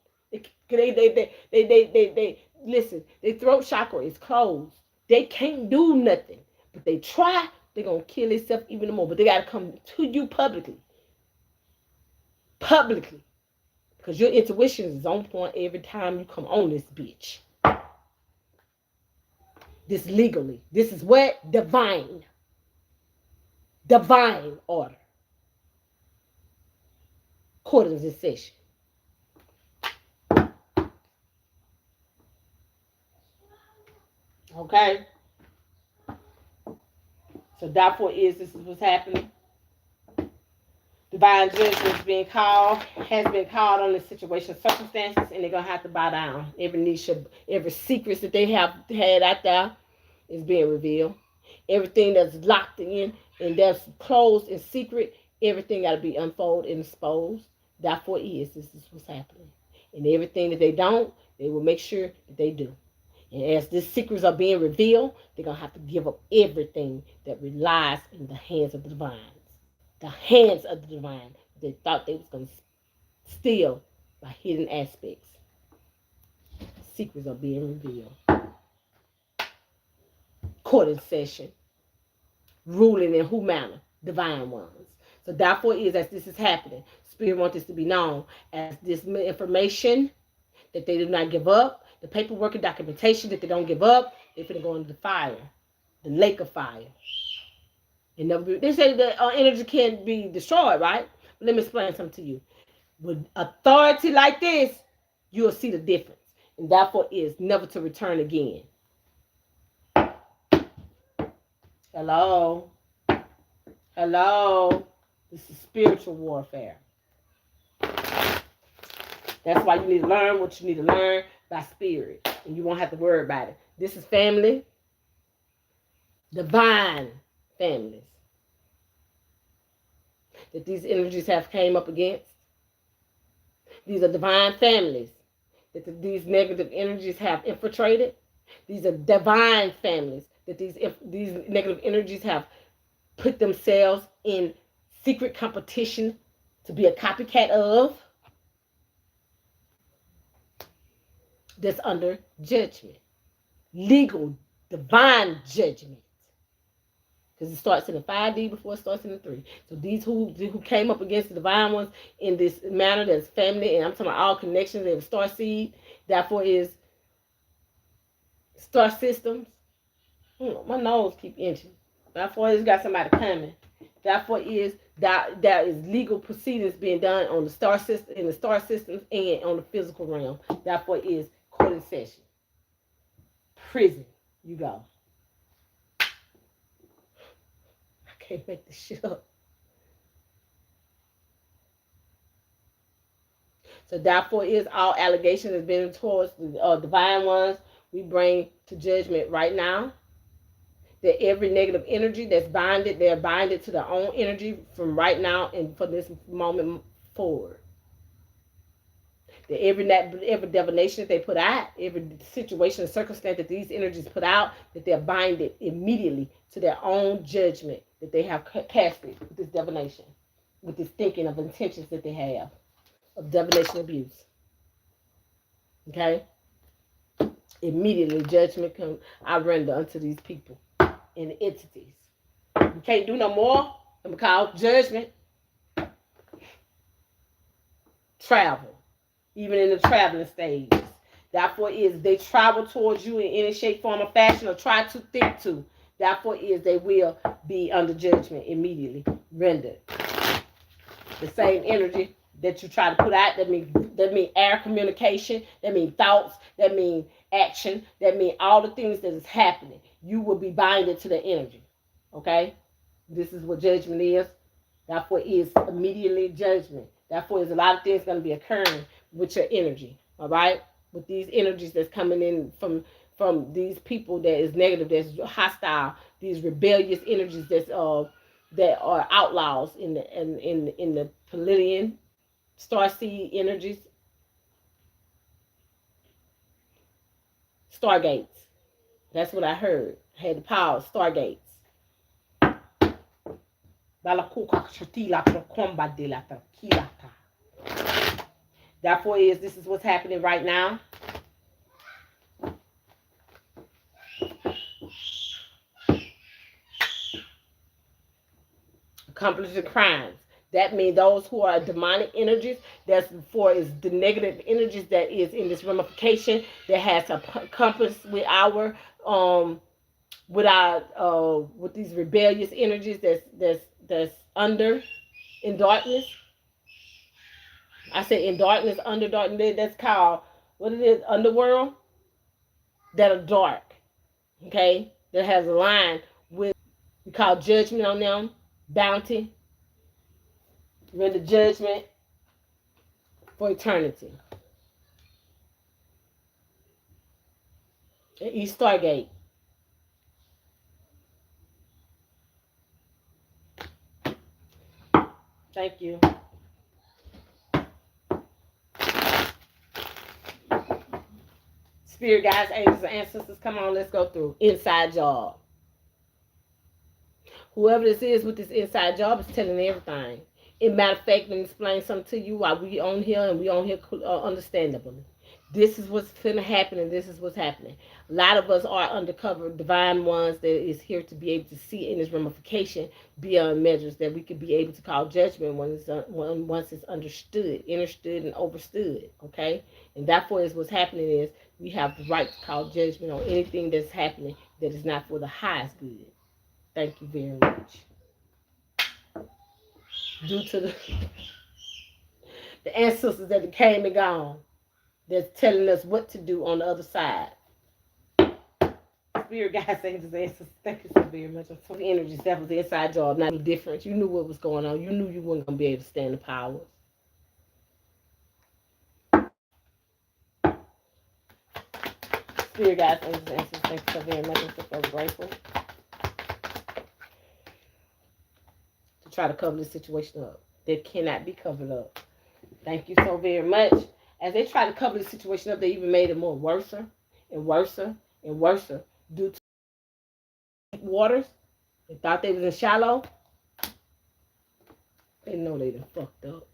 They listen, their throat chakra is closed. They can't do nothing. But they try, they're gonna kill themselves even more. But they gotta come to you publicly. Publicly. Because your intuition is on point every time you come on this bitch. This legally. This is what? Divine. Divine order. Court is in session. Okay? So therefore this is what's happening. Divine judgment has been called on the situation, circumstances, and they're gonna have to bow down. Every niche, every secrets that they have had out there is being revealed. Everything that's locked in and that's closed in secret, everything got to be unfolded and exposed. Therefore, this is what's happening. And everything that they don't, they will make sure that they do. And as these secrets are being revealed, they're going to have to give up everything that relies in the hands of the divine. The hands of the divine. They thought they was going to steal by hidden aspects. Secrets are being revealed. Court in session. Ruling in who manner? Divine ones. So therefore is as this is happening. Spirit wants this to be known as this information that they do not give up, the paperwork and documentation that they don't give up, they're going to go into the fire, the lake of fire. And they say that energy can be destroyed, right? But let me explain something to you. With authority like this, you'll see the difference. And therefore is never to return again. Hello? Hello? This is spiritual warfare. That's why you need to learn what you need to learn by spirit. And you won't have to worry about it. This is family. Divine families. That these energies have came up against. These are divine families. That these negative energies have infiltrated. These are divine families. That these negative energies have put themselves in secret competition to be a copycat of. That's under judgment. Legal, divine judgment. Because it starts in the 5D before it starts in the 3. So these who came up against the divine ones in this manner that's family, and I'm talking about all connections, they have star seed, therefore is star systems. My nose keep inching. Therefore is got somebody coming. Therefore is that there is legal proceedings being done on the star system, in the star systems, and on the physical realm. Therefore is court in session. Prison. You go. I can't make this shit up. So therefore is all allegations has been towards the divine ones. We bring to judgment right now. That every negative energy that's binded, they're binded to their own energy from right now and from this moment forward. That every divination that they put out, every situation and circumstance that these energies put out, that they're binded immediately to their own judgment that they have casted with this divination, with this thinking of intentions that they have of divination abuse. Okay? Immediately judgment comes, I render unto these people and entities. We can't do no more. I'm called judgment. Travel. Even in the traveling stages. Therefore is they travel towards you in any shape, form, or fashion, or try to think to. Therefore is they will be under judgment immediately rendered. The same energy that you try to put out, that mean air communication, that mean thoughts, that mean action, that mean all the things that is happening. You will be binded to the energy. Okay? This is what judgment is. Therefore is immediately judgment. Therefore is a lot of things going to be occurring with your energy. All right? With these energies that's coming in from these people that is negative, that's hostile, these rebellious energies that are outlaws in the Palladian starseed energies, stargates. That's what I heard. I had the power of stargates. Therefore this is what's happening right now. Accomplishing crimes. That means those who are demonic energies, that's for is the negative energies that is in this ramification that has a compass with our with these rebellious energies that's under in darkness. I said in darkness, under darkness. That's called what it is, underworld. That are dark. Okay, that has a line with we call judgment on them, bounty. Render judgment for eternity. At East Stargate. Thank you. Spirit guides, angels, and ancestors, come on, let's go through. Inside job. Whoever this is with this inside job is telling everything. In matter of fact, let me explain something to you while we on here and we on here understandably. This is what's going to happen and this is what's happening. A lot of us are undercover divine ones that is here to be able to see in this ramification beyond measures that we could be able to call judgment once it's understood, and overstood, okay? And therefore is what's happening is we have the right to call judgment on anything that's happening that is not for the highest good. Thank you very much. Due to the ancestors that came and gone, that's telling us what to do on the other side. Spirit guides, angels, ancestors, thank you so very much. I'm so the energies, that was the inside job, not the difference. You knew what was going on. You knew you weren't going to be able to stand the power. Spirit guides, angels, ancestors, thank you so very much. I'm so grateful to try to cover this situation up. That cannot be covered up. Thank you so very much. As they try to cover the situation up, they even made it more worse and worse and worse due to deep waters. They thought they was in shallow. They know they done fucked up.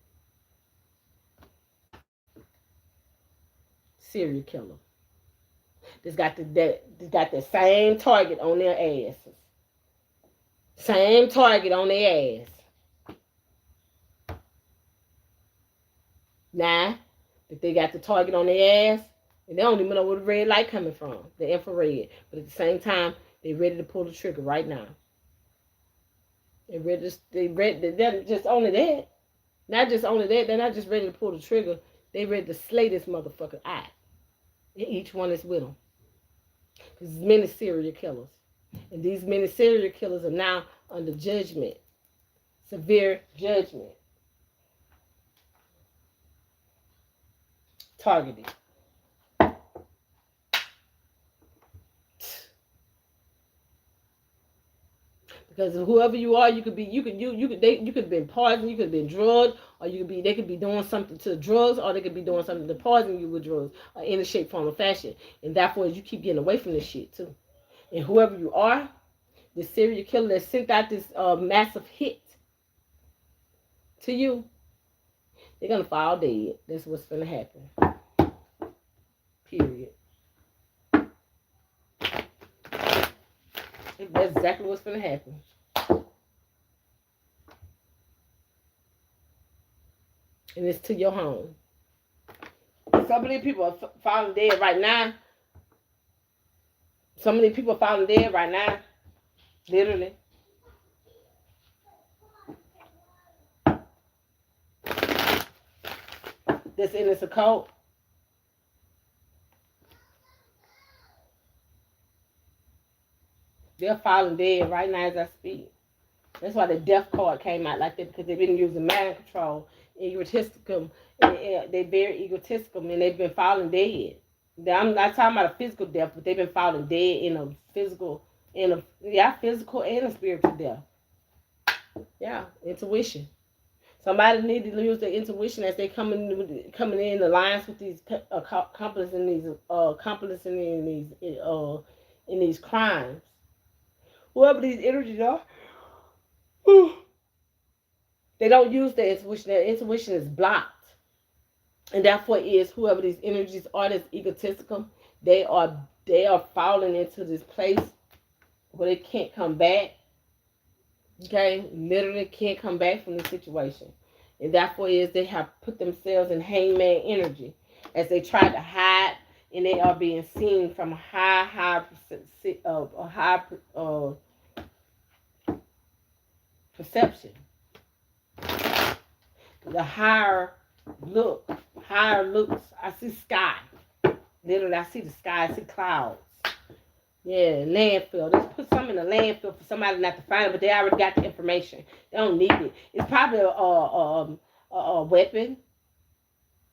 Serial killer. They got the same target on their asses. Same target on their ass. Now that they got the target on their ass, and they don't even know where the red light coming from, the infrared. But at the same time, they ready to pull the trigger right now. They're just only that. Not just only that, they're not just ready to pull the trigger. They ready to slay this motherfucker out. And each one is with them. Because there's many serial killers. And these many serial killers are now under judgment. Severe judgment. Targeted. Because whoever you are, you could have been poisoned, you could have been drugged, or they could be doing something to drugs, or they could be doing something to poison you with drugs, or in a shape, form, or fashion. And therefore, you keep getting away from this shit too. And whoever you are, the serial killer that sent out this massive hit to you, they're gonna fall dead. That's what's gonna happen. Period. That's exactly what's gonna happen. And it's to your home. So many people are falling dead right now. So many people are falling dead right now. Literally. That's in this occult. They're falling dead right now as I speak. That's why the death card came out like that, because they've been using mind control, egotistical, and they're very egotistical, and they've been falling dead. I'm not talking about a physical death, but they've been falling dead in a physical and a spiritual death. Yeah, intuition. Somebody need to use their intuition as they coming in alliance with these accomplices in these crimes. Whoever these energies are, they don't use their intuition. Their intuition is blocked. And therefore is whoever these energies are that's egotistical, they are falling into this place where they can't come back. Okay? Literally can't come back from the situation. And therefore is they have put themselves in hangman energy as they try to hide, and they are being seen from a high perception. The higher looks. I see sky. Literally, I see the sky. I see clouds. Yeah, landfill. Just put something in a landfill for somebody not to find it, but they already got the information. They don't need it. It's probably a weapon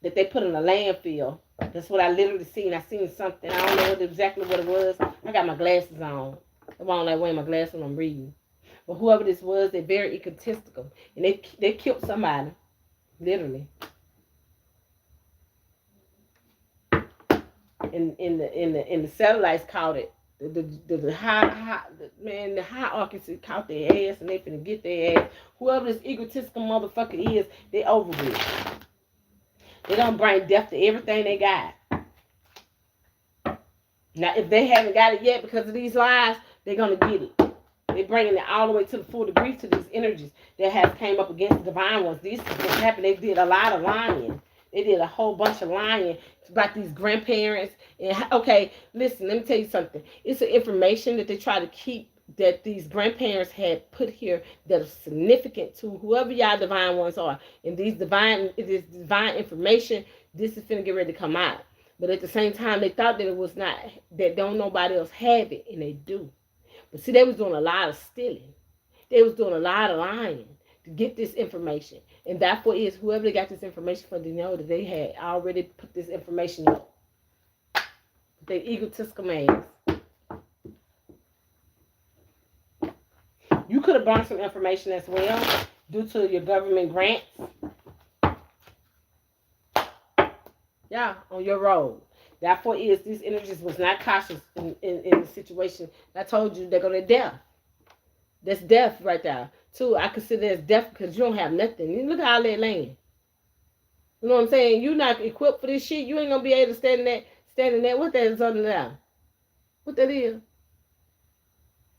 that they put in a landfill. That's what I literally seen. I seen something. I don't know exactly what it was. I got my glasses on. I don't like wearing my glasses when I'm reading. But whoever this was, they're very egotistical, and they killed somebody, literally. And the satellites caught it. The hierarchy caught their ass, and they finna get their ass. Whoever this egotistical motherfucker is, they over with. They don't bring death to everything they got. Now, if they haven't got it yet because of these lies, they're gonna get it. They're bringing it all the way to the full degree to these energies that have came up against the divine ones. These things happened. They did a lot of lying. They did a whole bunch of lying about these grandparents. And okay, listen, let me tell you something. It's an information that they try to keep that these grandparents had put here that is significant to whoever y'all divine ones are. And this divine information, this is finna get ready to come out. But at the same time, they thought that it was not, that don't nobody else have it, and they do. But see, they was doing a lot of stealing. They was doing a lot of lying to get this information. And therefore is whoever they got this information from, they know that they had already put this information up. They egotistical man. You could have brought some information as well due to your government grants. Yeah, on your road. Therefore is these energies was not cautious in the situation. I told you they're going to death. That's death right there. Too, I consider it as death because you don't have nothing. You look at all that land. You know what I'm saying? You're not equipped for this shit. You ain't going to be able to stand in that. What that is under there? What that is?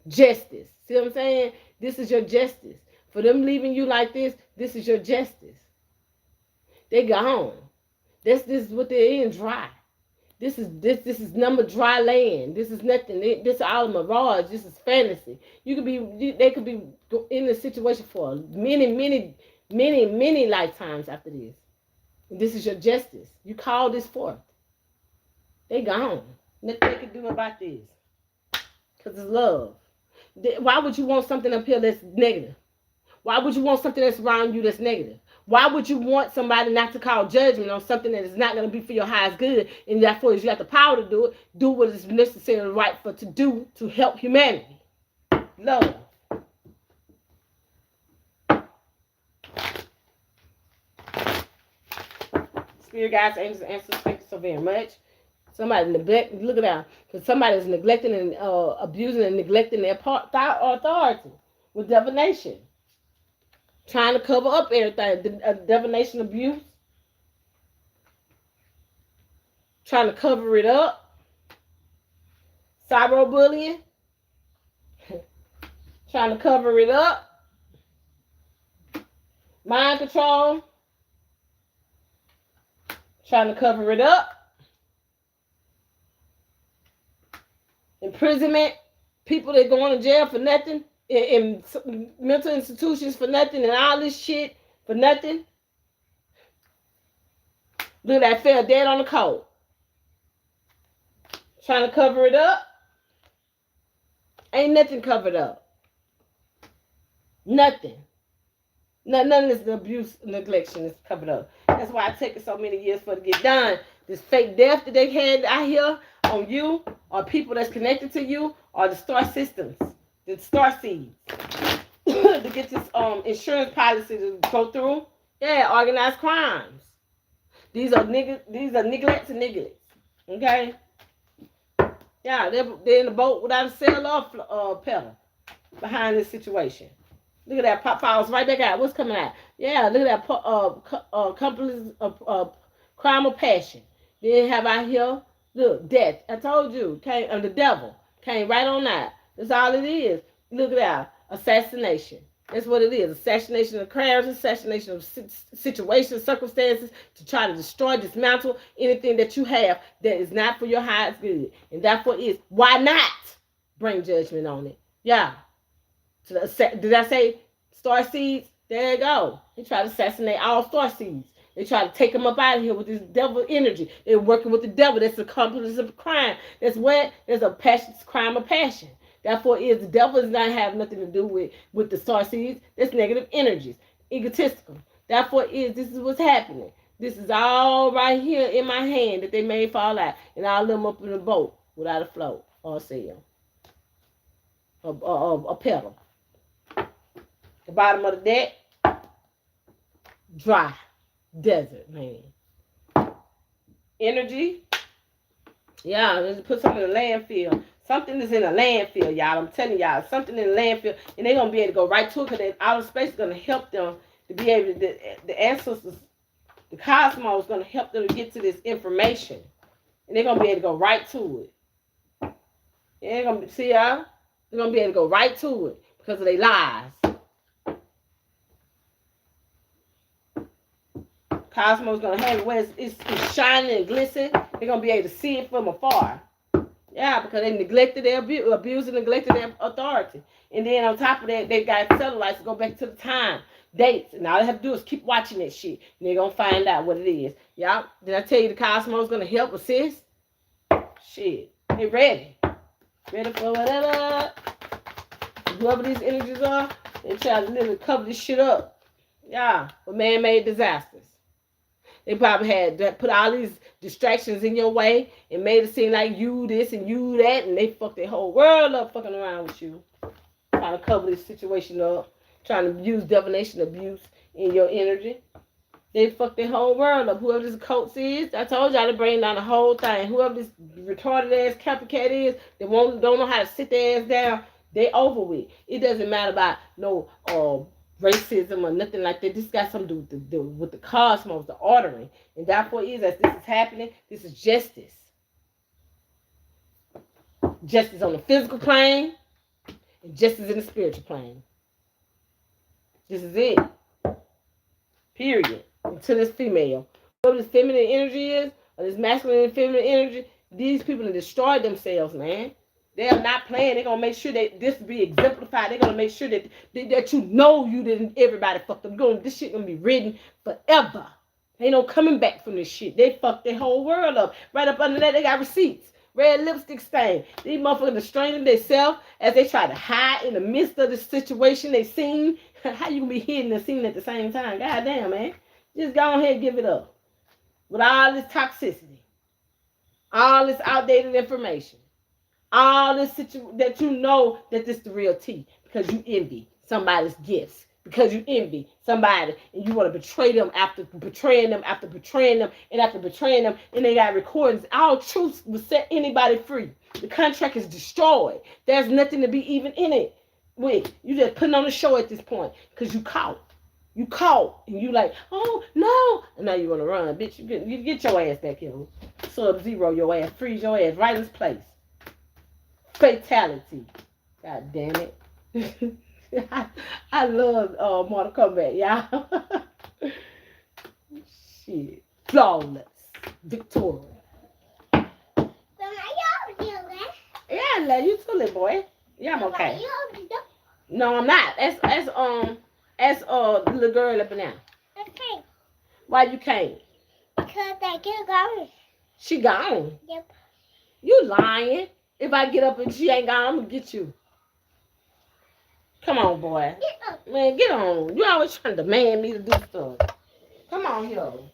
Justice. See what I'm saying? This is your justice. For them leaving you like this is your justice. They gone. This is what they're in, dry. This is number dry land. This is nothing. This is all mirage. This is fantasy. They could be in this situation for many lifetimes after this. And this is your justice. You call this forth. They gone. Nothing they can do about this. Because it's love. Why would you want something up here that's negative? Why would you want something that's around you that's negative? Why would you want somebody not to call judgment on something that is not going to be for your highest good, and therefore you have the power to do it, do what is necessary right for to do to help humanity? Love. Spirit guides, angels, and ancestors, thank you so very much. Somebody look at that, because somebody is neglecting and abusing and neglecting their authority with divination. Trying to cover up everything. Divination abuse. Trying to cover it up. Cyberbullying. Trying to cover it up. Mind control. Trying to cover it up. Imprisonment. People that going to jail for nothing. In mental institutions for nothing, and all this shit for nothing. Look at that, fell dead on the coat. Trying to cover it up. Ain't nothing covered up. Nothing. None of this abuse, neglection is covered up. That's why it takes so many years for it to get done. This fake death that they had out here on you, or people that's connected to you, or the star systems. The star seeds to get this insurance policy to go through. Yeah, organized crimes. These are neglects and neglects. Okay. Yeah, they're in the boat without a sail or pedal behind this situation. Look at that, pop files right back out. What's coming out? Yeah, look at that companies of crime of passion. Then have out here, look, death. I told you, came the devil came right on out. That's all it is. Look at that. Assassination. That's what it is. Assassination of crowds, assassination of situations, circumstances to try to destroy, dismantle anything that you have that is not for your highest good. And therefore is, why not bring judgment on it? Yeah. Did I say star seeds? There you go. They try to assassinate all star seeds. They try to take them up out of here with this devil energy. They're working with the devil. That's the accomplice of crime. That's where there's a passion, crime of passion. Therefore, is the devil does not have nothing to do with the star seeds. That's negative energies, egotistical. Therefore, this is what's happening. This is all right here in my hand that they may fall out, and I'll let them up in a boat without a float or a sail, a pedal. The bottom of the deck, dry, desert, man. Energy, yeah, let's put something in the landfill. Something is in a landfill, y'all. I'm telling y'all, something in the landfill, and they're gonna be able to go right to it because outer space is gonna help them to be able to. The ancestors, the cosmos, is gonna help them to get to this information, and they're gonna be able to go right to it. They're gonna see y'all. They're gonna be able to go right to it because of their lies. Cosmos gonna have it where it's shining and glistening. They're gonna be able to see it from afar. Yeah, because they neglected their abuse and neglected their authority. And then on top of that, they got satellites to go back to the time, dates, and all they have to do is keep watching that shit, and they're gonna find out what it is. Y'all, did I tell you the cosmos gonna help assist? Shit, they ready for whatever. Whoever these energies are, they try to literally cover this shit up. Yeah, with man-made disasters. They probably had put all these distractions in your way and made it seem like you this and you that, and they fucked their whole world up fucking around with you. Trying to cover this situation up, trying to use divination abuse in your energy. They fucked their whole world up. Whoever this coach is, I told y'all to bring down the whole thing. Whoever this retarded ass copycat is, they don't know how to sit their ass down, they over with. It doesn't matter about no racism or nothing like that. This got something to do with the cosmos, the ordering. And therefore is as this is happening, this is justice. Justice on the physical plane and justice in the spiritual plane. This is it. Period. And to this female. Whatever this feminine energy is, or this masculine and feminine energy, these people have destroyed themselves, man. They are not playing. They're going to make sure that this be exemplified. They're going to make sure that you know you didn't, everybody fucked up. This shit going to be written forever. Ain't no coming back from this shit. They fucked their whole world up. Right up under that, they got receipts. Red lipstick stain. These motherfuckers are straining themselves as they try to hide in the midst of the situation they seen. How you going to be hidden and seen at the same time? God damn, man. Just go ahead and give it up. With all this toxicity. All this outdated information. All this that you know that this is the real tea because you envy somebody's gifts, because you envy somebody and you want to betray them after betraying them, after betraying them, and after betraying them, and they got recordings. All truth will set anybody free. The contract is destroyed. There's nothing to be even in it with. You just putting on a show at this point because you caught. You caught, and you like, oh no, and now you want to run, bitch. You get your ass back here. Sub-zero your ass, freeze your ass right in this place. Fatality. God damn it. I love Mortal Kombat, y'all. Shit. Flawless. Victoria. Yeah, I love you too, little boy. Yeah, I'm okay. No, I'm not. That's the little girl up in there. Okay. Why you can't? Because I get gone. She gone? Yep. You lying. If I get up and she ain't gone, I'm gonna get you. Come on, boy. Get up. Man, get on. You always trying to demand me to do stuff. Come on here. Come on.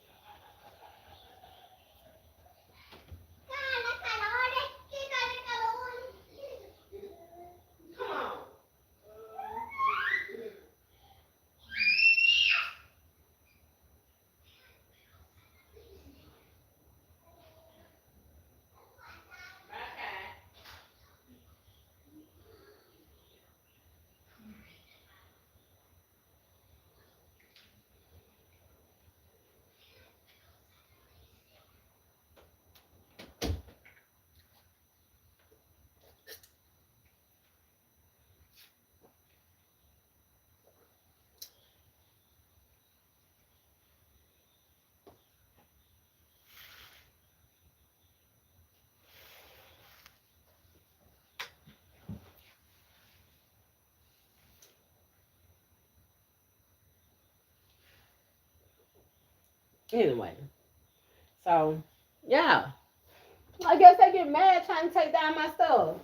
Anyway, so yeah, I guess they get mad trying to take down my stuff.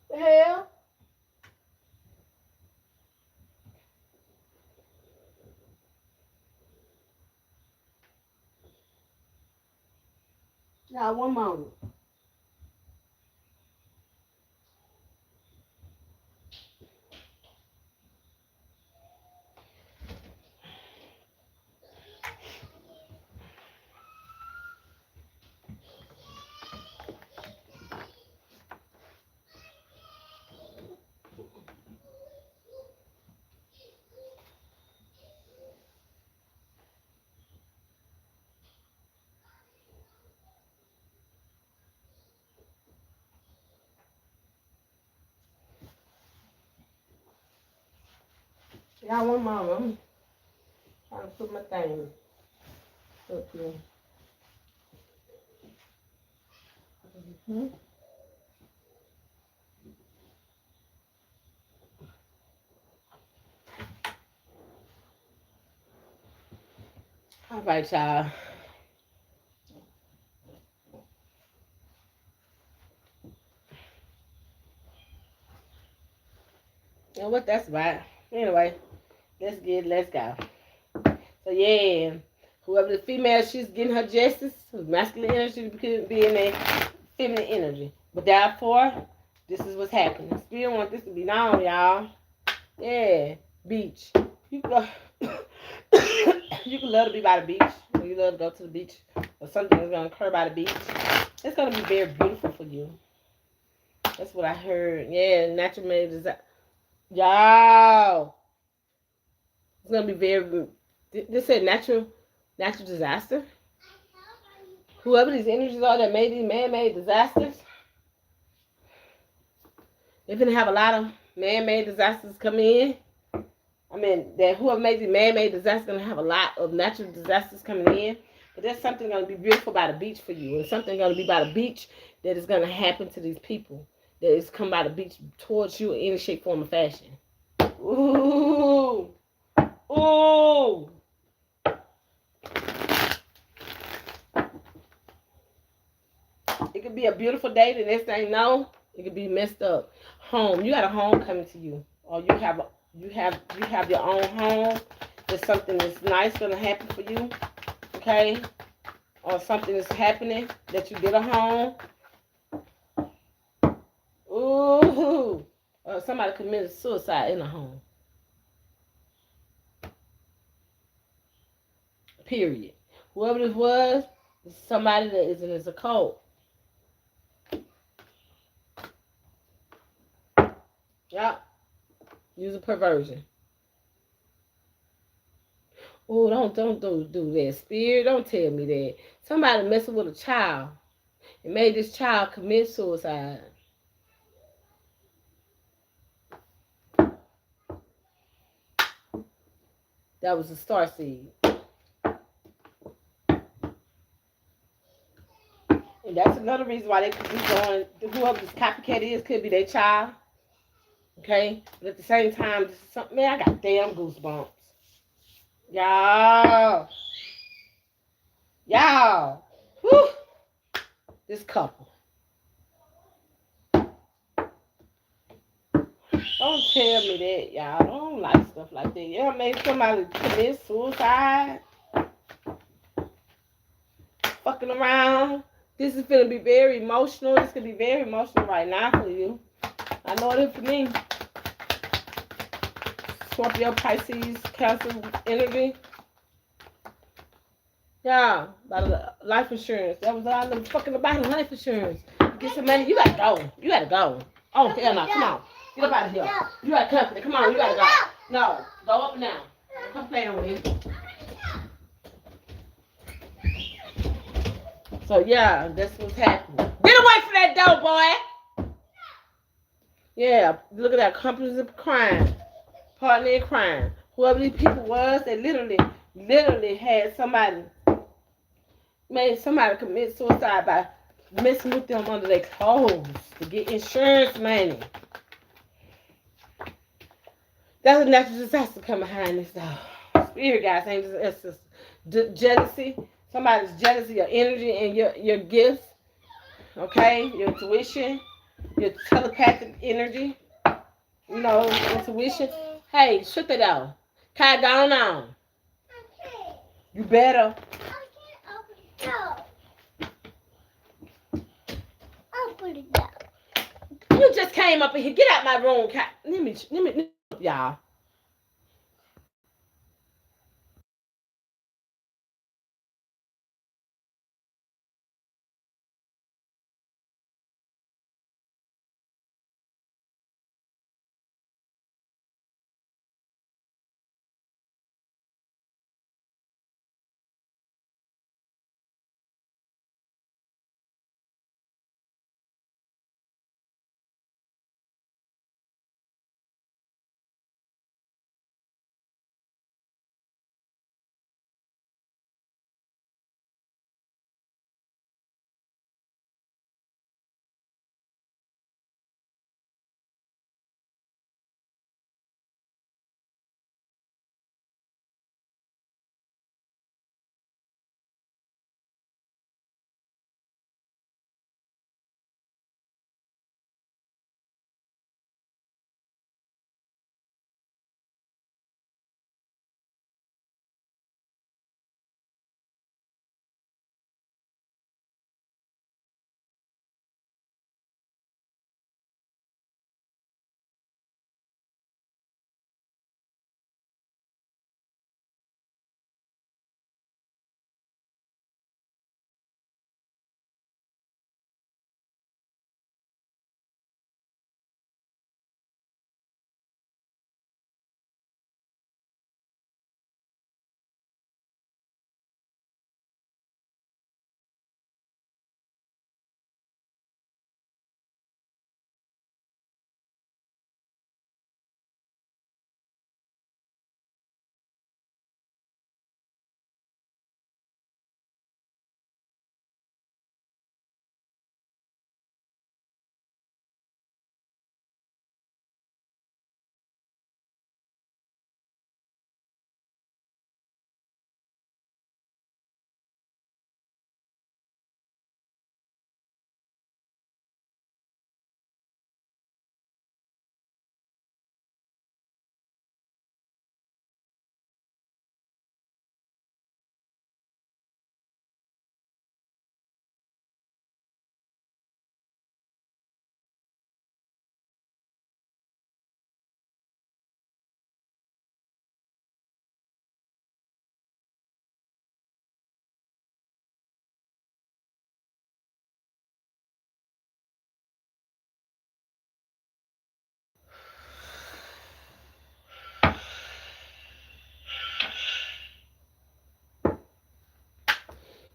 The hell? Now, one moment. Y'all, one moment. I'm trying to put my thing up here. Mm-hmm. All right, y'all. You know what? That's about. Anyway, let's go. So yeah, whoever the female, she's getting her justice. Masculine energy could be in a feminine energy. But therefore, this is what's happening. Spirit want this to be known, y'all. Yeah, beach. You go. You can love to be by the beach, or you love to go to the beach, or something is gonna occur by the beach. It's gonna be very beautiful for you. That's what I heard. Yeah, natural made design. Y'all, it's gonna be very. This said natural disaster. Whoever these energies are that made these man-made disasters, they're gonna have a lot of man-made disasters come in. I mean, that whoever made these man-made disasters gonna have a lot of natural disasters coming in. But there's something gonna be beautiful by the beach for you, and something gonna be by the beach that is gonna happen to these people that is come by the beach towards you in any shape, form, or fashion. Ooh, ooh. It could be a beautiful day. The next thing you know, it could be messed up. Home, you got a home coming to you, or you have your own home. There's something that's nice gonna happen for you, okay? Or something is happening that you get a home. Ooh, or somebody committed suicide in a home. Period. Whoever this was, is somebody that is in this occult. Yep. Use a perversion. Oh, don't do that. Spirit, don't tell me that. Somebody messing with a child and made this child commit suicide. That was a star seed. And that's another reason why they could be going, whoever this copycat is could be their child. Okay? But at the same time, this is something, man, I got damn goosebumps. Y'all. Whew. This couple. Don't tell me that, y'all. I don't like stuff like that. You ever made somebody commit suicide? Fucking around. This is going to be very emotional. This could be very emotional right now for you. I know it is for me. Scorpio, Pisces, Cancer energy. Yeah, about life insurance. That was all them fucking about life insurance. Get some money. You gotta go. Oh, hell no. Come on. Get up out of here. You got company. Come on. You gotta go. No. Go up now. Come playing with me. So, yeah, that's what's happening. Get away from that door, boy. Yeah, look at that. Companies of crime. Partner in crime. Whoever these people was, they literally had somebody, made somebody commit suicide by messing with them under their clothes to get insurance money. That's a natural disaster coming behind this, though. Spirit guys, angels, sisters. jealousy. Somebody's jealousy, your energy and your gifts. Okay, your intuition, your telepathic energy. You know, intuition. Hey, shut that out. Kai, go on. You better. You just came up in here. Get out my room, Kai. Let me, y'all.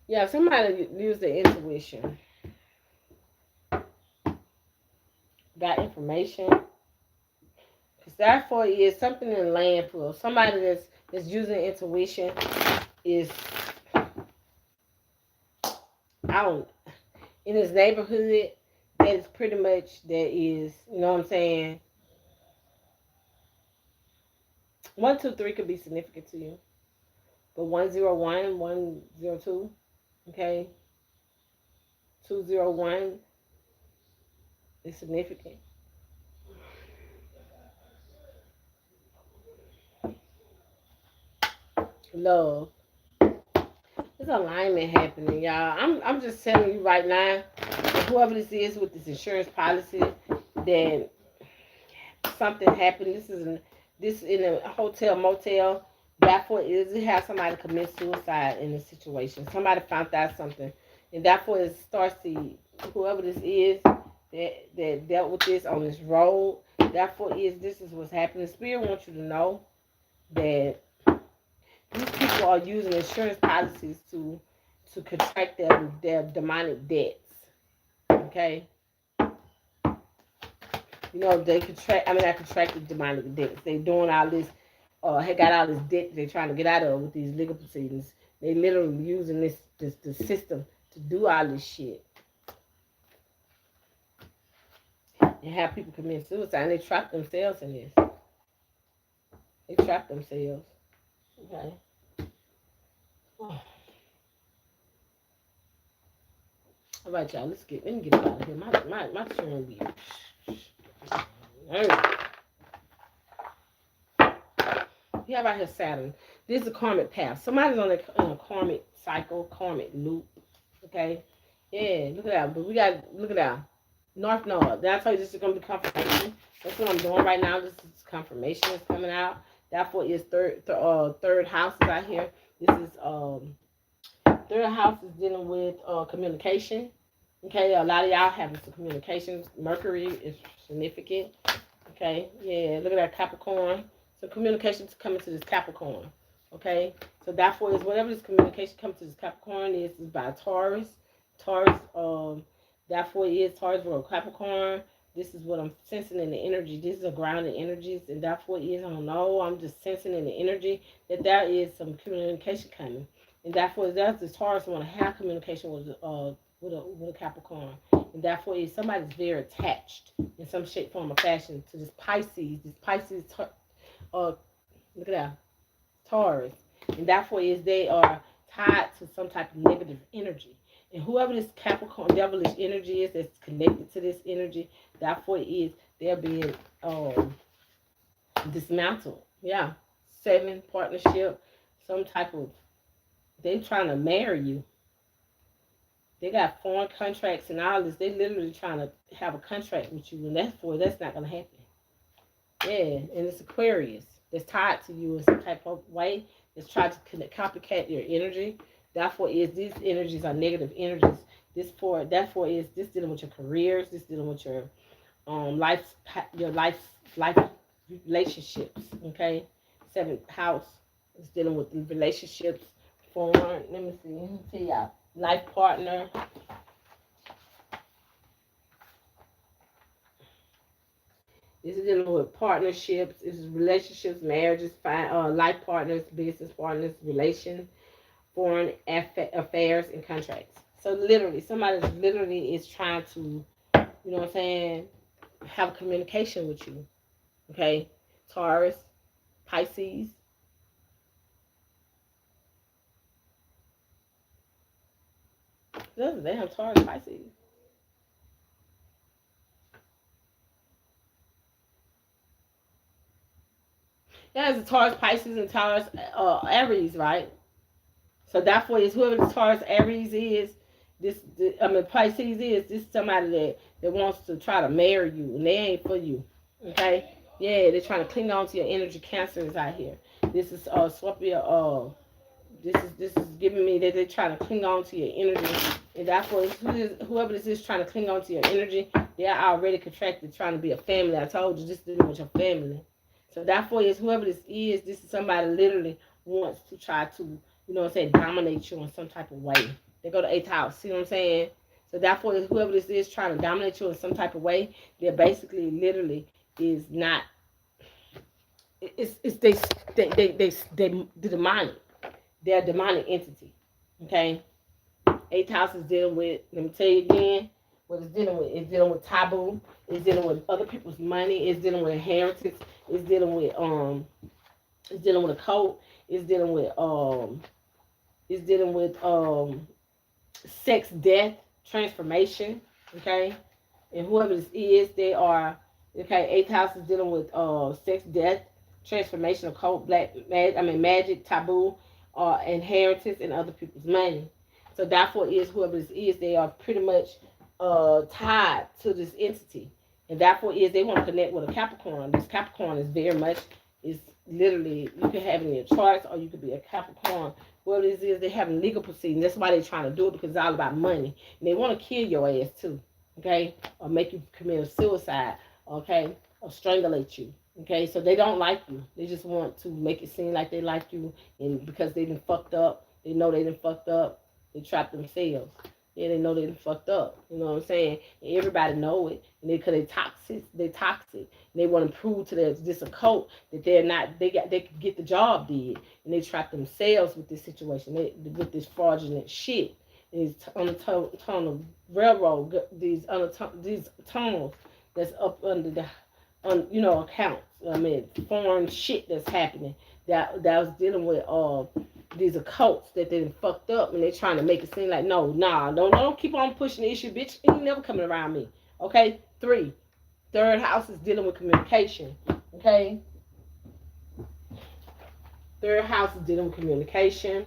Yeah, somebody use the intuition, got information. Because therefore is something in the landfill. Somebody that's using intuition is out in his neighborhood. That is pretty much that is, you know what I'm saying. 1, 2, 3 could be significant to you, but 101, 102, okay, 201 is significant. Love. There's alignment happening, y'all. I'm just telling you right now, whoever this is with this insurance policy, that something happened. This in a hotel motel. Therefore, it has somebody commit suicide in this situation. Somebody found out something, and therefore it starts to whoever this is that dealt with this on this road. Therefore, this is what's happening. Spirit wants you to know that these people are using insurance policies to contract their demonic debts. Okay, you know they contract. I mean, I contracted demonic debts. They doing all this. Had got all this debt they're trying to get out of with these legal proceedings. They literally using this the system to do all this shit and have people commit suicide. And they trap themselves in this. They trap themselves. Okay. All right, y'all. Let me get out of here. My turn be. We have out here Saturn. This is a karmic path. Somebody's on a karmic cycle, karmic loop. Okay. Yeah, look at that. But we got look at that. North Node. Did I tell you this is gonna be confirmation? That's what I'm doing right now. This is confirmation is coming out. Therefore, is third house is out here. This is third house is dealing with communication. Okay, a lot of y'all having some communications. Mercury is significant. Okay, yeah, look at that Capricorn. So communications coming to this Capricorn. Okay, so therefore is whatever this communication coming to this Capricorn is by Taurus. Taurus, therefore is Taurus or Capricorn. This is what I'm sensing in the energy. This is a grounded energies, and therefore is I don't know. I'm just sensing in the energy that there is some communication coming, and therefore that's the Taurus want to have communication with a Capricorn, and therefore is somebody's very attached in some shape, form, or fashion to this Pisces. This Pisces, look at that, Taurus, and therefore is they are tied to some type of negative energy. And whoever this Capricorn devilish energy is that's connected to this energy, therefore is they're being dismantled. Yeah, 7 partnership, some type of they trying to marry you. They got foreign contracts and all this. They literally trying to have a contract with you, and that's not gonna happen. Yeah, and it's Aquarius that's tied to you in some type of way. That's trying to copycat your energy. Therefore, is these energies are negative energies. Therefore is this dealing with your careers. This dealing with your life relationships. Okay, 7th house is dealing with relationships. Foreign. Let me see. Let me tell y'all. Life partner. This is dealing with partnerships. This is relationships, marriages, life partners, business partners, relations, foreign affairs, and contracts. So literally, somebody literally is trying to, you know what I'm saying, have communication with you. Okay, Taurus, Pisces. They have Taurus, Pisces. Yeah, it's a Taurus, Pisces, and Taurus, Aries, right? So therefore, it's whoever the Taurus, Aries is. Pisces is this somebody that wants to try to marry you, and they ain't for you. Okay? Yeah, they're trying to cling on to your energy. Cancer is out here. This is Scorpio. This is giving me that they're trying to cling on to your energy, and therefore, whoever this is trying to cling on to your energy, they are already contracted, trying to be a family. I told you, this is with your family. So therefore, is whoever this is somebody literally wants to try to, you know what I'm saying, dominate you in some type of way. They go to 8th house. See what I'm saying? So therefore, whoever this is trying to dominate you in some type of way, they're basically literally is not. It's they demonic. They're a demonic entity. Okay. 8th house is dealing with. Let me tell you again. What it's dealing with? It's dealing with taboo. It's dealing with other people's money. It's dealing with inheritance. It's dealing with It's dealing with a cult. It's dealing with It's dealing with sex, death, transformation. Okay, and whoever this is, they are okay. 8th house is dealing with sex, death, transformation, occult, magic, taboo, inheritance, and other people's money. So therefore, is whoever this is, they are pretty much tied to this entity, and therefore is they want to connect with a Capricorn. This Capricorn is very much is literally you can have it in your charts, or you could be a Capricorn. Whoever this is, they having legal proceedings. That's why they're trying to do it, because it's all about money, and they want to kill your ass too, okay, or make you commit a suicide, okay, or strangulate you. Okay, so they don't like you. They just want to make it seem like they like you, and because they done fucked up, they know they done fucked up. They trapped themselves. Yeah, they know they done fucked up. You know what I'm saying? And everybody know it, and because they toxic, and they want to prove to this occult that they're not. They could get the job did, and they trap themselves with this situation, with this fraudulent shit. These on the tunnel railroad, these tunnels that's up under the accounts. I mean, foreign shit that's happening that was dealing with these occults that they fucked up, and they're trying to make it seem like, no, nah, don't keep on pushing the issue, bitch. You ain't never coming around me. Okay? 3. Third house is dealing with communication. Okay? Third house is dealing with communication.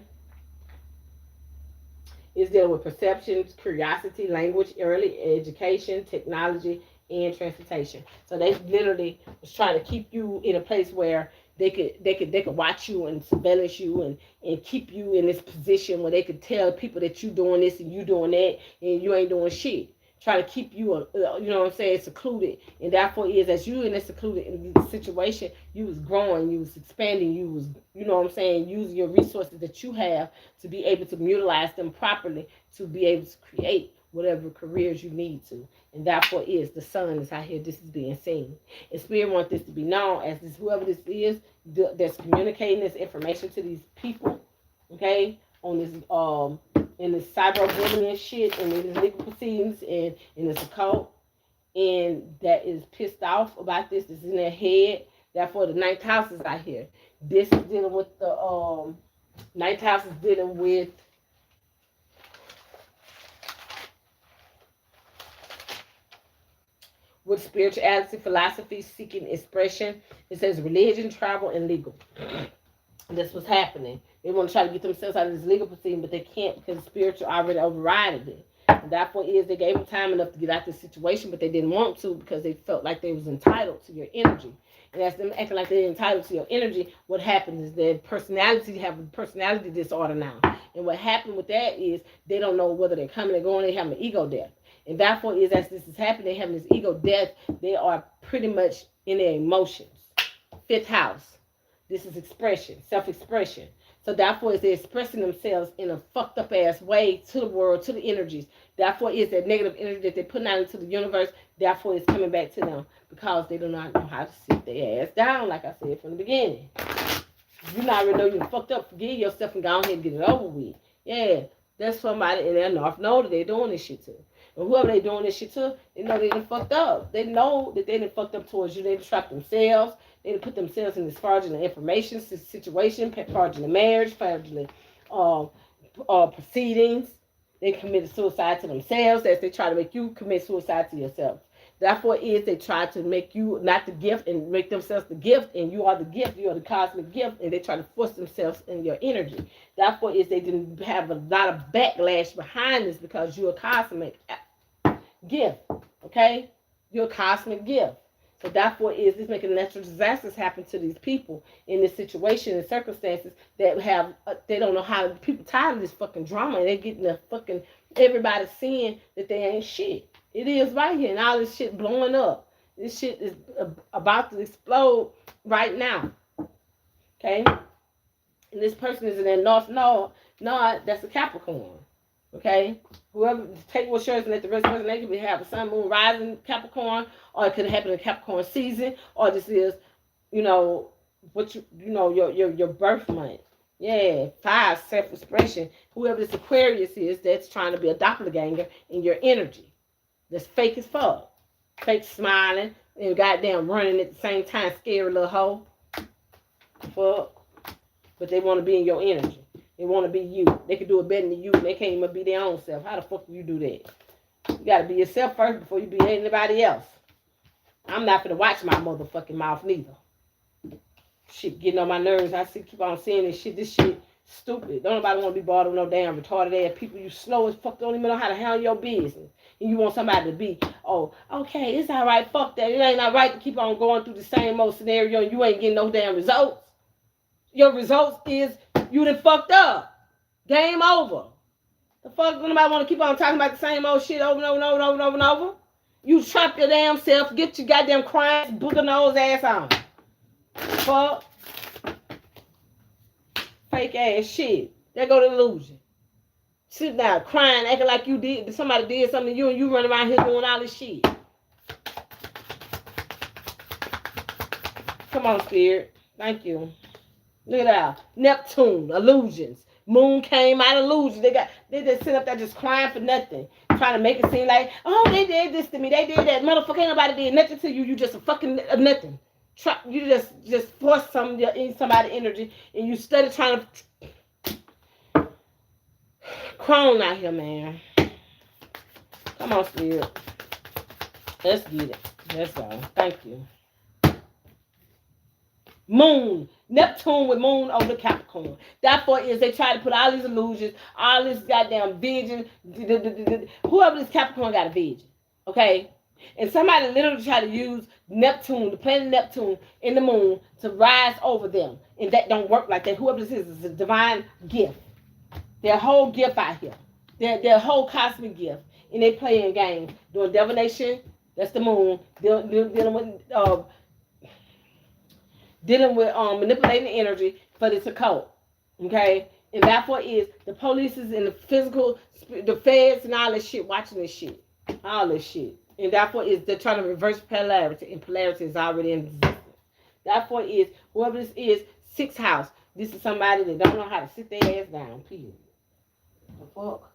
It's dealing with perceptions, curiosity, language, early education, technology, and transportation. So they literally was trying to keep you in a place where they could watch you and surveillance you and keep you in this position where they could tell people that you doing this and you doing that and you ain't doing shit. Try to keep you, you know what I'm saying, secluded. And therefore is, as you in a secluded situation, you was growing, you was expanding, you was, you know what I'm saying, using your resources that you have to be able to utilize them properly to be able to create whatever careers you need to. And therefore is, the sun is out here, this is being seen. And Spirit wants this to be known as this, whoever this is, that's communicating this information to these people, okay, on this, in this cyberbullying shit and in these legal proceedings and in this occult, and that is pissed off about this is in their head. Therefore, the 9th house is out here. This is dealing with the 9th house is dealing with spirituality, philosophy, seeking expression. It says religion, travel, and legal. That's what's happening. They want to try to get themselves out of this legal proceeding, but they can't because spiritual already overrided it. And therefore is, they gave them time enough to get out of this situation, but they didn't want to because they felt like they was entitled to your energy. And as them acting like they're entitled to your energy, what happens is their personality have a personality disorder now. And what happened with that is they don't know whether they're coming or going. They have an ego death. And therefore is, as this is happening, they having this ego death. They are pretty much in their emotions. 5th house. This is expression, self-expression. So therefore is they're expressing themselves in a fucked up ass way to the world, to the energies. Therefore is that negative energy that they're putting out into the universe, therefore it's coming back to them because they do not know how to sit their ass down, like I said from the beginning. You not really know you fucked up, forgive yourself and go ahead and get it over with. Yeah, that's somebody in their north know that they're doing this shit to. And whoever they doing this shit to, they know they done fucked up. They know that they done fucked up towards you. They done trapped themselves. They done put themselves in this fraudulent information situation, fraudulent marriage, fraudulent proceedings. They committed suicide to themselves as they try to make you commit suicide to yourself. Therefore is they try to make you not the gift and make themselves the gift, and you are the gift, you are the cosmic gift, and they try to force themselves in your energy. Therefore is they didn't have a lot of backlash behind this because you're a cosmic gift, okay? You're a cosmic gift. So therefore is this making natural disasters happen to these people in this situation and circumstances that have, they don't know how, people tired of this fucking drama, and they're getting the fucking, everybody seeing that they ain't shit. It is right here, and all this shit blowing up. This shit is about to explode right now, okay? And this person is in their north node, that's a Capricorn. Okay, whoever take what's yours and let the rest of us, they could have a sun, moon, rising Capricorn, or it could happen in Capricorn season, or this is, you know, what you know, your birth month. Yeah, 5, self-expression. Whoever this Aquarius is, that's trying to be a doppelganger in your energy. That's fake as fuck, fake smiling and goddamn running at the same time, scary little hoe. Fuck, but they want to be in your energy. They want to be you. They can do it better than you. They can't even be their own self. How the fuck do you do that? You got to be yourself first before you be anybody else. I'm not going to watch my motherfucking mouth neither. Shit getting on my nerves. I keep on seeing this shit. This shit stupid. Don't nobody want to be bothered with no damn retarded ass people. You slow as fuck. Don't even know how to handle your business. And you want somebody to be, oh, okay, it's all right. Fuck that. It ain't all right to keep on going through the same old scenario. You ain't getting no damn results. Your results is you done fucked up. Game over. The fuck, nobody want to keep on talking about the same old shit over and over and over and over and over? You trap your damn self. Get your goddamn crying, booger nose ass on. Fuck. Fake ass shit. There go the illusion. Sit down, crying, acting like you did. Somebody did something to you and you run around here doing all this shit. Come on, Spirit. Thank you. Look at that. Neptune, illusions. Moon came out, illusions. They just sit up there just crying for nothing. Trying to make it seem like, oh, they did this to me. They did that. Motherfucker, ain't nobody did nothing to you. You just a fucking nothing. You just force in somebody's energy, and you study trying to Crone out here, man. Come on, Spirit. Let's get it. That's all. Thank you. Moon. Neptune with moon over Capricorn. Therefore is they try to put all these illusions, all this goddamn vision. Whoever this Capricorn got a vision. Okay? And somebody literally try to use Neptune, the planet Neptune, in the moon to rise over them. And that don't work like that. Whoever this is a divine gift. Their whole gift out here. Their whole cosmic gift. And they playing games. Doing divination. That's the moon. Dealing with manipulating energy for this occult. Okay? And therefore is the police is in the physical, the feds and all this shit watching this shit. All this shit. And therefore is they're trying to reverse polarity, and polarity is already in existence. Therefore is whoever this is, sixth house. This is somebody that don't know how to sit their ass down. Period. The fuck.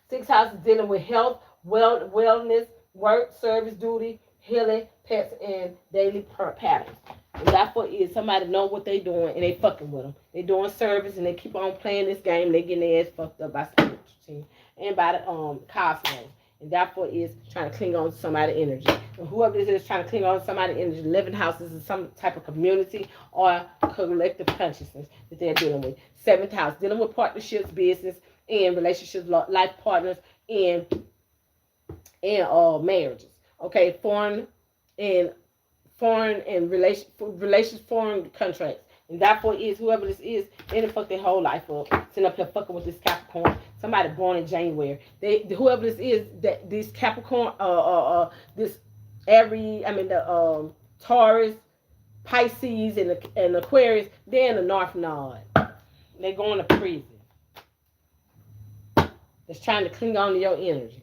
Sixth house is dealing with health, wellness, work, service, duty, healing, pets, and daily patterns. And therefore is somebody know what they doing and they fucking with them. They doing service and they keep on playing this game. They getting their ass fucked up by spiritual team and by the cosmos. And therefore is trying to cling on to somebody's energy. And whoever this is trying to cling on to somebody's energy, 11 houses is some type of community or collective consciousness that they're dealing with. Seventh house, dealing with partnerships, business, and relationships, life partners, and marriages. Okay, foreign relations, foreign contracts. And therefore is whoever this is, they done fuck their whole life up. Sitting up here fucking with this Capricorn. Somebody born in January. Whoever this is, that this Capricorn, Taurus, Pisces, and Aquarius, they're in the North Node. They're going to prison. That's trying to cling on to your energy.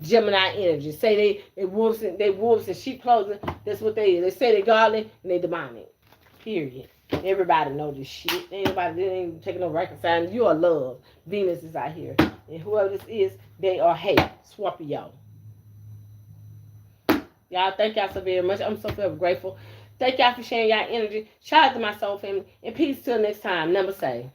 Gemini energy. Say they wolves and sheep clothing. That's what they is. They say they godly and they demonic. Period. Everybody know this shit. Anybody that ain't taking no reconciling. You are love. Venus is out here. And whoever this is, they are hate. Swappy y'all. Y'all, thank y'all so very much. I'm so very grateful. Thank y'all for sharing y'all energy. Shout out to my soul family. And peace till next time. Never say.